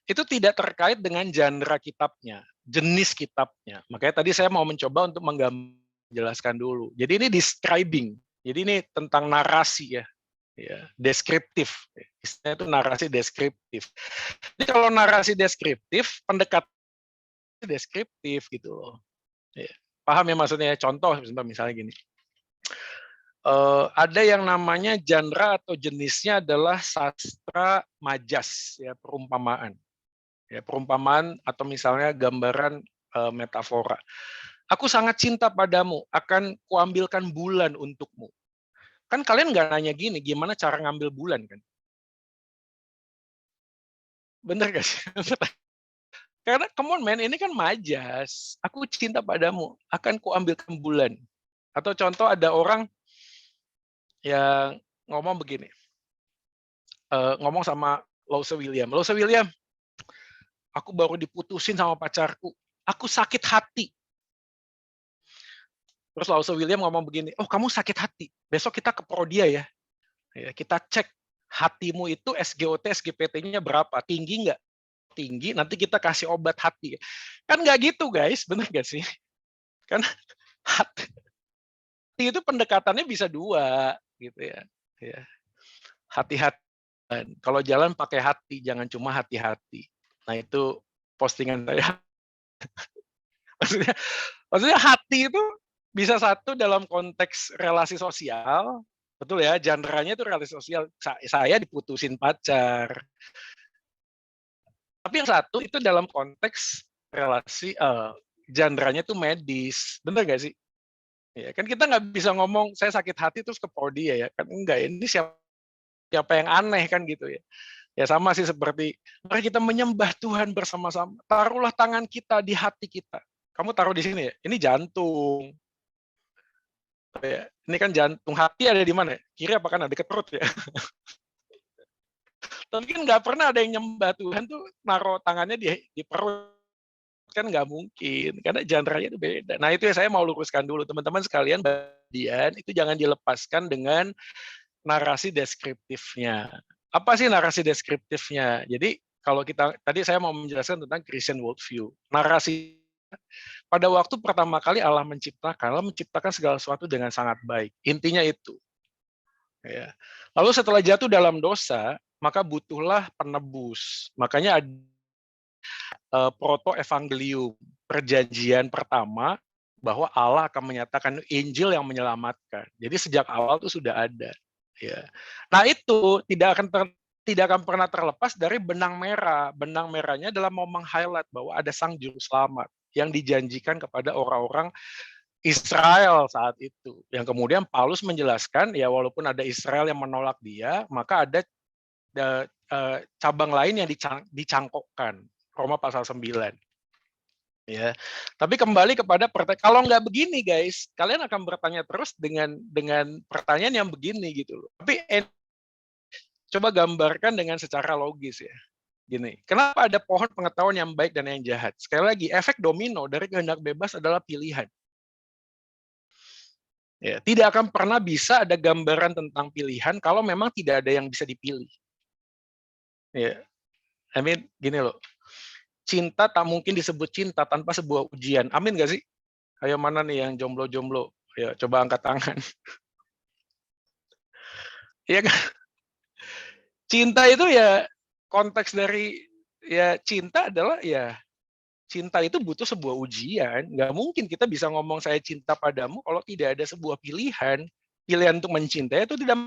itu tidak terkait dengan genre kitabnya, jenis kitabnya. Makanya tadi saya mau mencoba untuk menjelaskan dulu. Jadi ini describing, jadi ini tentang narasi ya, deskriptif. Istilahnya itu narasi deskriptif. Jadi kalau narasi deskriptif, pendekatan deskriptif gitu loh. Ya. Paham ya maksudnya? Contoh misalnya gini. Ada yang namanya genre atau jenisnya adalah sastra majas, ya perumpamaan. Ya, perumpamaan atau misalnya gambaran metafora. Aku sangat cinta padamu, akan kuambilkan bulan untukmu. Kan kalian nggak nanya gini, gimana cara ngambil bulan kan? Bener gak sih? Karena come on man, ini kan majas. Aku cinta padamu, akan kuambilkan bulan. Atau contoh ada orang yang ngomong begini, ngomong sama Lause William. Lause William, aku baru diputusin sama pacarku. Aku sakit hati. Terus Lause William ngomong begini, oh kamu sakit hati, besok kita ke Prodia ya. Kita cek hatimu itu SGOT, SGPT-nya berapa, tinggi nggak? Tinggi, nanti kita kasih obat hati. Kan nggak gitu guys, bener nggak sih? Kan hati itu pendekatannya bisa dua, gitu ya. Hati-hati. Kalau jalan pakai hati, jangan cuma hati-hati. Nah itu postingan saya. Maksudnya hati itu bisa satu dalam konteks relasi sosial, betul ya, genre-nya itu relasi sosial. Saya diputusin pacar. Tapi yang satu itu dalam konteks relasi, genre-nya itu medis, bener nggak sih? Ya, kan kita nggak bisa ngomong saya sakit hati terus ke prodi ya, kan enggak. Ini siapa yang aneh kan gitu ya. Ya sama sih seperti mari kita menyembah Tuhan bersama-sama. Taruhlah tangan kita di hati kita. Kamu taruh di sini ya. Ini jantung. Ya, ini kan jantung, hati ada di mana? Kiri apa kanan? Dekat perut ya. Tapi kan nggak pernah ada yang nyembah Tuhan tuh naruh tangannya di perut, kan nggak mungkin karena genre-nya itu beda. Nah itu yang saya mau luruskan dulu teman-teman sekalian, bagian itu jangan dilepaskan dengan narasi deskriptifnya. Apa sih narasi deskriptifnya? Jadi kalau kita tadi saya mau menjelaskan tentang Christian worldview. Narasi pada waktu pertama kali Allah menciptakan segala sesuatu dengan sangat baik. Intinya itu. Ya. Lalu setelah jatuh dalam dosa, maka butuhlah penebus. Makanya proto-evangelium, perjanjian pertama bahwa Allah akan menyatakan Injil yang menyelamatkan. Jadi sejak awal itu sudah ada. Ya. Nah itu tidak akan pernah terlepas dari benang merah. Benang merahnya adalah mau meng-highlight bahwa ada Sang Juru Selamat yang dijanjikan kepada orang-orang Israel saat itu. Yang kemudian Paulus menjelaskan, ya walaupun ada Israel yang menolak dia, maka ada cabang lain yang dicangkokkan. Roma pasal 9. Ya, tapi kembali kepada kalau nggak begini guys, kalian akan bertanya terus dengan pertanyaan yang begini gitu loh. Tapi coba gambarkan dengan secara logis ya. Gini, kenapa ada pohon pengetahuan yang baik dan yang jahat? Sekali lagi, efek domino dari kehendak bebas adalah pilihan. Ya, tidak akan pernah bisa ada gambaran tentang pilihan kalau memang tidak ada yang bisa dipilih. Ya, gini loh. Cinta tak mungkin disebut cinta tanpa sebuah ujian. Amin nggak sih? Ayo mana nih yang jomblo-jomblo? Ya, coba angkat tangan. Iya kan? Cinta itu ya konteks dari ya cinta adalah ya cinta itu butuh sebuah ujian. Nggak mungkin kita bisa ngomong saya cinta padamu kalau tidak ada sebuah pilihan. Pilihan untuk mencintai itu tidak.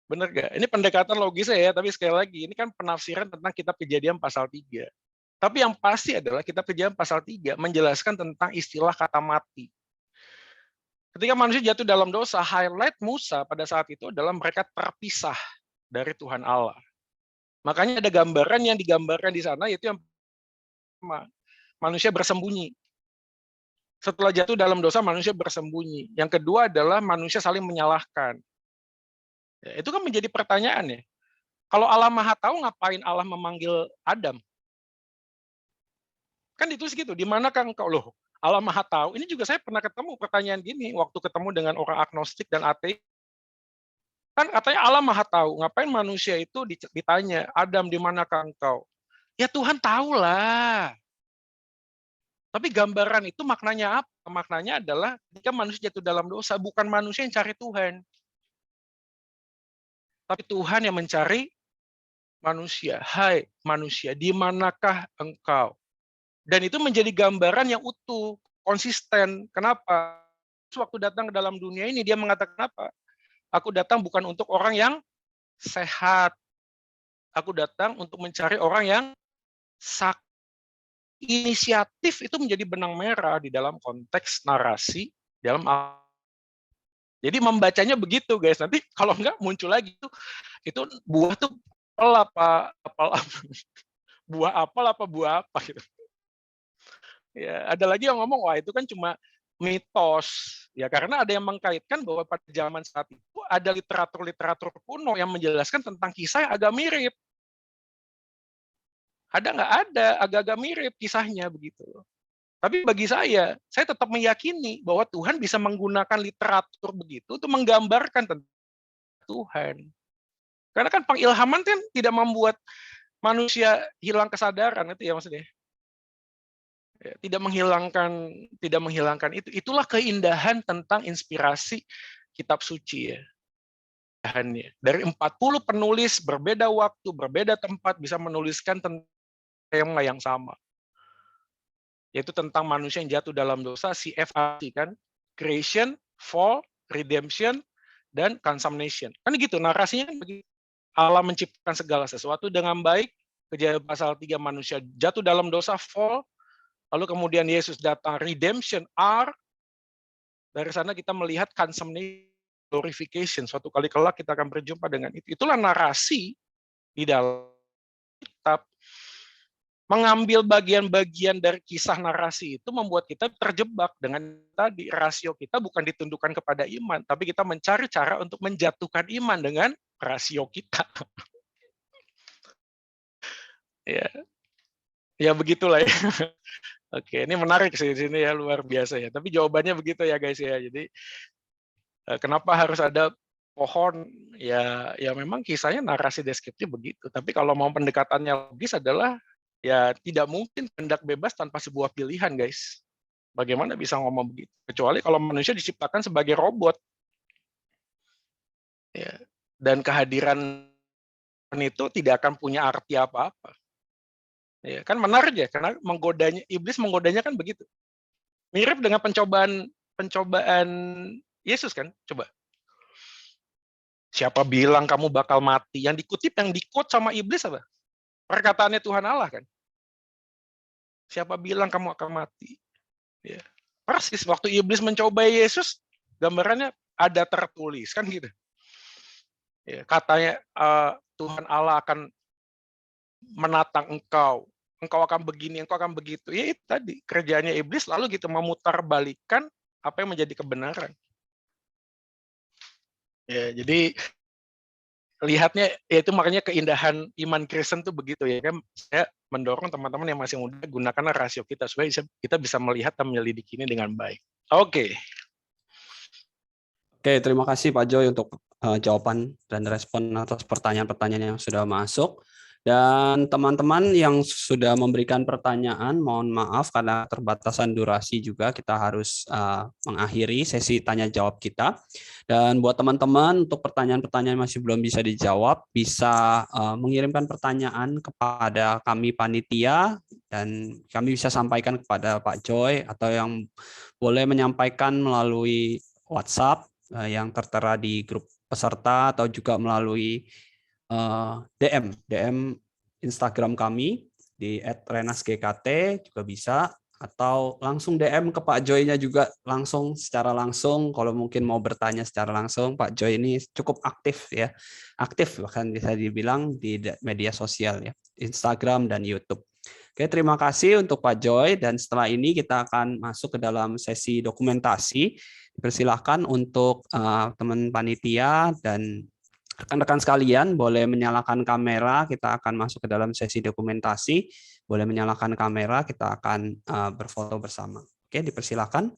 Benar nggak? Ini pendekatan logis ya, tapi sekali lagi ini kan penafsiran tentang kitab Kejadian pasal 3. Tapi yang pasti adalah kitab Kejadian pasal 3 menjelaskan tentang istilah kata mati. Ketika manusia jatuh dalam dosa, highlight Musa pada saat itu adalah mereka terpisah dari Tuhan Allah. Makanya ada gambaran yang digambarkan di sana, yaitu yang manusia bersembunyi. Setelah jatuh dalam dosa, manusia bersembunyi. Yang kedua adalah manusia saling menyalahkan. Ya, itu kan menjadi pertanyaan ya. Kalau Allah Maha Tahu, ngapain Allah memanggil Adam? Kan ditulis gitu, di manakah engkau? Loh, Allah Maha Tahu. Ini juga saya pernah ketemu pertanyaan gini, waktu ketemu dengan orang agnostik dan ateis. Kan katanya Allah Maha Tahu, ngapain manusia itu ditanya, Adam di manakah engkau? Ya Tuhan tahulah. Tapi gambaran itu maknanya apa? Maknanya adalah ketika manusia jatuh dalam dosa, bukan manusia yang cari Tuhan. Tapi Tuhan yang mencari manusia. Hai manusia, di manakah engkau? Dan itu menjadi gambaran yang utuh, konsisten. Kenapa? Waktu datang ke dalam dunia ini, dia mengatakan apa? Aku datang bukan untuk orang yang sehat. Aku datang untuk mencari orang yang sakit. Inisiatif itu menjadi benang merah di dalam konteks narasi, dalam jadi membacanya begitu guys. Nanti kalau enggak muncul lagi itu buah tuh buah apa gitu. Ya, ada lagi yang ngomong wah itu kan cuma mitos. Ya karena ada yang mengkaitkan bahwa pada zaman saat itu ada literatur kuno yang menjelaskan tentang kisah yang agak mirip. Ada nggak ada, agak-agak mirip kisahnya begitu. Tapi bagi saya tetap meyakini bahwa Tuhan bisa menggunakan literatur begitu untuk menggambarkan tentang Tuhan. Karena kan pengilhaman kan tidak membuat manusia hilang kesadaran, itu ya maksudnya. Tidak menghilangkan itu. Itulah keindahan tentang inspirasi kitab suci ya. Dari 40 penulis berbeda waktu, berbeda tempat bisa menuliskan tentang tema yang sama. Yaitu tentang manusia yang jatuh dalam dosa, CFRC kan, creation, fall, redemption, dan consummation. Kan gitu, narasinya begitu. Allah menciptakan segala sesuatu dengan baik, Kejadian pasal 3 manusia jatuh dalam dosa, fall, lalu kemudian Yesus datang, redemption, R, dari sana kita melihat consummation, glorification, suatu kali kelak kita akan berjumpa dengan itu. Itulah narasi di dalam kitab. Mengambil bagian-bagian dari kisah narasi itu membuat kita terjebak dengan tadi rasio kita bukan ditundukkan kepada iman, tapi kita mencari cara untuk menjatuhkan iman dengan rasio kita. Ya begitulah ya. Oke, ini menarik sih di sini ya, luar biasa ya. Tapi jawabannya begitu ya guys ya. Jadi kenapa harus ada pohon? Ya memang kisahnya narasi deskriptif begitu. Tapi kalau mau pendekatannya logis adalah ya tidak mungkin kehendak bebas tanpa sebuah pilihan, guys. Bagaimana bisa ngomong begitu? Kecuali kalau manusia diciptakan sebagai robot. Ya. Dan kehadiran itu tidak akan punya arti apa-apa. Ya, kan menarik ya, karena iblis menggodanya kan begitu. Mirip dengan pencobaan Yesus kan, coba. Siapa bilang kamu bakal mati? Yang di-quote sama iblis apa? Perkataannya Tuhan Allah kan. Siapa bilang kamu akan mati? Ya. Persis waktu iblis mencoba Yesus, gambarannya ada tertulis kan gitu. Ya, katanya Tuhan Allah akan menatang engkau akan begini, engkau akan begitu. Ya itu tadi kerjanya iblis lalu gitu memutarbalikkan apa yang menjadi kebenaran. Ya, jadi lihatnya ya itu makanya keindahan iman Kristen tuh begitu ya kan. Saya mendorong teman-teman yang masih muda gunakanlah rasio kita supaya kita bisa melihat dan menyelidiki ini dengan baik. Oke. Oke, terima kasih Pak Joy untuk jawaban dan respon atas pertanyaan-pertanyaan yang sudah masuk. Dan teman-teman yang sudah memberikan pertanyaan, mohon maaf karena terbatasan durasi juga kita harus mengakhiri sesi tanya jawab kita. Dan buat teman-teman untuk pertanyaan-pertanyaan yang masih belum bisa dijawab, bisa mengirimkan pertanyaan kepada kami panitia dan kami bisa sampaikan kepada Pak Joy atau yang boleh menyampaikan melalui WhatsApp yang tertera di grup peserta atau juga melalui DM Instagram kami di @renasgkt juga bisa, atau langsung DM ke Pak Joy-nya juga secara langsung. Kalau mungkin mau bertanya secara langsung, Pak Joy ini cukup aktif ya, aktif bahkan bisa dibilang di media sosial ya, Instagram dan YouTube. Oke, terima kasih untuk Pak Joy, dan setelah ini kita akan masuk ke dalam sesi dokumentasi. Persilahkan untuk teman panitia dan rekan-rekan sekalian boleh menyalakan kamera, kita akan masuk ke dalam sesi dokumentasi. Boleh menyalakan kamera, kita akan berfoto bersama. Oke, dipersilakan.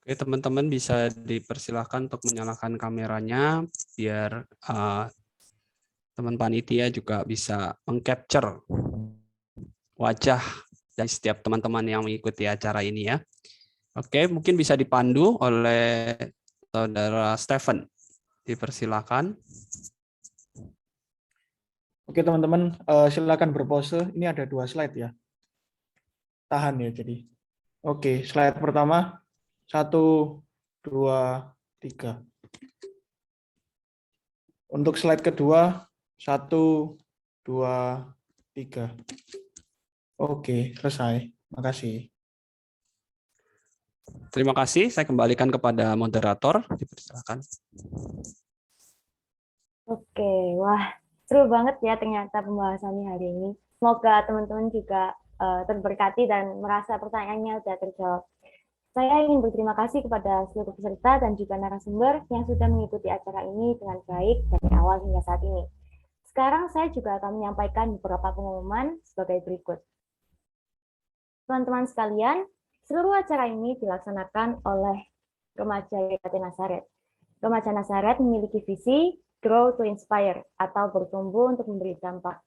Oke, teman-teman bisa dipersilahkan untuk menyalakan kameranya biar teman panitia juga bisa mengcapture wajah dari setiap teman-teman yang mengikuti acara ini ya. Oke, mungkin bisa dipandu oleh Saudara Stephen. Dipersilakan. Oke teman-teman, silakan berpose. Ini ada 2 slide ya. Tahan ya jadi. Oke, slide pertama. 1, 2, 3. Untuk slide kedua, 1, 2, 3. Oke, selesai. Makasih. Terima kasih. Saya kembalikan kepada moderator. Dipersilakan. Oke, wah seru banget ya ternyata pembahasannya hari ini. Semoga teman-teman juga terberkati dan merasa pertanyaannya sudah terjawab. Saya ingin berterima kasih kepada seluruh peserta dan juga narasumber yang sudah mengikuti acara ini dengan baik dari awal hingga saat ini. Sekarang saya juga akan menyampaikan beberapa pengumuman sebagai berikut. Teman-teman sekalian, seluruh acara ini dilaksanakan oleh Remaja YKT Nazaret. Remaja Nazaret memiliki visi Grow to Inspire atau bertumbuh untuk memberi dampak.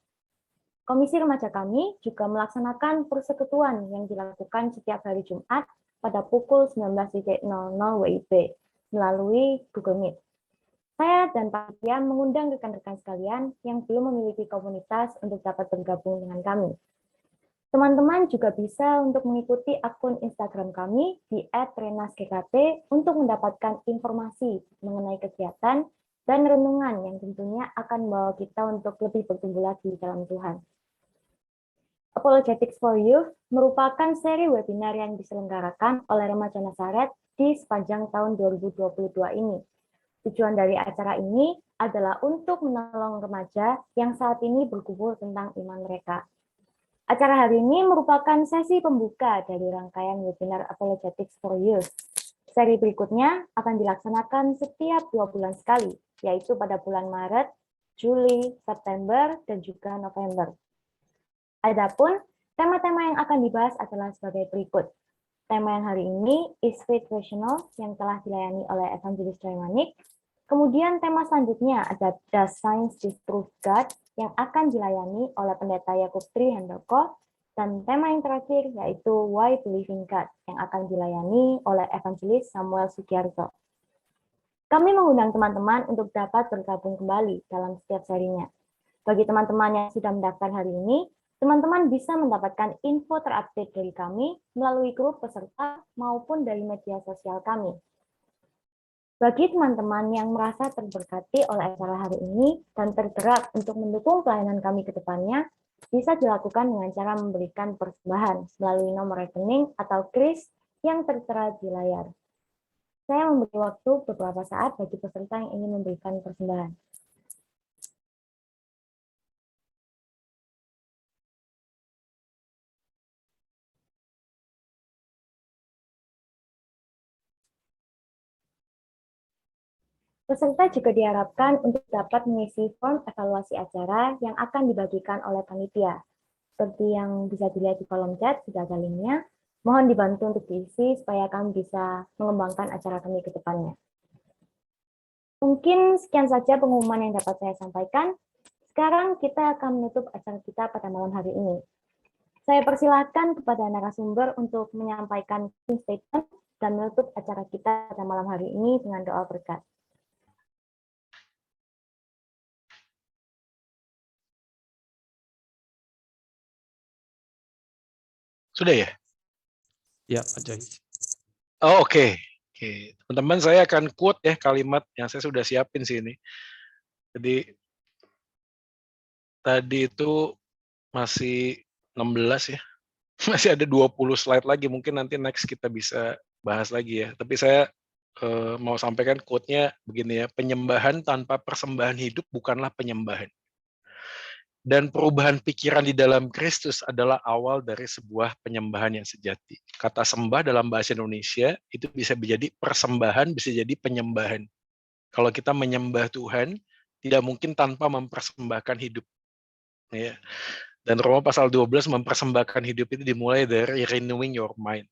Komisi remaja kami juga melaksanakan persekutuan yang dilakukan setiap hari Jumat pada pukul 19.00 WIB melalui Google Meet. Saya dan panitia mengundang rekan-rekan sekalian yang belum memiliki komunitas untuk dapat bergabung dengan kami. Teman-teman juga bisa untuk mengikuti akun Instagram kami di @renasgkt untuk mendapatkan informasi mengenai kegiatan dan renungan yang tentunya akan membawa kita untuk lebih bertumbuh lagi dalam Tuhan. Apologetics for Youth merupakan seri webinar yang diselenggarakan oleh Remaja Nazaret di sepanjang tahun 2022 ini. Tujuan dari acara ini adalah untuk menolong remaja yang saat ini bergumul tentang iman mereka. Acara hari ini merupakan sesi pembuka dari rangkaian webinar Apologetics for Youth. Seri berikutnya akan dilaksanakan setiap 2 bulan sekali, yaitu pada bulan Maret Juli, September, dan juga November. Adapun tema-tema yang akan dibahas adalah sebagai berikut. Tema yang hari ini is faith rational yang telah dilayani oleh Evangelis Joy Manik. Kemudian tema selanjutnya ada Does Science Disprove God yang akan dilayani oleh Pendeta Yakub Tri Handoko. Dan tema yang terakhir yaitu Why Believing God yang akan dilayani oleh Evangelis Samuel Sugiarto. Kami mengundang teman-teman untuk dapat bergabung kembali dalam setiap serinya. Bagi teman-teman yang sudah mendaftar hari ini, teman-teman bisa mendapatkan info terupdate dari kami melalui grup peserta maupun dari media sosial kami. Bagi teman-teman yang merasa terberkati oleh acara hari ini dan tergerak untuk mendukung pelayanan kami ke depannya, bisa dilakukan dengan cara memberikan persembahan melalui nomor rekening atau kris yang tertera di layar. Saya memberi waktu beberapa saat bagi peserta yang ingin memberikan persembahan. Peserta juga diharapkan untuk dapat mengisi form evaluasi acara yang akan dibagikan oleh panitia. Seperti yang bisa dilihat di kolom chat, sudah ada linknya. Mohon dibantu untuk diisi supaya kami bisa mengembangkan acara kami ke depannya. Mungkin sekian saja pengumuman yang dapat saya sampaikan. Sekarang kita akan menutup acara kita pada malam hari ini. Saya persilahkan kepada narasumber untuk menyampaikan statement dan menutup acara kita pada malam hari ini dengan doa berkat. Sudah ya? Ya, Pak Joy. Oh, oke. Oke. Teman-teman, saya akan quote ya kalimat yang saya sudah siapin sini. Jadi tadi itu masih 16 ya. Masih ada 20 slide lagi. Mungkin nanti next kita bisa bahas lagi ya. Tapi saya mau sampaikan quote-nya begini ya. Penyembahan tanpa persembahan hidup bukanlah penyembahan. Dan perubahan pikiran di dalam Kristus adalah awal dari sebuah penyembahan yang sejati. Kata sembah dalam bahasa Indonesia itu bisa menjadi persembahan, bisa jadi penyembahan. Kalau kita menyembah Tuhan, tidak mungkin tanpa mempersembahkan hidup. Ya. Dan Roma pasal 12 mempersembahkan hidup itu dimulai dari renewing your mind.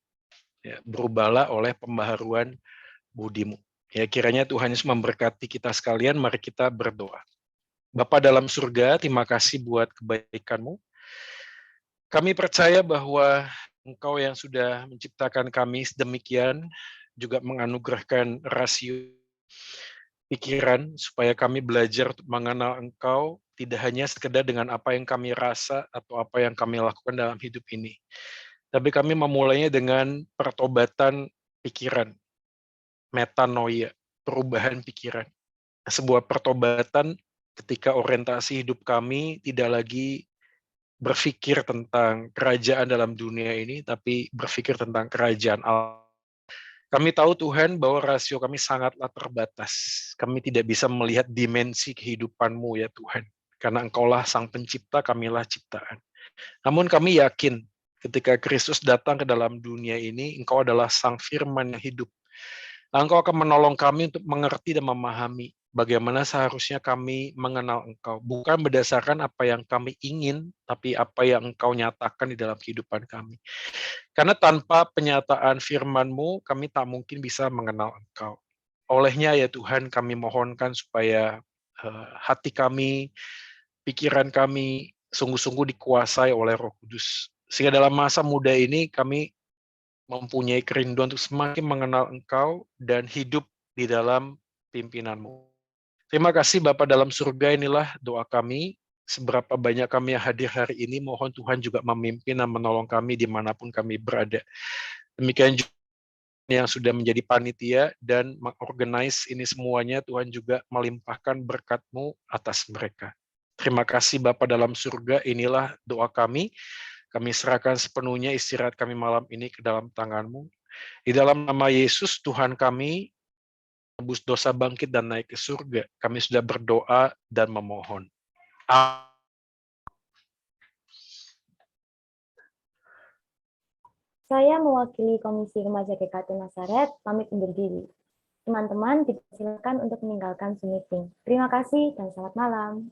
Ya, berubahlah oleh pembaharuan budimu. Ya, kiranya Tuhan Yesus memberkati kita sekalian, mari kita berdoa. Bapa dalam surga, terima kasih buat kebaikan-Mu. Kami percaya bahwa Engkau yang sudah menciptakan kami sedemikian, juga menganugerahkan rasio pikiran, supaya kami belajar untuk mengenal Engkau, tidak hanya sekedar dengan apa yang kami rasa atau apa yang kami lakukan dalam hidup ini. Tapi kami memulainya dengan pertobatan pikiran, metanoia, perubahan pikiran. Sebuah pertobatan ketika orientasi hidup kami tidak lagi berpikir tentang kerajaan dalam dunia ini, tapi berpikir tentang kerajaan Allah. Kami tahu Tuhan bahwa rasio kami sangatlah terbatas. Kami tidak bisa melihat dimensi kehidupan-Mu ya Tuhan. Karena Engkaulah Sang Pencipta, kamilah ciptaan. Namun kami yakin ketika Kristus datang ke dalam dunia ini, Engkau adalah Sang Firman yang hidup. Engkau akan menolong kami untuk mengerti dan memahami bagaimana seharusnya kami mengenal Engkau. Bukan berdasarkan apa yang kami ingin, tapi apa yang Engkau nyatakan di dalam kehidupan kami. Karena tanpa penyataan firman-Mu, kami tak mungkin bisa mengenal Engkau. Olehnya ya Tuhan, kami mohonkan supaya hati kami, pikiran kami, sungguh-sungguh dikuasai oleh Roh Kudus. Sehingga dalam masa muda ini kami mempunyai kerinduan untuk semakin mengenal Engkau dan hidup di dalam pimpinan-Mu. Terima kasih Bapa dalam surga, inilah doa kami. Seberapa banyak kami yang hadir hari ini, mohon Tuhan juga memimpin dan menolong kami dimanapun kami berada. Demikian juga yang sudah menjadi panitia dan mengorganize ini semuanya, Tuhan juga melimpahkan berkat-Mu atas mereka. Terima kasih Bapa dalam surga, inilah doa kami. Kami serahkan sepenuhnya istirahat kami malam ini ke dalam tangan-Mu. Di dalam nama Yesus, Tuhan kami, tebus dosa bangkit dan naik ke surga. Kami sudah berdoa dan memohon. Amin. Saya mewakili Komisi Remaja GKT Nazaret, pamit undur diri. Teman-teman, silakan untuk meninggalkan Zoom meeting. Terima kasih dan selamat malam.